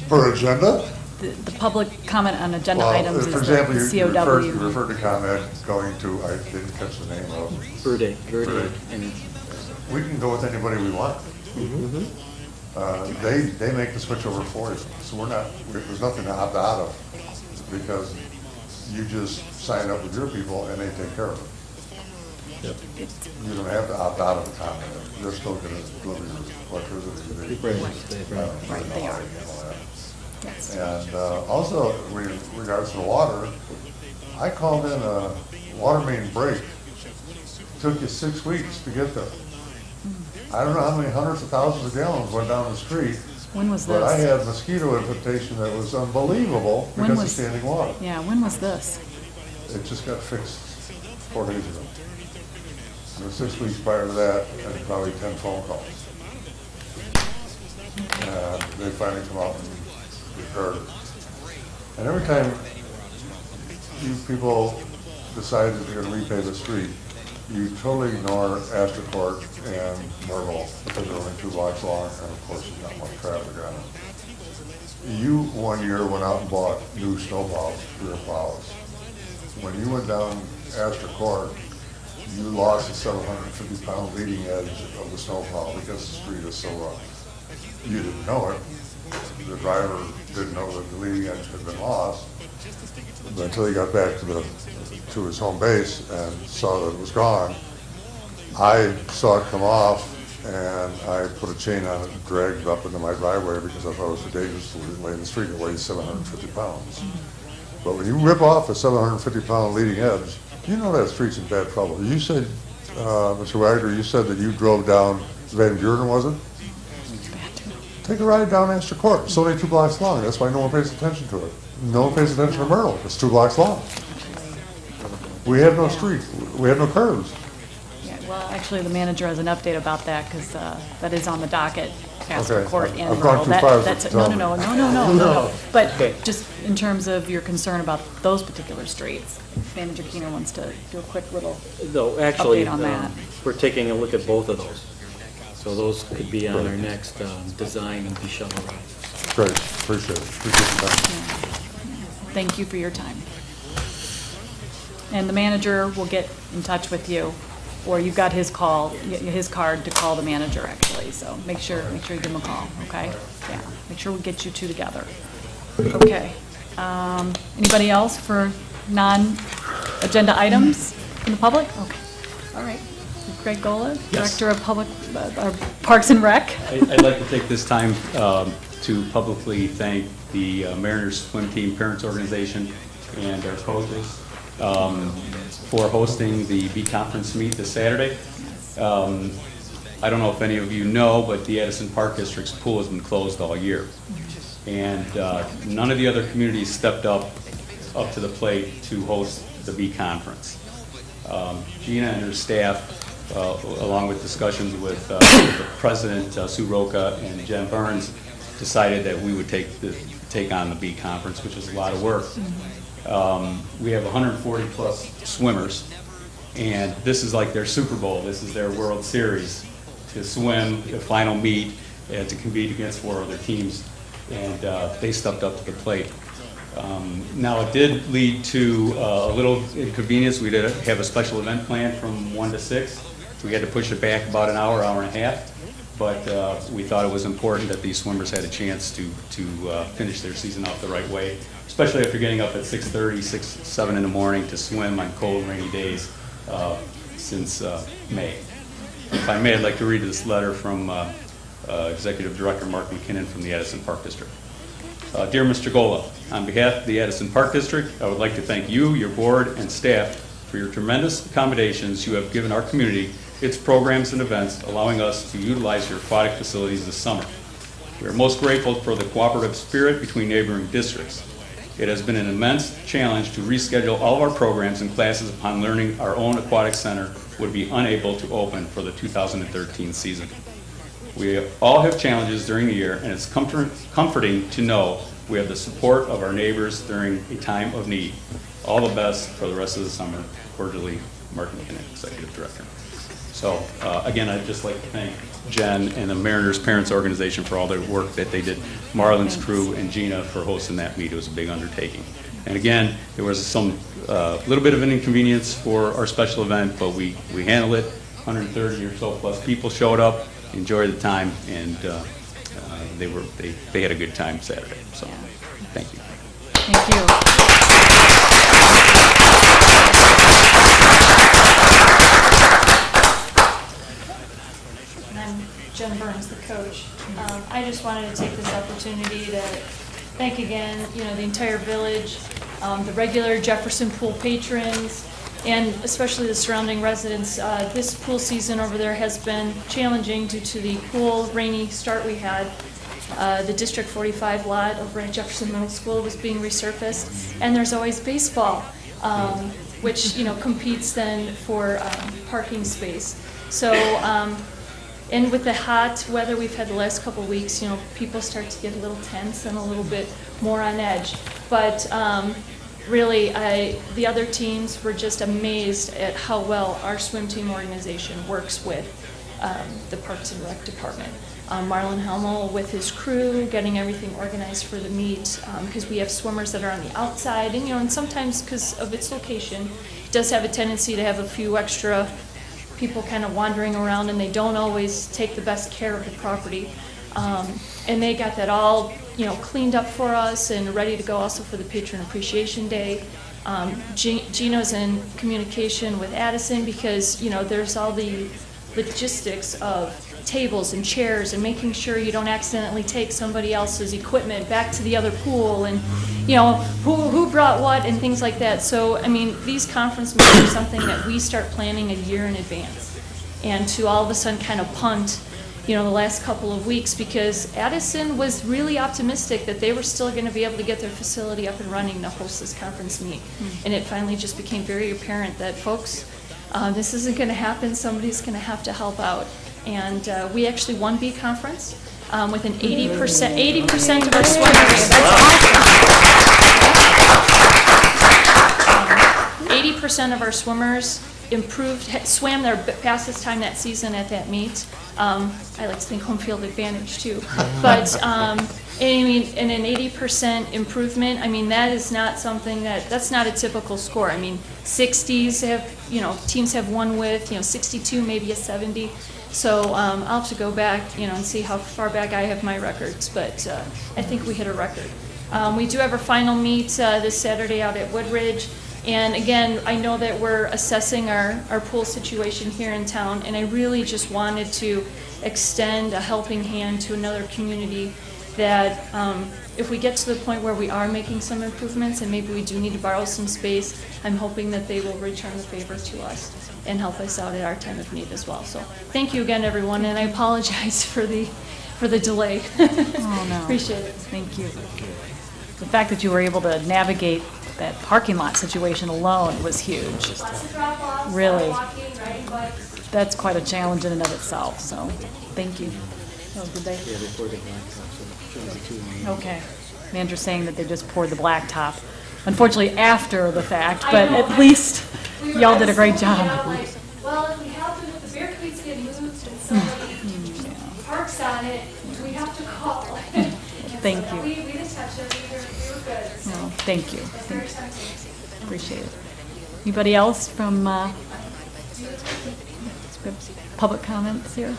per agenda? The public comment on agenda Well, items is for example, the you COW. referred to comment going to, I didn't catch the name of. Verde. And we can go with anybody we want. They make the switch over for you, so there's nothing to opt out of, because you just sign up with your people and they take care of it. You don't have to opt out of the comment. They're still going to deliver your electricity. Right, they are. And also, with regards to the water, I called in a water main break. Took you 6 weeks to get there. I don't know how many hundreds of thousands of gallons went down the street. When was But I this? had mosquito infestation that was unbelievable When because of was- standing water. Yeah, when was this? It just got fixed 4 days ago. There were 6 weeks prior to that, and probably 10 phone calls. And they finally come out and repaired it. And every time you people decide that you're gonna repay the street, you totally ignore Astor Court and Myrtle, because they're only 2 blocks long, and of course, there's not much traffic on it. You, one year, went out and bought new snowplows, rear plows. When you went down Astor Court, you lost the 750-pound leading edge of the snowplow because the street is so rough. You didn't know it. The driver didn't know that the leading edge had been lost until he got back to his home base and saw that it was gone. I saw it come off, and I put a chain on it and dragged it up into my driveway because I thought it was too dangerous to lay in the street. It weighs 750 pounds. But when you rip off a 750-pound leading edge, you know that street's in bad trouble. You said, Mr. Wagner, you said that you drove down Van Buren, was it? Take a ride down Astor Court. It's only 2 blocks long. That's why no one pays attention to it. No one pays attention to Myrtle. It's 2 blocks long. We have no street. We have no curves. Yeah, well, actually, the manager has an update about that, because that is on the docket, Astor Okay, Court I've and gone Myrtle. too far to That's tell No. me. But just in terms of your concern about those particular streets, Manager Keener wants to do a quick little No, actually, update on that. we're taking a look at both of those. So those could be on our next design and be shovel ride. Great, appreciate it. Appreciate your time. Thank you for your time. And the manager will get in touch with you, or you've got his card to call the manager, actually, so make sure you give him a call, okay? Yeah, make sure we get you two together. Okay. Anybody else for non-agenda items from the public? Okay, all right. Greg Gola, Yes. Director of Parks and Rec. I'd like to take this time to publicly thank the Mariners Swim Team Parents Organization and our coaches for hosting the B-Conference meet this Saturday. I don't know if any of you know, but the Addison Park District's pool has been closed all year. And none of the other communities stepped up to the plate to host the B-Conference. Gina and her staff, along with discussions with the President, Sue Roca, and Jen Burns, decided that we would take on the B-Conference, which is a lot of work. We have 140 plus swimmers, and this is like their Super Bowl. This is their World Series to swim the final meet and to compete against 4 other teams, and they stepped up to the plate. Now it did lead to a little inconvenience. We did have a special event planned from 1 to 6. We had to push it back about an hour, hour and a half, but we thought it was important that these swimmers had a chance to finish their season off the right way, especially after getting up at 6:30, 6, 7 in the morning to swim on cold, rainy days since May. If I may, I'd like to read this letter from Executive Director Mark McKinnon from the Addison Park District. Dear Mr. Gola, on behalf of the Addison Park District, I would like to thank you, your board, and staff for your tremendous accommodations you have given our community, its programs and events, allowing us to utilize your aquatic facilities this summer. We are most grateful for the cooperative spirit between neighboring districts. It has been an immense challenge to reschedule all of our programs and classes upon learning our own aquatic center would be unable to open for the 2013 season. We all have challenges during the year, and it's comforting to know we have the support of our neighbors during a time of need. All the best for the rest of the summer. Cordially, Mark McKinnon, Executive Director. So, again, I'd just like to thank Jen and the Mariners Parents Organization for all their work that they did, Marlon's crew and Gina for hosting that meet. It was a big undertaking. And again, there was some little bit of an inconvenience for our special event, but we handled it. 130 or so plus people showed up, enjoyed the time, and they had a good time Saturday. So, thank you. Thank you. I'm Jen Burns, the coach. I just wanted to take this opportunity to thank again, the entire village, the regular Jefferson Pool patrons, and especially the surrounding residents. This pool season over there has been challenging due to the cool, rainy start we had. The District 45 lot over at Jefferson Middle School was being resurfaced, and there's always baseball, which competes then for parking space. So, and with the hot weather we've had the last couple of weeks, people start to get a little tense and a little bit more on edge. But really, the other teams were just amazed at how well our swim team organization works with the Parks and Rec Department. Marlon Helmel with his crew, getting everything organized for the meet, because we have swimmers that are on the outside, and sometimes because of its location, it does have a tendency to have a few extra people kind of wandering around, and they don't always take the best care of the property. And they got that all, cleaned up for us and ready to go also for the Patron Appreciation Day. Gino's in communication with Addison because, there's all the logistics of tables and chairs and making sure you don't accidentally take somebody else's equipment back to the other pool, and who brought what and things like that. So these conference meetings are something that we start planning a year in advance, and to all of a sudden kind of punt the last couple of weeks, because Addison was really optimistic that they were still going to be able to get their facility up and running to host this conference meet. And it finally just became very apparent that, folks, this isn't going to happen. Somebody's going to have to help out. And we actually won B Conference with an 80% of our swimmers. 80% of our swimmers swam their fastest time that season at that meet. I like to think home field advantage too. But and an 80% improvement, that is not something that's not a typical score. 60s have, teams have won with, 62, maybe a 70. So I'll have to go back, and see how far back I have my records, but I think we hit a record. We do have our final meet this Saturday out at Woodridge, and again, I know that we're assessing our pool situation here in town, and I really just wanted to extend a helping hand to another community that if we get to the point where we are making some improvements and maybe we do need to borrow some space, I'm hoping that they will return the favor to us and help us out at our time of need as well. So thank you again, everyone, and I apologize for the delay. Oh, no. Appreciate it. Thank you. The fact that you were able to navigate that parking lot situation alone was huge. Lots of drop-offs, Really. walking, riding bikes. That's quite a challenge in and of itself, so thank you. Oh, did they? Yeah, before the blacktop, so Okay. Manager's saying that they just poured the blacktop. Unfortunately, after the fact, but at least y'all did a great job. Well, if we have to, if the barricades get moved and somebody parks on it, we have to call. Thank you. We didn't touch it, we were good. So No, thank you. it's very tempting. Appreciate it. Anybody else from public comments here?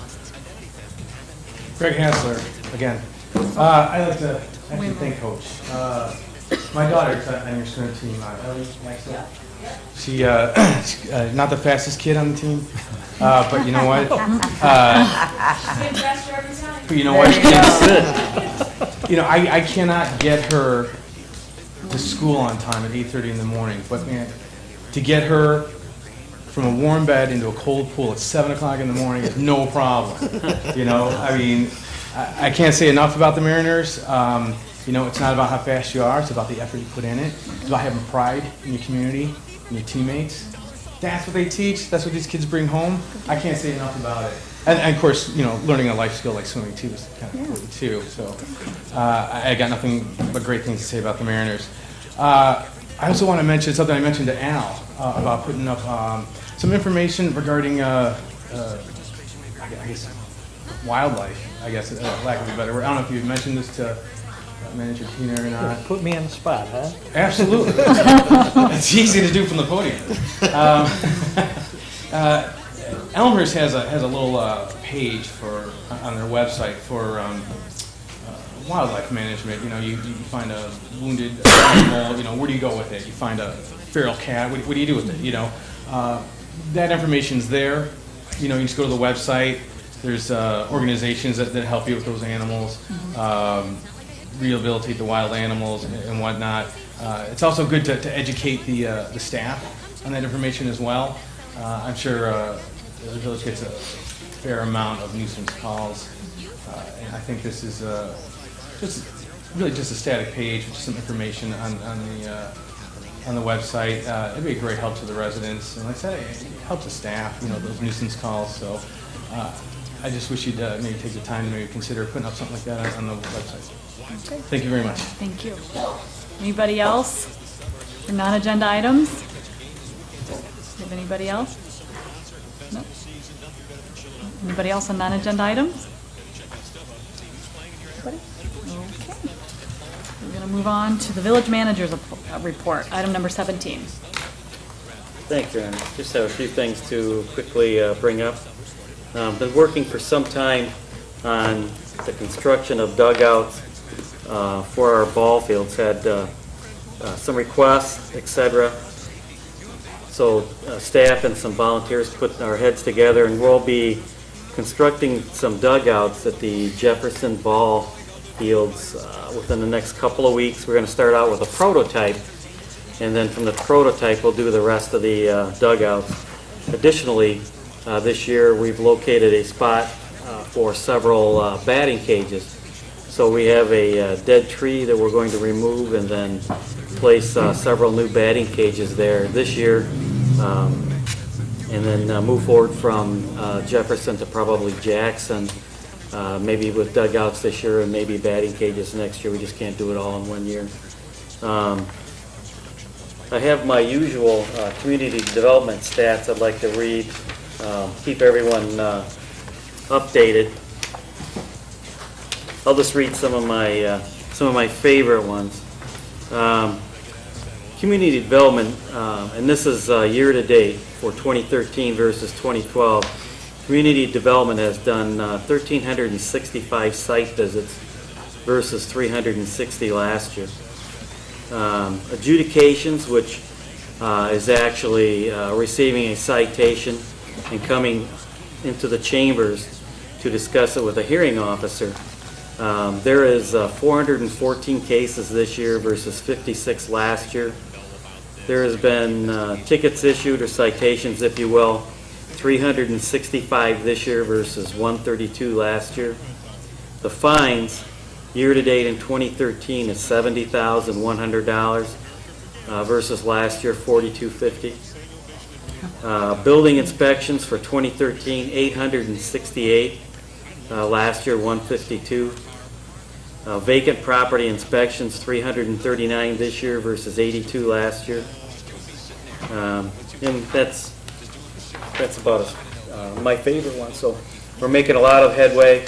Greg Hansler, again. I'd like to actually thank Coach. My daughter's on your swim team, Ellie Maxwell. She, not the fastest kid on the team, but you know what? But you know what? You know, I cannot get her to school on time at 8:30 in the morning, but man, to get her from a warm bed into a cold pool at 7 o'clock in the morning is no problem. You know, I mean, I can't say enough about the Mariners. You know, it's not about how fast you are, it's about the effort you put in it. It's about having pride in your community and your teammates. That's what they teach, that's what these kids bring home. I can't say enough about it. And of course, you know, learning a life skill like swimming too is kind of important too. So I got nothing but great things to say about the Mariners. I also want to mention something I mentioned to Al about putting up some information regarding, I guess, wildlife, I guess, lack of a better word. I don't know if you've mentioned this to Manager Tina or not. Put me on the spot, huh? Absolutely. It's easy to do from the podium. Elmhurst has a little page on their website for wildlife management. You know, you find a wounded animal, you know, where do you go with it? You find a feral cat, what do you do with it? You know, that information's there. You know, you just go to the website. There's organizations that help you with those animals, rehabilitate the wild animals and whatnot. It's also good to educate the staff on that information as well. I'm sure the village gets a fair amount of nuisance calls, and I think this is just a static page with some information on the website. It'd be a great help to the residents, and like I said, it helps the staff. You know, those nuisance calls. So I just wish you'd maybe take the time to maybe consider putting up something like that on the website. Okay. Thank you very much. Thank you. Anybody else for non-agenda items? Do you have anybody else? No? Anybody else on non-agenda items? Anybody? Okay. We're going to move on to the village manager's report, item number 17. Thank you, Aaron. Just have a few things to quickly bring up. Been working for some time on the construction of dugouts for our ball fields. Had some requests, etc. So staff and some volunteers put our heads together, and we'll be constructing some dugouts at the Jefferson ball fields within the next couple of weeks. We're going to start out with a prototype, and then from the prototype we'll do the rest of the dugouts. Additionally, this year we've located a spot for several batting cages. So we have a dead tree that we're going to remove and then place several new batting cages there this year, and then move forward from Jefferson to probably Jackson, maybe with dugouts this year and maybe batting cages next year. We just can't do it all in 1 year. I have my usual community development stats I'd like to read, keep everyone updated. I'll just read some of my favorite ones. Community development, and this is year to date for 2013 versus 2012. Community development has done 1,365 site visits versus 360 last year. Adjudications, which is actually receiving a citation and coming into the chambers to discuss it with a hearing officer, There is 414 cases this year versus 56 last year. There has been tickets issued, or citations, if you will, 365 this year versus 132 last year. The fines, year-to-date in 2013, is $70,100 versus last year, $4,250. Building inspections for 2013, 868. Last year, 152. Vacant property inspections, 339 this year versus 82 last year. And that's about my favorite one. So we're making a lot of headway.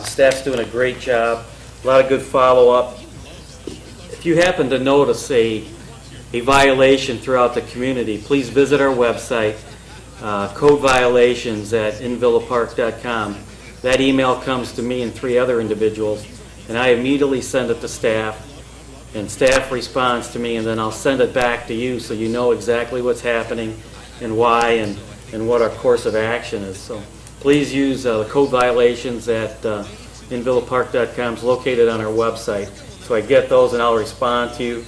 Staff's doing a great job. A lot of good follow-up. If you happen to notice a violation throughout the community, please visit our website, code violations at invillapark.com. That email comes to me and 3 other individuals, and I immediately send it to staff, and staff responds to me, and then I'll send it back to you so you know exactly what's happening and why and what our course of action is. So please use the code violations at invillapark.com. It's located on our website. So I get those and I'll respond to you.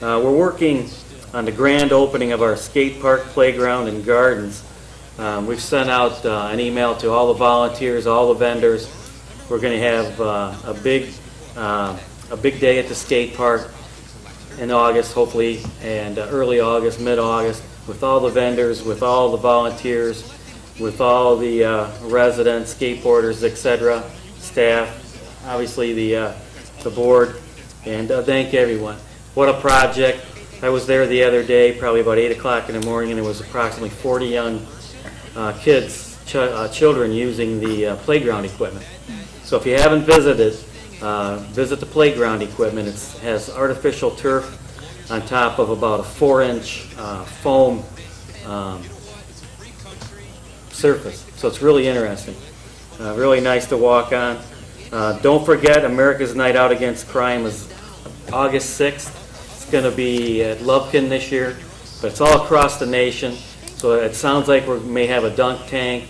We're working on the grand opening of our skate park, playground, and gardens. We've sent out an email to all the volunteers, all the vendors. We're going to have a big day at the skate park in August, hopefully, and early August, mid-August, with all the vendors, with all the volunteers, with all the residents, skateboarders, etc., staff, obviously the board, and thank everyone. What a project. I was there the other day, probably about 8 o'clock in the morning, and there was approximately 40 young children using the playground equipment. So if you haven't visited, visit the playground equipment. It has artificial turf on top of about a 4-inch foam surface. So it's really interesting. Really nice to walk on. Don't forget, America's Night Out Against Crime is August 6th. It's going to be at Lubkin this year, but it's all across the nation. So it sounds like we may have a dunk tank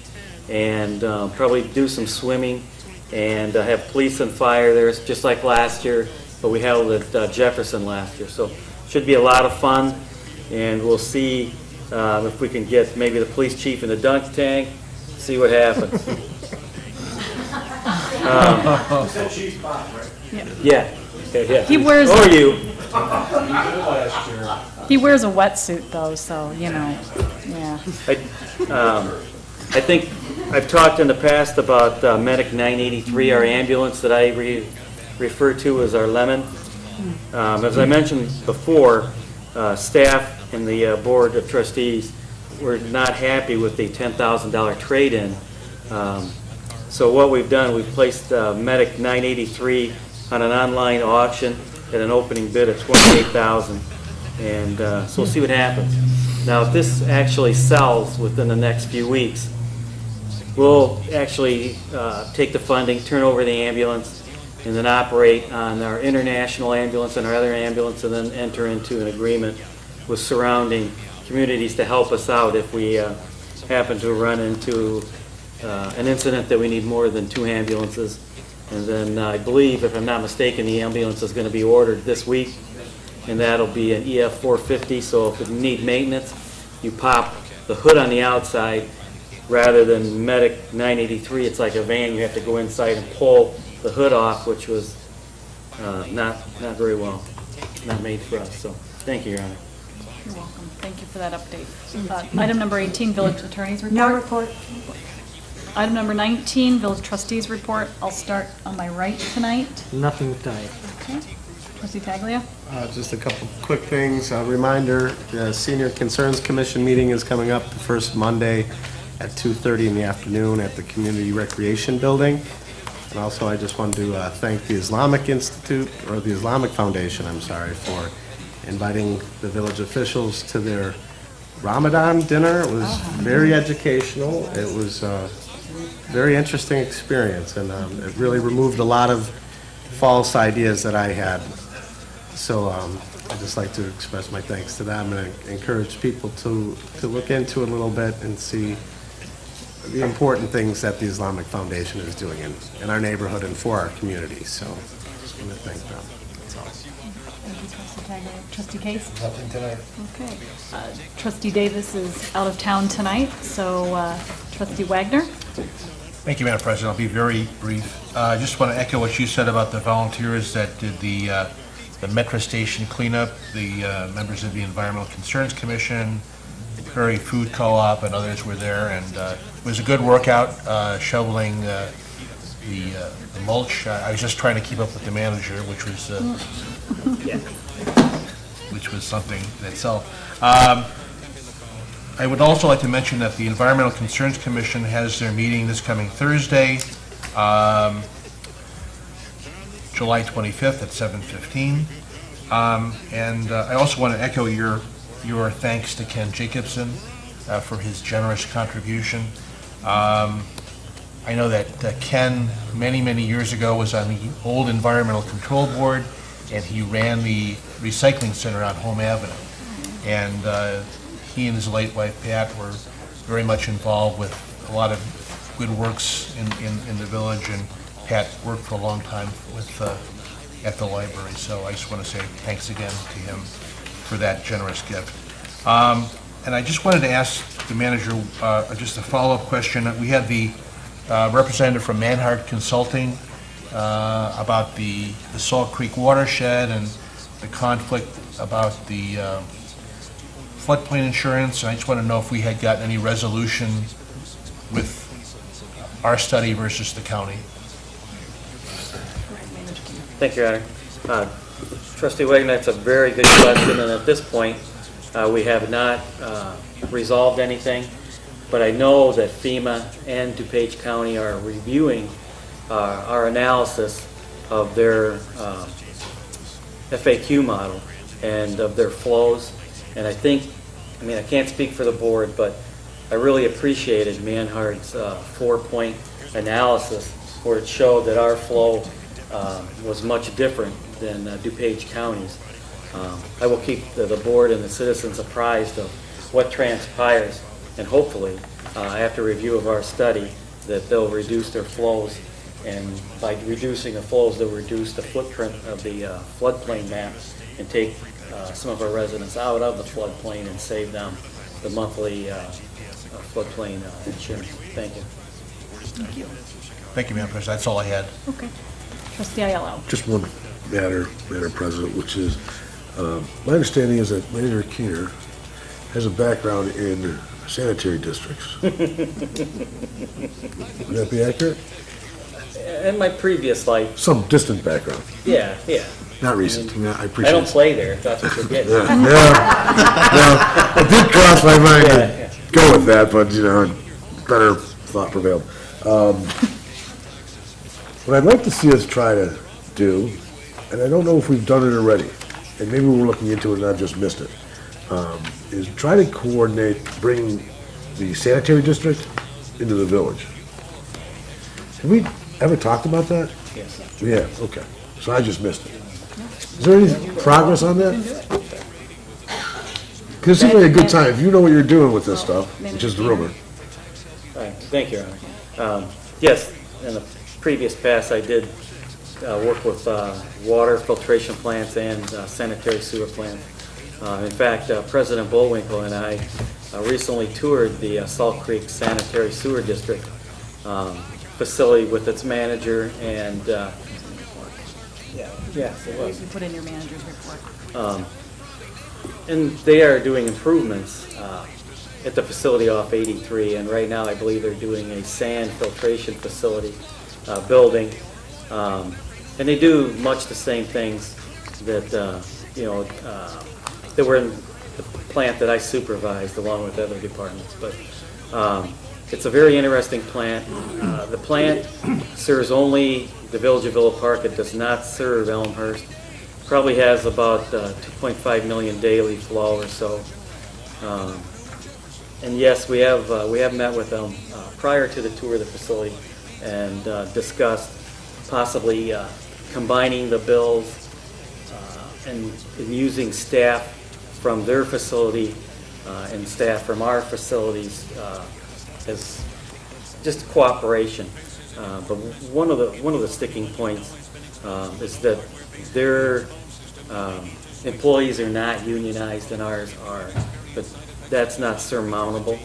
and probably do some swimming and have police and fire there, just like last year, but we held it at Jefferson last year. So it should be a lot of fun, and we'll see if we can get maybe the police chief in the dunk tank, see what happens. Yeah. Yeah. He wears Or you. He wears a wetsuit though, so you know, yeah. I think I've talked in the past about Medic 983, our ambulance that I refer to as our lemon. As I mentioned before, staff and the board of trustees were not happy with the $10,000 trade-in. So what we've done, we've placed Medic 983 on an online auction at an opening bid of $28,000, and so we'll see what happens. Now, if this actually sells within the next few weeks, we'll actually take the funding, turn over the ambulance, and then operate on our international ambulance and our other ambulance, and then enter into an agreement with surrounding communities to help us out if we happen to run into an incident that we need more than 2 ambulances. And then I believe, if I'm not mistaken, the ambulance is going to be ordered this week, and that'll be an EF 450. So if you need maintenance, you pop the hood on the outside rather than Medic 983. It's like a van. You have to go inside and pull the hood off, which was not very well, not made for us. So thank you, Your Honor. You're welcome. Thank you for that update. Item number 18, Village Attorney's Report. No report. Item number 19, Village Trustees Report. I'll start on my right tonight. Nothing tonight. Okay. Trustee Taglia? Just a couple quick things. A reminder, the Senior Concerns Commission meeting is coming up the first Monday at 2:30 in the afternoon at the Community Recreation Building. And also, I just wanted to thank the Islamic Institute, or the Islamic Foundation, I'm sorry, for inviting the village officials to their Ramadan dinner. It was very educational. It was very interesting experience, and it really removed a lot of false ideas that I had. So I'd just like to express my thanks to them and encourage people to look into it a little bit and see the important things that the Islamic Foundation is doing in our neighborhood and for our community. So just want to thank them. That's all. Thank you, Trustee Taggart. Trustee Case? Nothing tonight. Okay. Trustee Davis is out of town tonight, so Trustee Wagner? Thank you, Madam President. I'll be very brief. I just want to echo what you said about the volunteers that did the Metro Station cleanup, the members of the Environmental Concerns Commission, the Prairie Food Co-op, and others were there, and it was a good workout, shoveling the mulch. I was just trying to keep up with the manager, which was something in itself. I would also like to mention that the Environmental Concerns Commission has their meeting this coming Thursday, July 25th at 7:15. And I also want to echo your thanks to Ken Jacobson for his generous contribution. I know that Ken, many years ago, was on the old Environmental Control Board, and he ran the recycling center on Home Avenue. And he and his late wife, Pat, were very much involved with a lot of good works in the village, and Pat worked for a long time at the library. So I just want to say thanks again to him for that generous gift. And I just wanted to ask the manager just a follow-up question. We had the representative from Manhart Consulting about the Salt Creek watershed and the conflict about the floodplain insurance. And I just want to know if we had gotten any resolution with our study versus the county. Thank you, Your Honor. Trustee Wagner, that's a very good question, and at this point, we have not resolved anything, but I know that FEMA and DuPage County are reviewing our analysis of their FAQ model and of their flows, and I can't speak for the board, but I really appreciated Manhart's 4-point analysis where it showed that our flow was much different than DuPage County's. I will keep the board and the citizens apprised of what transpires, and hopefully, after review of our study, that they'll reduce their flows, and by reducing the flows, they'll reduce the footprint of the floodplain map and take some of our residents out of the floodplain and save them the monthly floodplain insurance. Thank you. Thank you. Thank you, Madam President. That's all I had. Okay. Trustee Ayala. Just one matter, Madam President, which is, my understanding is that Manager Keener has a background in sanitary districts. Would that be accurate? In my previous life. Some distant background. Yeah. Not recent. I appreciate I don't it. play there, if that's what you're getting. Yeah. It did cross my mind to go with that, but, better thought prevailed. What I'd like to see us try to do, and I don't know if we've done it already, and maybe we're looking into it and I just missed it, is try to coordinate bringing the sanitary district into the village. Have we ever talked about that? Yes. Yeah, okay. So I just missed it. Is there any progress on that? Because it seems like a good time. If you know what you're doing with this stuff, which is the rumor. All right. Thank you, Your Honor. Yes, in the previous past, I did work with water filtration plants and sanitary sewer plants. In fact, President Bullwinkle and I recently toured the Salt Creek Sanitary Sewer District facility with its manager, and yes, it was. You put in your manager's report. And they are doing improvements at the facility off 83, and right now I believe they're doing a sand filtration facility building, and they do much the same things that that were in the plant that I supervised along with other departments. But it's a very interesting plant. The plant serves only the Village of Villa Park. It does not serve Elmhurst. Probably has about 2.5 million daily flow or so. And yes, we have met with them prior to the tour of the facility and discussed possibly combining the bills and using staff from their facility and staff from our facilities as just cooperation. But one of the sticking points is that their employees are not unionized and ours are, but that's not surmountable.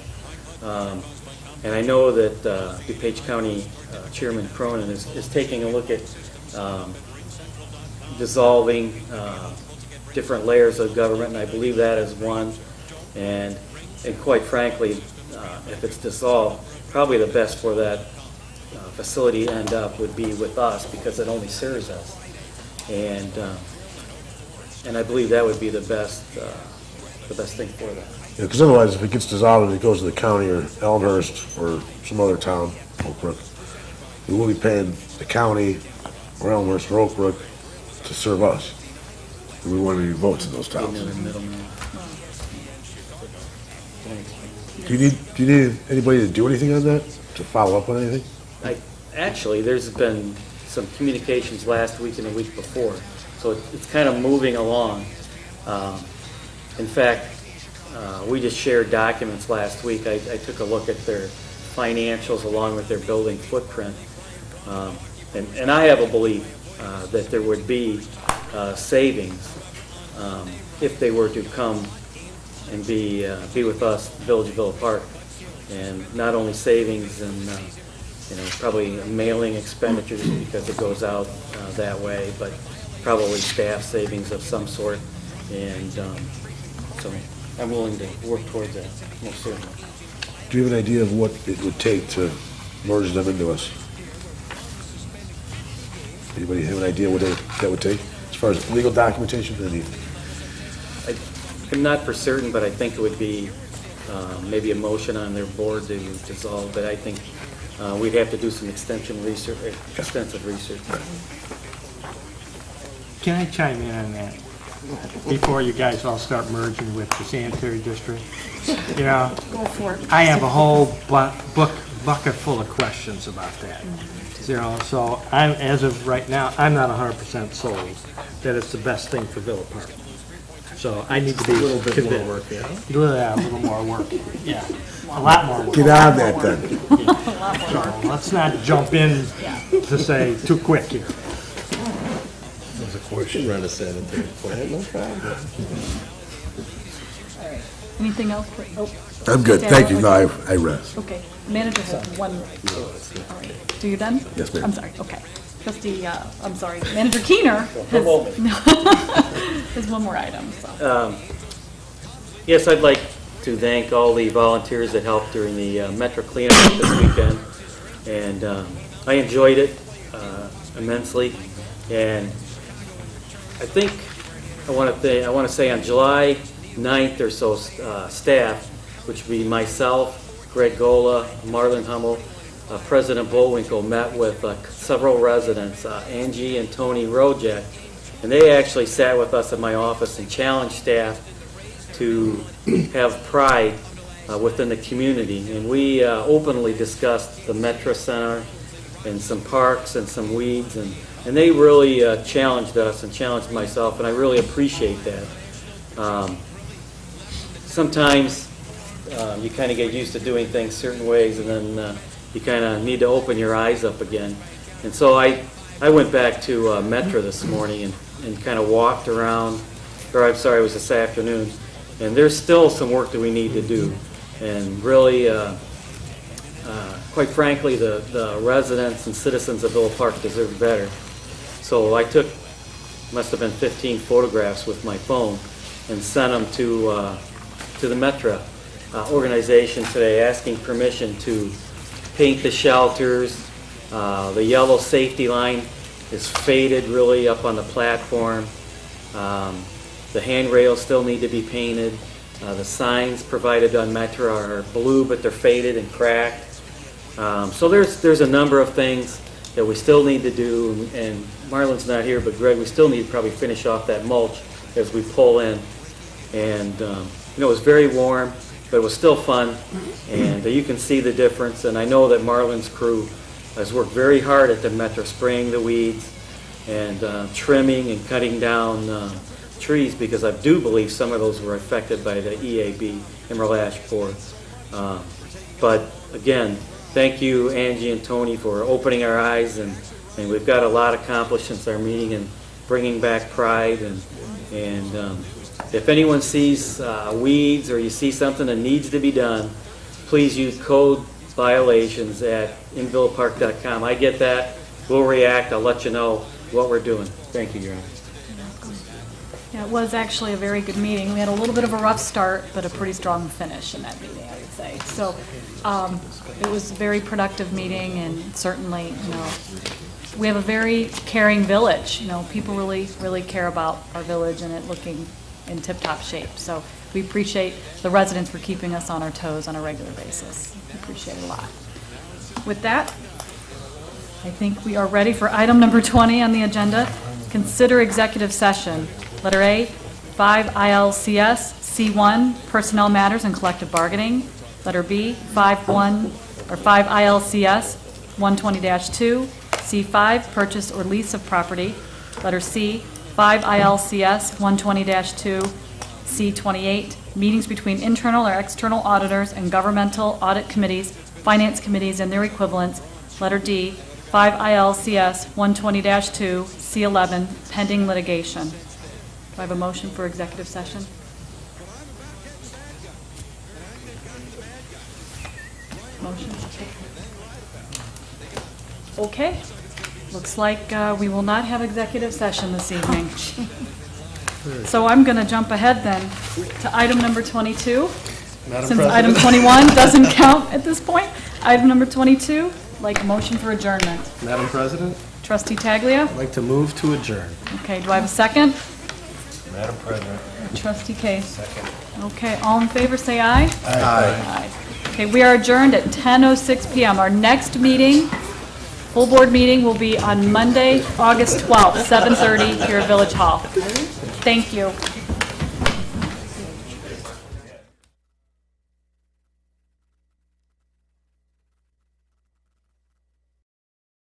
And I know that DuPage County Chairman Cronin is taking a look at dissolving different layers of government, and I believe that is one. And quite frankly, if it's dissolved, probably the best for that facility to end up would be with us because it only serves us. And I believe that would be the best thing for that. Yeah, because otherwise, if it gets dissolved and it goes to the county or Elmhurst or some other town, Oak Brook, we will be paying the county or Elmhurst or Oak Brook to serve us. And we want to be votes in those towns. Do you need anybody to do anything on that, to follow up on anything? Actually, there's been some communications last week and the week before, so it's kind of moving along. In fact, we just shared documents last week. I took a look at their financials along with their building footprint, and I have a belief that there would be savings if they were to come and be with us, Village of Villa Park, and not only savings and probably mailing expenditures because it goes out that way, but probably staff savings of some sort, and so I'm willing to work towards that, most certainly. Do you have an idea of what it would take to merge them into us? Anybody have an idea what that would take as far as legal documentation? I'm not for certain, but I think it would be maybe a motion on their board to dissolve, but I think we'd have to do some extensive research. Can I chime in on that? Before you guys all start merging with the sanitary district? You know, Go for it. I have a whole bucket full of questions about that. You know, so as of right now, I'm not 100% sold that it's the best thing for Villa Park. So I need to be A little bit more convinced. work, yeah. Yeah, a little more work, yeah. A lot more work. Get on that then. So let's not jump in to say too quick here. There's a question. Run a sanitary plant, no problem. Anything else? Oh, I'm good, Dan, thank you. No, okay. I rest. Okay, manager has one. All right, so you're done? Yes, ma'am. I'm sorry, okay. Trustee, I'm sorry, Manager Keener has, has one more item, so. Yes, I'd like to thank all the volunteers that helped during the Metro cleanup this weekend, and I enjoyed it immensely. And I think I want to say on July 9th or so, staff, which would be myself, Greg Gola, Marlon Hummel, President Bullwinkle, met with several residents, Angie and Tony Rojek, and they actually sat with us in my office and challenged staff to have pride within the community. And we openly discussed the Metro Center and some parks and some weeds, and they really challenged us and challenged myself, and I really appreciate that. Sometimes you kind of get used to doing things certain ways, and then you kind of need to open your eyes up again. And so I went back to Metro this morning and kind of walked around, or I'm sorry, it was this afternoon, and there's still some work that we need to do. And really, quite frankly, the residents and citizens of Villa Park deserve better. So I took, must have been 15 photographs with my phone and sent them to the Metro organization today, asking permission to paint the shelters. The yellow safety line is faded really up on the platform. The handrails still need to be painted. The signs provided on Metro are blue, but they're faded and cracked. So there's a number of things that we still need to do, and Marlon's not here, but Greg, we still need to probably finish off that mulch as we pull in. And it was very warm, but it was still fun, and you can see the difference. And I know that Marlon's crew has worked very hard at the Metro, spraying the weeds and trimming and cutting down trees, because I do believe some of those were affected by the EAB, Emerald Ash Borer. But again, thank you, Angie and Tony, for opening our eyes, and we've got a lot accomplished since our meeting and bringing back pride. And if anyone sees weeds or you see something that needs to be done, please use code violations at invillapark.com. I get that. We'll react. I'll let you know what we're doing. Thank you, Your Honor. Yeah, it was actually a very good meeting. We had a little bit of a rough start, but a pretty strong finish in that meeting, I would say. So it was a very productive meeting, and certainly, we have a very caring village. People really care about our village and it looking in tip-top shape. So we appreciate the residents for keeping us on our toes on a regular basis. We appreciate it a lot. With that, I think we are ready for item number 20 on the agenda. Consider executive session. Letter A, 5 ILCS C1, personnel matters and collective bargaining. Letter B, 5 ILCS 120-2, C5, purchase or lease of property. Letter C, 5 ILCS 120-2, C28, meetings between internal or external auditors and governmental audit committees, finance committees, and their equivalents. Letter D, 5 ILCS 120-2, C11, pending litigation. Do I have a motion for executive session? Motion? Okay. Looks like we will not have executive session this evening. So I'm going to jump ahead then to item number 22. Madam Since President. item 21 doesn't count at this point. Item number 22, like a motion for adjournment. Madam President, Trustee Taglia? I'd like to move to adjourn. Okay, do I have a second? Madam President. Trustee Case? Second. Okay, all in favor, say aye. Aye. Okay, we are adjourned at 10:06 PM. Our next meeting, full board meeting, will be on Monday, August 12th, 7:30 here at Village Hall. Thank you.